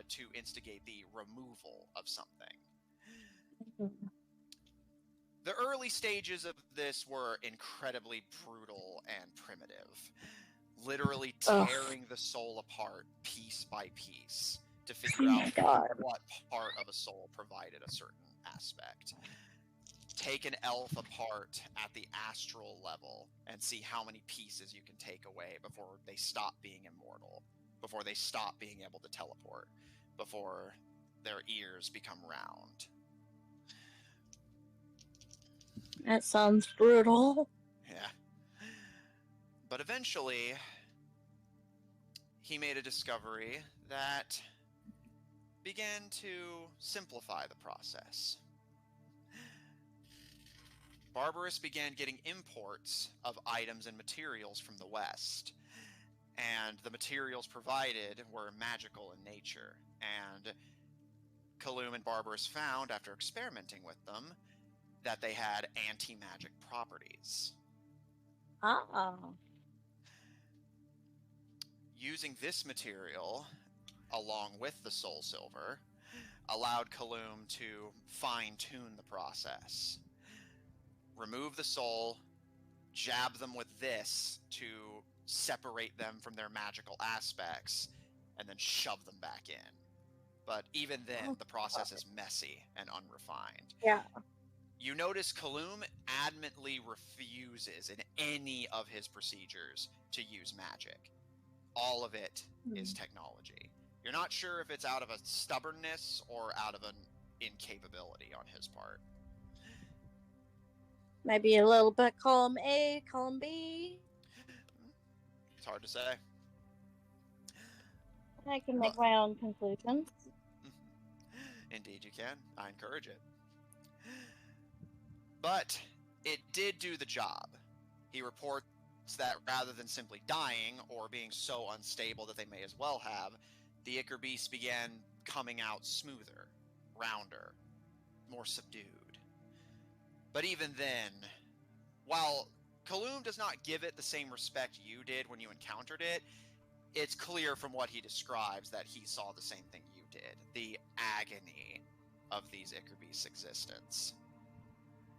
to instigate the removal of something. The early stages of this were incredibly brutal and primitive, literally tearing the soul apart piece by piece to figure out what part of a soul provided a certain aspect. Take an elf apart at the astral level and see how many pieces you can take away before they stop being immortal, before they stop being able to teleport, before their ears become round. That sounds brutal. Yeah. But eventually, he made a discovery that began to simplify the process. Barbaris began getting imports of items and materials from the West, and the materials provided were magical in nature, and Kaloum and Barbaris found, after experimenting with them, that they had anti-magic properties. Ah. Using this material, along with the soul silver, allowed Kaloum to fine-tune the process. Remove the soul, jab them with this to separate them from their magical aspects, and then shove them back in. But even then, the process is messy and unrefined. Yeah. You notice Kaloum adamantly refuses in any of his procedures to use magic. All of it is technology. You're not sure if it's out of a stubbornness or out of an incapability on his part. Maybe a little bit column A, column B. It's hard to say. I can make my own conclusions. Indeed you can. I encourage it. But it did do the job. He reports that rather than simply dying or being so unstable that they may as well have, the Ichor beast began coming out smoother, rounder, more subdued. But even then, while Kaloum does not give it the same respect you did when you encountered it, it's clear from what he describes that he saw the same thing you did, the agony of these Ichor beasts' existence.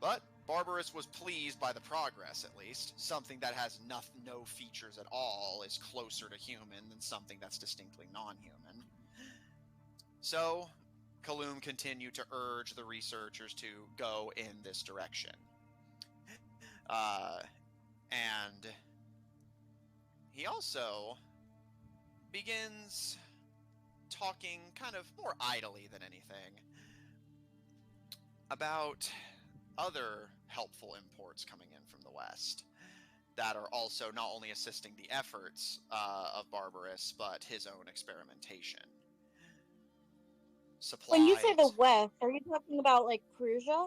But Barbaris was pleased by the progress, at least. Something that has no features at all is closer to human than something that's distinctly non-human. So, Kaloum continued to urge the researchers to go in this direction. And he also begins talking kind of more idly than anything about other helpful imports coming in from the West that are also not only assisting the efforts of Barbaris, but his own experimentation. Supplies. When you say the West, are you talking about like Perugia?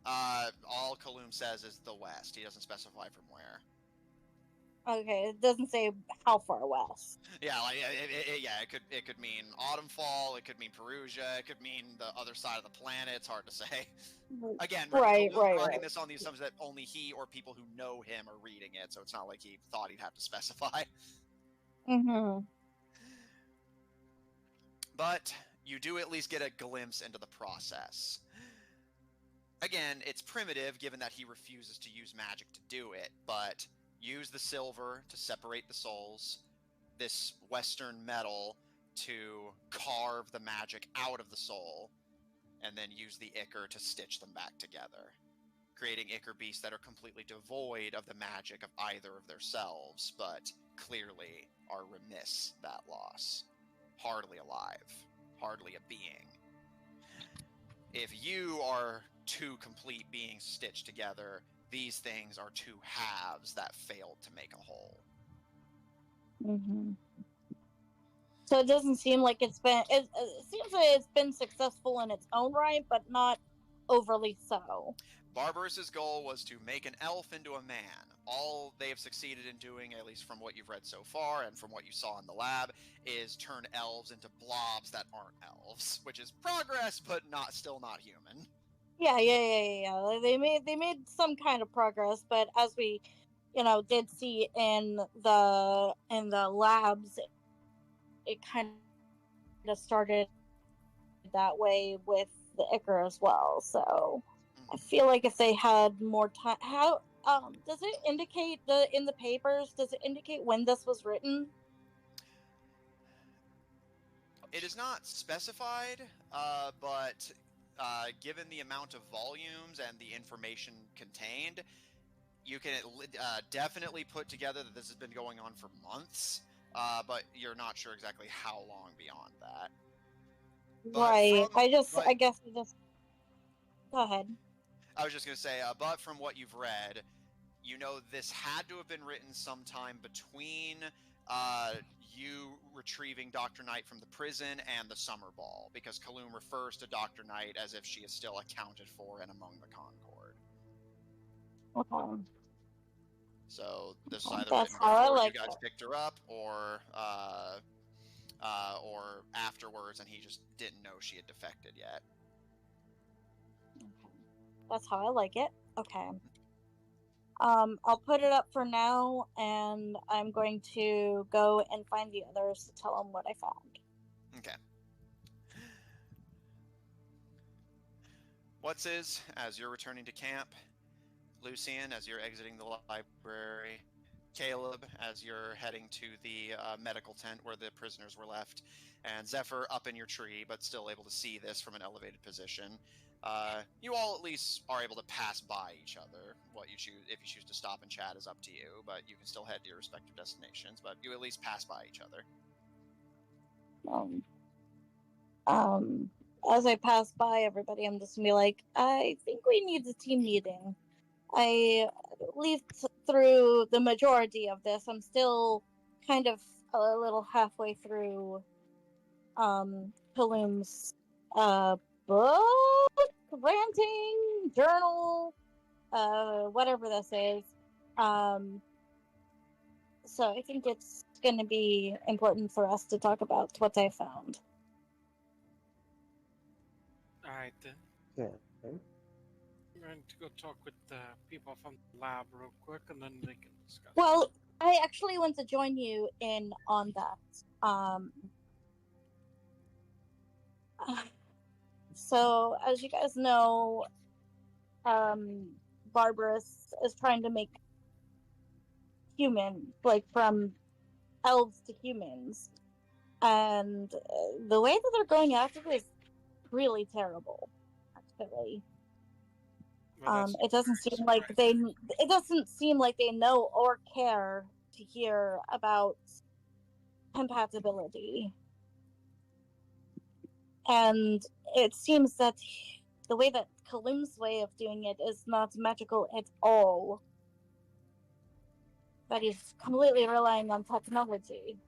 All Kaloum says is the West. He doesn't specify from where. Okay, it doesn't say how far west. Yeah, like it could mean Autumnfall. It could mean Perugia. It could mean the other side of the planet. It's hard to say. Again, right. writing this on the assumption that only he or people who know him are reading it, so it's not like he thought he'd have to specify. Mm-hmm. But you do at least get a glimpse into the process. Again, it's primitive given that he refuses to use magic to do it, but use the silver to separate the souls, this Western metal to carve the magic out of the soul, and then use the Ichor to stitch them back together, creating Ichor beasts that are completely devoid of the magic of either of their selves, but clearly are remiss that loss. Hardly alive, hardly a being. If you are two complete beings stitched together, these things are two halves that failed to make a whole. Mm-hmm. So it doesn't seem like it's been. It seems like it's been successful in its own right, but not overly so. Barbaris's goal was to make an elf into a man. All they have succeeded in doing, at least from what you've read so far and from what you saw in the lab, is turn elves into blobs that aren't elves, which is progress, but still not human. Yeah. They made some kind of progress, but as we, did see in the labs, it kind of started that way with the Ichor as well. So I feel like if they had more time, how does it indicate in the papers? Does it indicate when this was written? It is not specified, but given the amount of volumes and the information contained, you can definitely put together that this has been going on for months, but you're not sure exactly how long beyond that. Right. I guess you just go ahead. I was just going to say, but from what you've read, this had to have been written sometime between you retrieving Dr. Knight from the prison and the summer ball, because Kaloum refers to Dr. Knight as if she is still accounted for and among the Concord. Okay. So this is either That's written how I before like you guys it. picked her up, or afterwards, and he just didn't know she had defected yet. Okay. That's how I like it. Okay. I'll put it up for now, and I'm going to go and find the others to tell them what I found. Okay. What's is, as you're returning to camp, Lucian, as you're exiting the library, Caleb, as you're heading to the medical tent where the prisoners were left, and Zephyr up in your tree, but still able to see this from an elevated position. You all at least are able to pass by each other. What you choose, if you choose to stop and chat, is up to you, but you can still head to your respective destinations. But you at least pass by each other. Um, um, as I pass by everybody, I'm just gonna be like, I think we need a team meeting. I lived through the majority of this. I'm still kind of a little halfway through Pilum's book, ranting, journal, whatever this is. So I think it's going to be important for us to talk about what I found. Alright then. Yeah. Okay. I'm going to go talk with the people from the lab real quick, and then they can discuss. Well, I actually want to join you in on that. So, as you guys know, Barbaris is trying to make human, like from elves to humans, and the way that they're going after it is really terrible. Actually, Well, it doesn't seem like it doesn't seem like they know or care to hear about compatibility, and it seems that the way that Kalim's way of doing it is not magical at all. That he's completely relying on technology.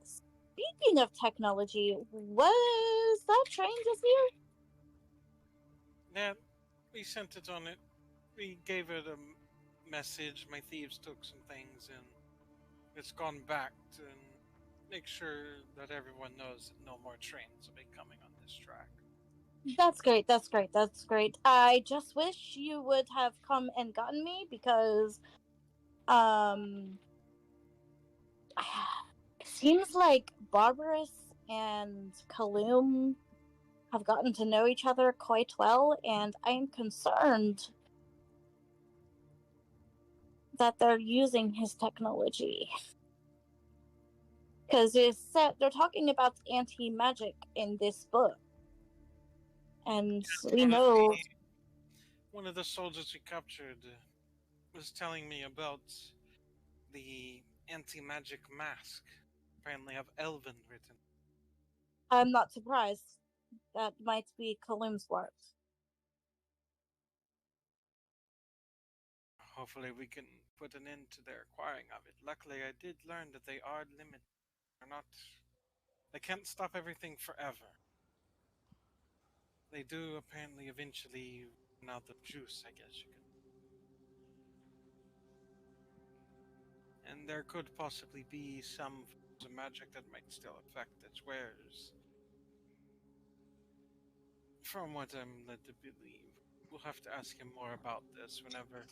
Speaking of technology, was that train just here? Yeah, we sent it on it. We gave it a message. My thieves took some things, and it's gone back to make sure that everyone knows that no more trains will be coming on this track. That's great. That's great. That's great. I just wish you would have come and gotten me because, it seems like Barbaris and Kaloum have gotten to know each other quite well, and I'm concerned that they're using his technology. Because they're talking about anti-magic in this book. And we know... One of the soldiers we captured was telling me about the anti-magic mask. Apparently have Elven written. I'm not surprised. That might be Kaloum's work. Hopefully we can put an end to their acquiring of it. Luckily I did learn that they are limited. They can't stop everything forever. They do apparently eventually run out of juice, I guess you could. And there could possibly be some forms of magic that might still affect its wearers. From what I'm led to believe. We'll have to ask him more about this whenever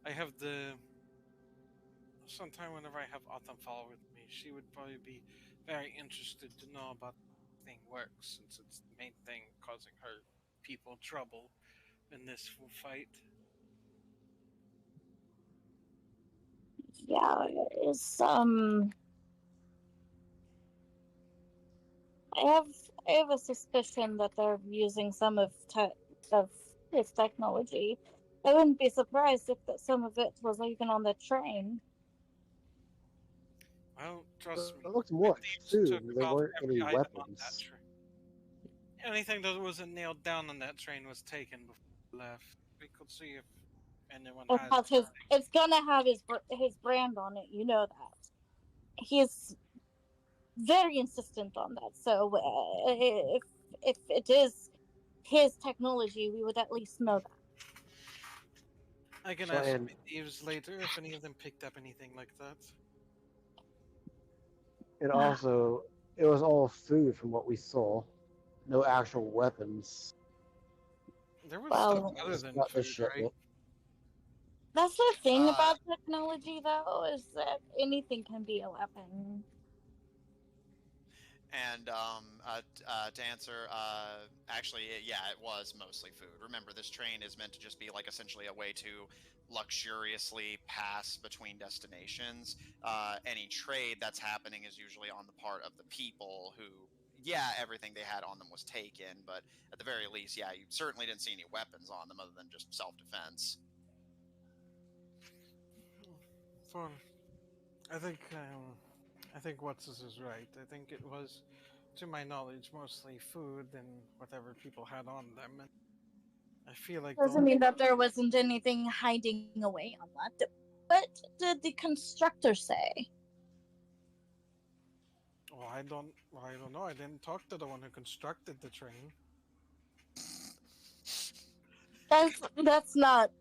I have sometime whenever I have Autumn fall with me. She would probably be very interested to know about how the thing works, since it's the main thing causing her people trouble in this fight. Yeah, it's I have a suspicion that they're using some of his technology. I wouldn't be surprised if some of it was even on the train. Well, trust me. It looked more like food. There weren't any On that weapons. train. Anything that wasn't nailed down on that train was taken before we left. We could see if anyone has. It's gonna have his brand on it. You know that. He's very insistent on that. So if it is his technology, we would at least know that. I can ask my thieves later if any of them picked up anything like that. And also, it was all food from what we saw. No actual weapons. There was stuff other than food, right? That's the thing Uh, about technology, though, is that anything can be a weapon. And to answer, actually, yeah, it was mostly food. Remember, this train is meant to just be like essentially a way to luxuriously pass between destinations. Any trade that's happening is usually on the part of the people who, yeah, everything they had on them was taken, but at the very least, yeah, you certainly didn't see any weapons on them other than just self-defense. For I think Watsus is right. I think it was, to my knowledge, mostly food and whatever people had on them. And I feel like the Doesn't mean that there wasn't anything hiding away on that. What did the constructor say? I don't know. I didn't talk to the one who constructed the train. That's not.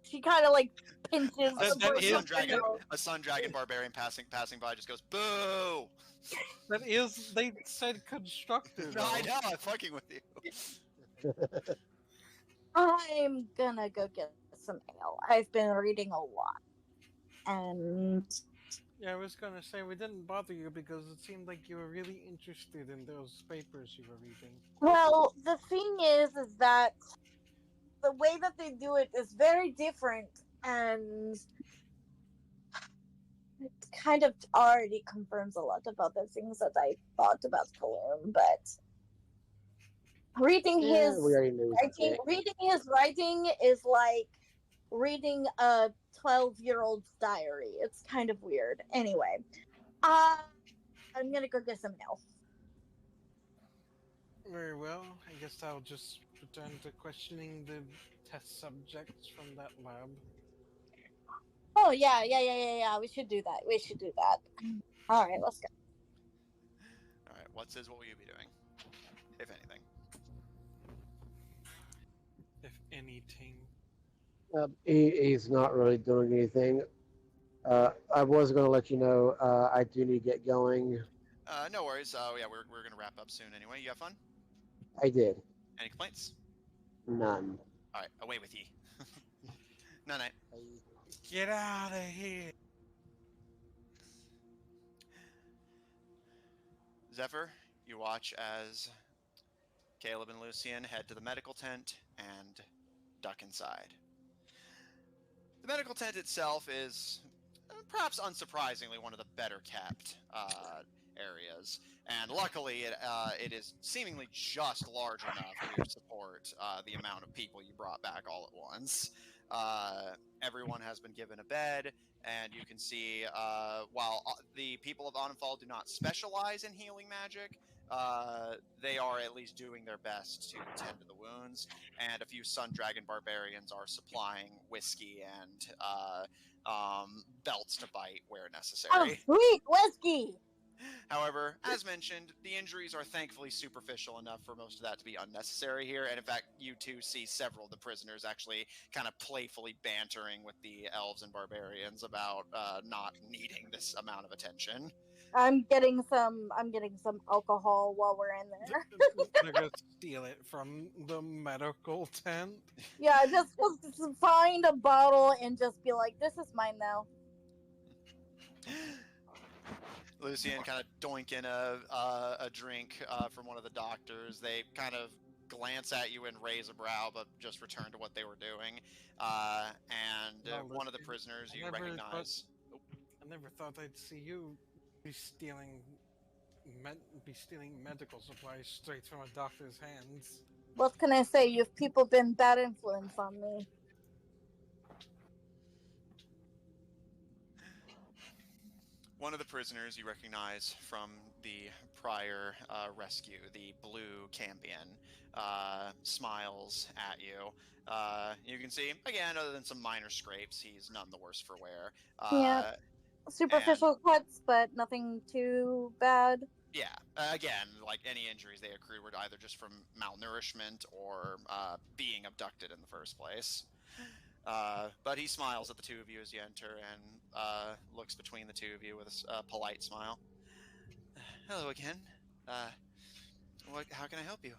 She kind of like pinches That- the that bridge is- of her nose. A sun dragon barbarian passing by just goes boo. That is, they said constructor. No, I though. know, I'm fucking with you. I'm gonna go get some ale. I've been reading a lot, and Yeah, I was gonna say we didn't bother you because it seemed like you were really interested in those papers you were reading. well, the thing is that the way that they do it is very different, and it kind of already confirms a lot about the things that I thought about Kaloum. But reading Yeah, his we already knew. reading his writing is like reading a 12-year-old's diary. It's kind of weird. Anyway, I'm gonna go get some ale. Very well. I guess I'll just return to questioning the test subjects from that lab. Oh yeah. We should do that. All right, let's go. All right, what will you be doing, if anything? If anything. He's not really doing anything. I was going to let you know I do need to get going. No worries. Yeah, we're gonna wrap up soon anyway. You have fun? I did. Any complaints? None. All right, away with ye. No night. Get out of here! Zephyr, you watch as Caleb and Lucian head to the medical tent and duck inside. The medical tent itself is perhaps unsurprisingly one of the better kept areas, and luckily it is seemingly just large enough to support the amount of people you brought back all at once. Everyone has been given a bed, and you can see while the people of Onenfall do not specialize in healing magic, they are at least doing their best to tend to the wounds, and a few Sun Dragon barbarians are supplying whiskey and belts to bite where Oh, necessary. sweet whiskey. However, as mentioned, the injuries are thankfully superficial enough for most of that to be unnecessary here, and in fact, you two see several of the prisoners actually kind of playfully bantering with the elves and barbarians about not needing this amount of attention. I'm getting some alcohol while we're in there. They're gonna steal it from the medical tent. Yeah, just find a bottle and just be like, "This is mine now." Lucian kind of doink in a drink from one of the doctors. They kind of glance at you and raise a brow, but just return to what they were doing. And one of the prisoners you recognize. I never thought I'd see you be stealing medical supplies straight from a doctor's hands. What can I say? You've people been bad influence on me. One of the prisoners you recognize from the prior rescue, the blue Cambion, smiles at you. You can see, again, other than some minor scrapes, he's none the worse for wear. Yeah. Superficial cuts, but nothing too bad. Yeah, again, like any injuries they accrued were either just from malnourishment or being abducted in the first place. But he smiles at the two of you as you enter and looks between the two of you with a polite smile. Hello again. How can I help you?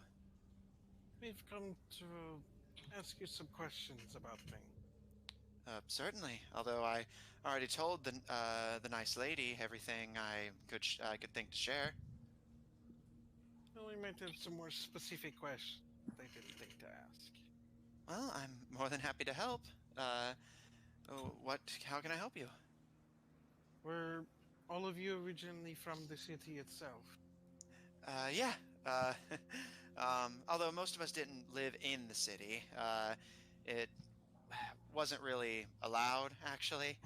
We've come to ask you some questions about things. Certainly. Although I already told the nice lady everything I could think to share. Well, we might have some more specific questions I didn't think to ask. Well, I'm more than happy to help. Uh, what? How can I help you? Were all of you originally from the city itself? Yeah. Uh, although most of us didn't live in the city, it wasn't really allowed, actually.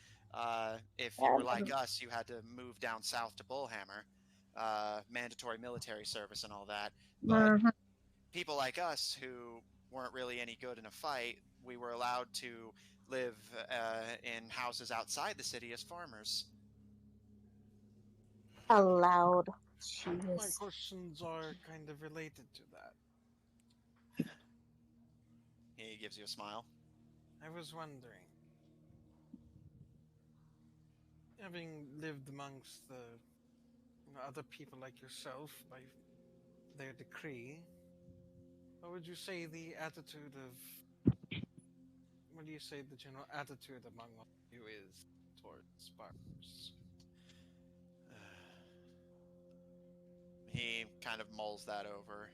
If you Yeah. were like us, you had to move down south to Bullhammer, mandatory military service and all that. But Mhm. people like us who weren't really any good in a fight, we were allowed to live in houses outside the city as farmers. Allowed. My Jeez. questions are kind of related to that. He gives you a smile. I was wondering, having lived amongst the other people like yourself by their decree, what would you say the attitude of what do you say the general attitude among all of you is towards Barbaris? He kind of mulls that over.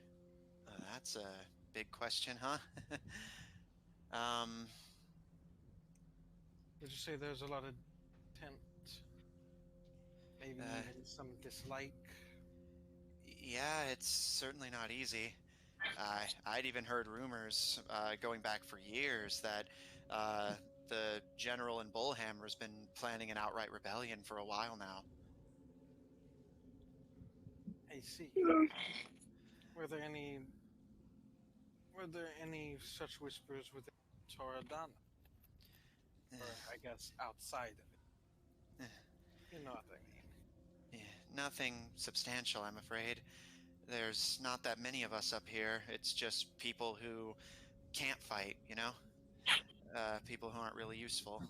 That's a big question, huh? um, Would you say there's a lot of contempt, maybe uh, even some dislike? yeah, it's certainly not easy. I'd even heard rumors going back for years that the general in Bullhammer has been planning an outright rebellion for a while now. I see. Were there any were there any such whispers within Tauradonna? Or I guess outside of Eh, it. You know what I mean. yeah, nothing substantial, I'm afraid. There's not that many of us up here. It's just people who can't fight, you know? People who aren't really useful.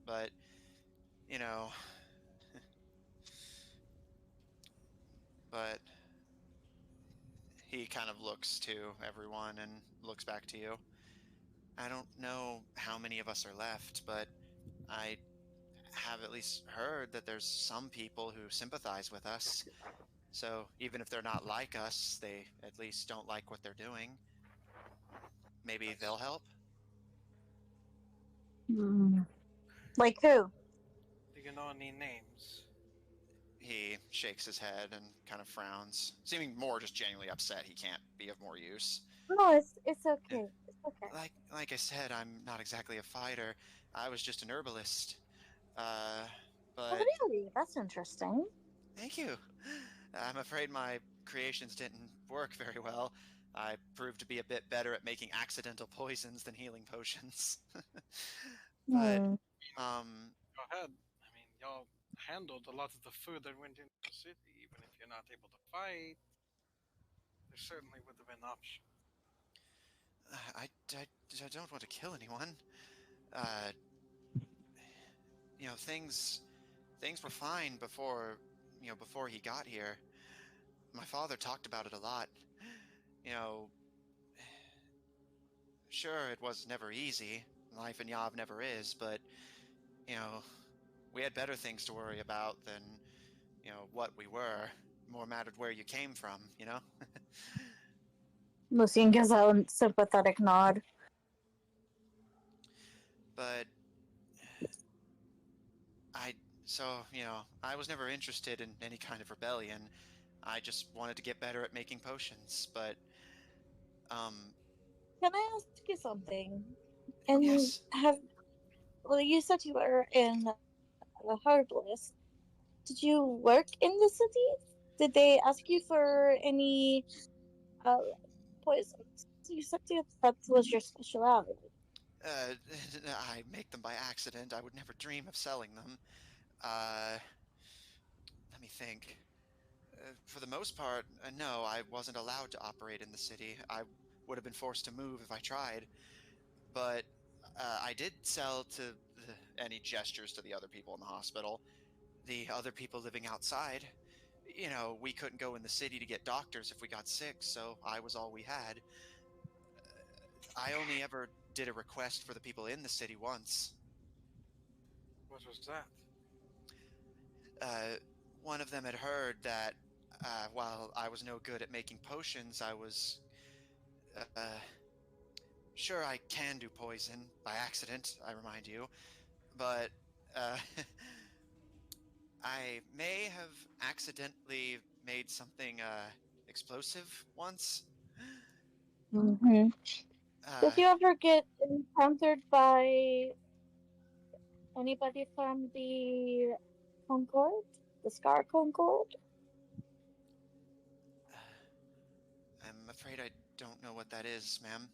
But, you know, but he kind of looks to everyone and looks back to you. I don't know how many of us are left, but I have at least heard that there's some people who sympathize with us. So even if they're not like us, they at least don't like what they're doing. Maybe they'll help? Mm. Like who? Do you know any names? He shakes his head and kind of frowns, seeming more just genuinely upset he can't be of more use. No, it's Eh, okay. It's okay. like I said, I'm not exactly a fighter. I was just an herbalist. Uh, Oh, but really? That's interesting. thank you. I'm afraid my creations didn't work very well. I proved to be a bit better at making accidental poisons than healing potions. But, Hmm. um, Go ahead. I mean, y'all handled a lot of the food that went into the city. Even if you're not able to fight, there certainly would have been options. I don't want to kill anyone. Uh, things were fine before he got here. My father talked about it a lot. You know, sure, it was never easy. Life in Yav never is, but, you know, we had better things to worry about than, what we were. More mattered where you came from, you know? Lucien gives out a sympathetic nod. But I, I was never interested in any kind of rebellion. I just wanted to get better at making potions, but, um, Can I ask you something? And yes. well, you said you were in a herbalist. Did you work in the city? Did they ask you for any uh poisons? You said that was your specialty. Uh, I make them by accident. I would never dream of selling them. Uh, Let me think. For the most part, no, I wasn't allowed to operate in the city. I would have been forced to move if I tried. But I did sell to any gestures to the other people in the hospital. The other people living outside. We couldn't go in the city to get doctors if we got sick, so I was all we had. I only ever did a request for the people in the city once. What was that? One of them had heard that while I was no good at making potions, I was sure I can do poison by accident, I remind you, but I may have accidentally made something explosive once. Mm-hmm. Did you ever get encountered by anybody from the Concord? The Scar Concord? I'm afraid I don't know what that is, ma'am.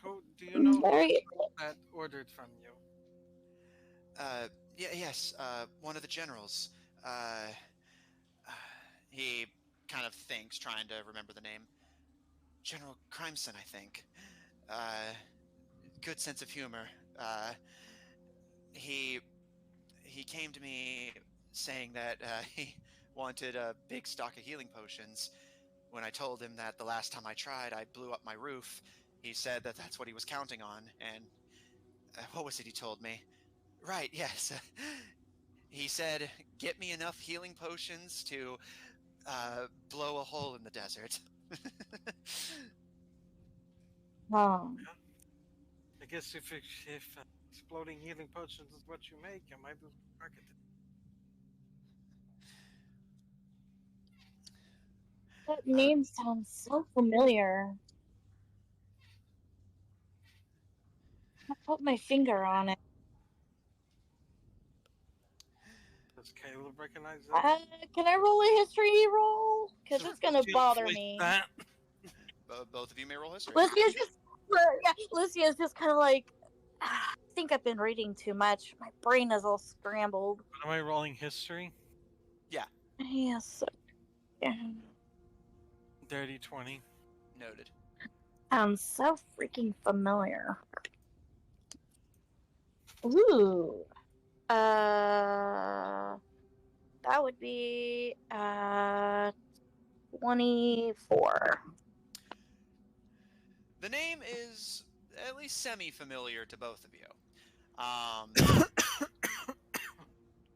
Who do you know Very. that ordered from you? Yes, one of the generals. Uh, he kind of thinks, trying to remember the name. General Crimeson, I think. Uh, Good sense of humor. Uh, he he came to me saying that he wanted a big stock of healing potions. When I told him that the last time I tried, I blew up my roof, he said that that's what he was counting on. And what was it he told me? Right, yes. He said, get me enough healing potions to blow a hole in the desert. Oh. I guess if exploding healing potions is what you make, I might as well market it. That name sounds so familiar. I put my finger on it. Does Caleb recognize that? Can I roll a history roll? Because it's gonna She'll bother voice me. that. Both of you may roll history. Lucia's just, yeah, Lucia's just kind of like, I think I've been reading too much. My brain is all scrambled. Am I rolling history? Yes. Yeah. Dirty 20. Noted. Sounds so freaking familiar. Ooh. That would be 24. The name is at least semi-familiar to both of you.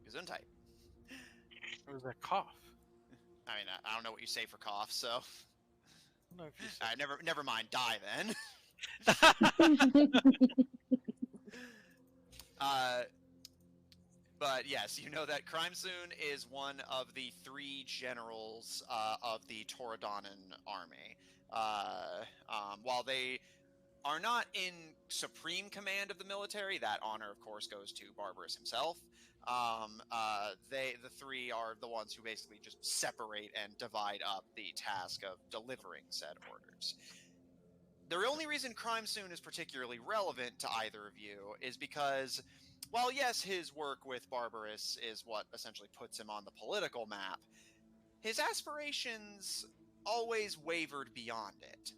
Gesundheit. Or was that cough? I mean, I don't know what you say for cough, so I don't know if you said never mind. Die then. But yes, you know that Crimesoon is one of the 3 generals of the Tauradonnan army. While they are not in supreme command of the military, that honor, of course, goes to Barbaris himself. The 3 are the ones who basically just separate and divide up the task of delivering said orders. The only reason Crimesoon is particularly relevant to either of you is because, while yes, his work with Barbaris is what essentially puts him on the political map, his aspirations always wavered beyond it.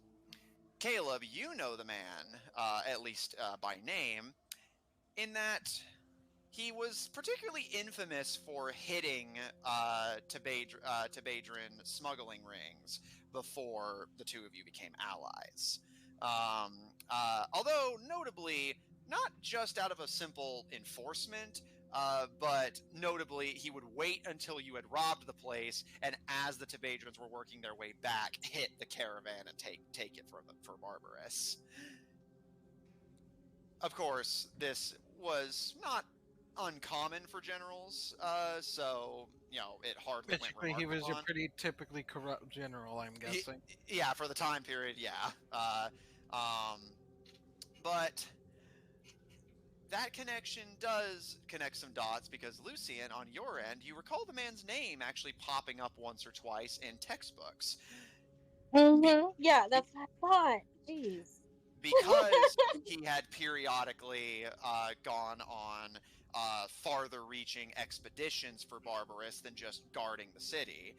Caleb, you know the man, at least by name, in that he was particularly infamous for hitting Tebadrin smuggling rings before the 2 of you became allies. Although, notably, not just out of a simple enforcement, but notably, he would wait until you had robbed the place, and as the Tebadrins were working their way back, hit the caravan and take it for Barbaris. Of course, this was not uncommon for generals, so, it hardly went basically remarked he was upon. a pretty typically corrupt general, I'm guessing. Yeah, for the time period, yeah. But that connection does connect some dots because, Lucian, on your end, you recall the man's name actually popping up once or twice in textbooks. Yeah, that's what I thought. Jeez. Because he had periodically gone on farther-reaching expeditions for Barbaris than just guarding the city.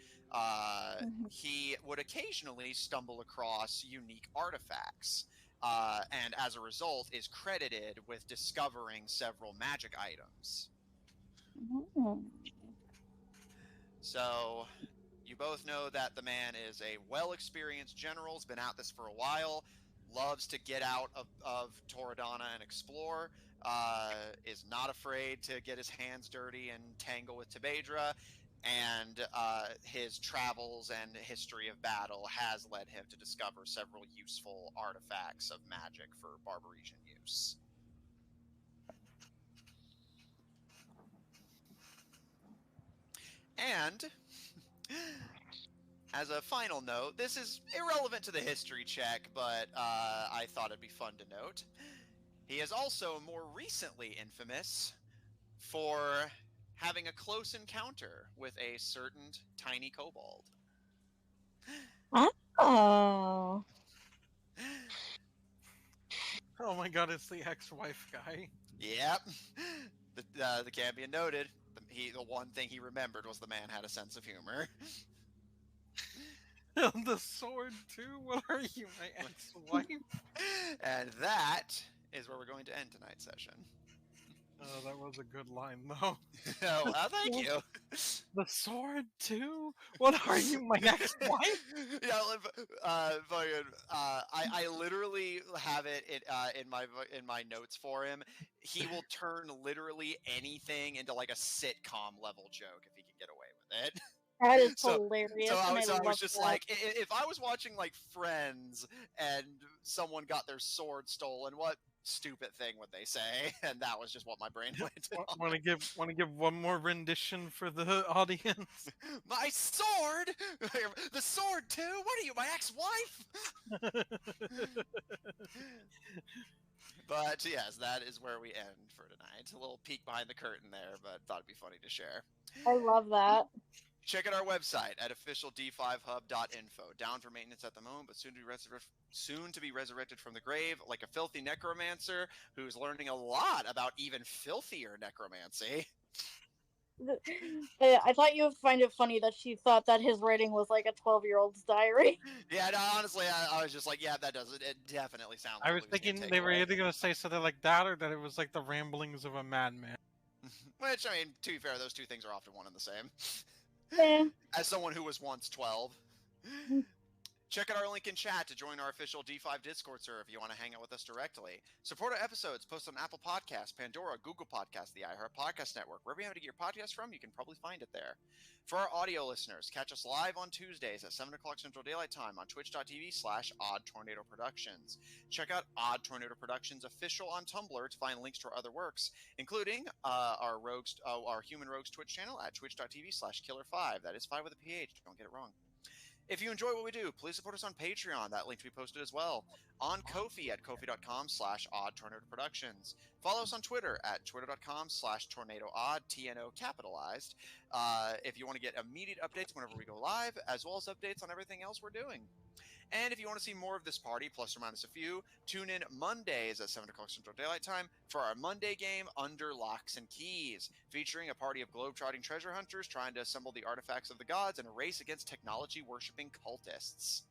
He would occasionally stumble across unique artifacts, and as a result is credited with discovering several magic items. So, you both know that the man is a well-experienced general, has been at this for a while. loves to get out of Tauradonna and explore, is not afraid to get his hands dirty and tangle with Tebedra, and his travels and history of battle has led him to discover several useful artifacts of magic for Barbarisian use. And as a final note, this is irrelevant to the history check, but I thought it'd be fun to note. He is also more recently infamous for having a close encounter with a certain tiny kobold. Oh. Oh my god, it's the ex-wife guy. Yep. The Cambion noted. The one thing he remembered was the man had a sense of humor. The sword too? What are you, my ex-wife? And that is where we're going to end tonight's session. Oh, that was a good line, though. Oh, thank you. The sword too? What are you, my ex-wife? Yeah, I literally have it in my notes for him. He will turn literally anything into like a sitcom level joke if he can get away with it. That is So- hilarious. So I and I was love just that. like, if I was watching like Friends and someone got their sword stolen, what stupid thing would they say? And that was just what my brain went to. Want to give one more rendition for the audience? My sword, the sword too. What are you, my ex-wife? But yes, that is where we end for tonight. A little peek behind the curtain there, but thought it'd be funny to share. I love that. Check out our website at officiald5hub.info. Down for maintenance at the moment, but soon to be resurrected from the grave, like a filthy necromancer who's learning a lot about even filthier necromancy. I thought you would find it funny that she thought that his writing was like a 12-year-old's diary. Yeah, no, honestly, I was just like, yeah, that does it. It definitely sounds. I like was Lou's gonna thinking take they were away. either going to say something like that or that it was like the ramblings of a madman. Which, I mean, to be fair, those two things are often one and the same. Eh. As someone who was once 12. Check out our link in chat to join our official D5 Discord server if you want to hang out with us directly. Support our episodes posted on Apple Podcasts, Pandora, Google Podcasts, the iHeart Podcast Network. Wherever you have to get your podcast from, you can probably find it there. For our audio listeners, catch us live on Tuesdays at 7 o'clock Central Daylight Time on twitch.tv/Odd Tornado Productions. Check out Odd Tornado Productions official on Tumblr to find links to our other works, including our Human Rogues Twitch channel at twitch.tv/Killer5. That is 5 with a PH, don't get it wrong. If you enjoy what we do, please support us on Patreon. That link to be posted as well. On Ko-fi at kofi.com/Odd Tornado Productions. Follow us on Twitter at twitter.com/TornadoOdd, TNO capitalized. If you want to get immediate updates whenever we go live, as well as updates on everything else we're doing. And if you want to see more of this party, plus or minus a few, tune in Mondays at 7 o'clock Central Daylight Time for our Monday game, Under Locks and Keys, featuring a party of globe-trotting treasure hunters trying to assemble the artifacts of the gods in a race against technology-worshipping cultists.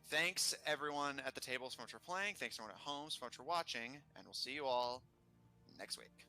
Thanks, everyone at the table so much for playing. Thanks, everyone at home so much for watching. And we'll see you all next week.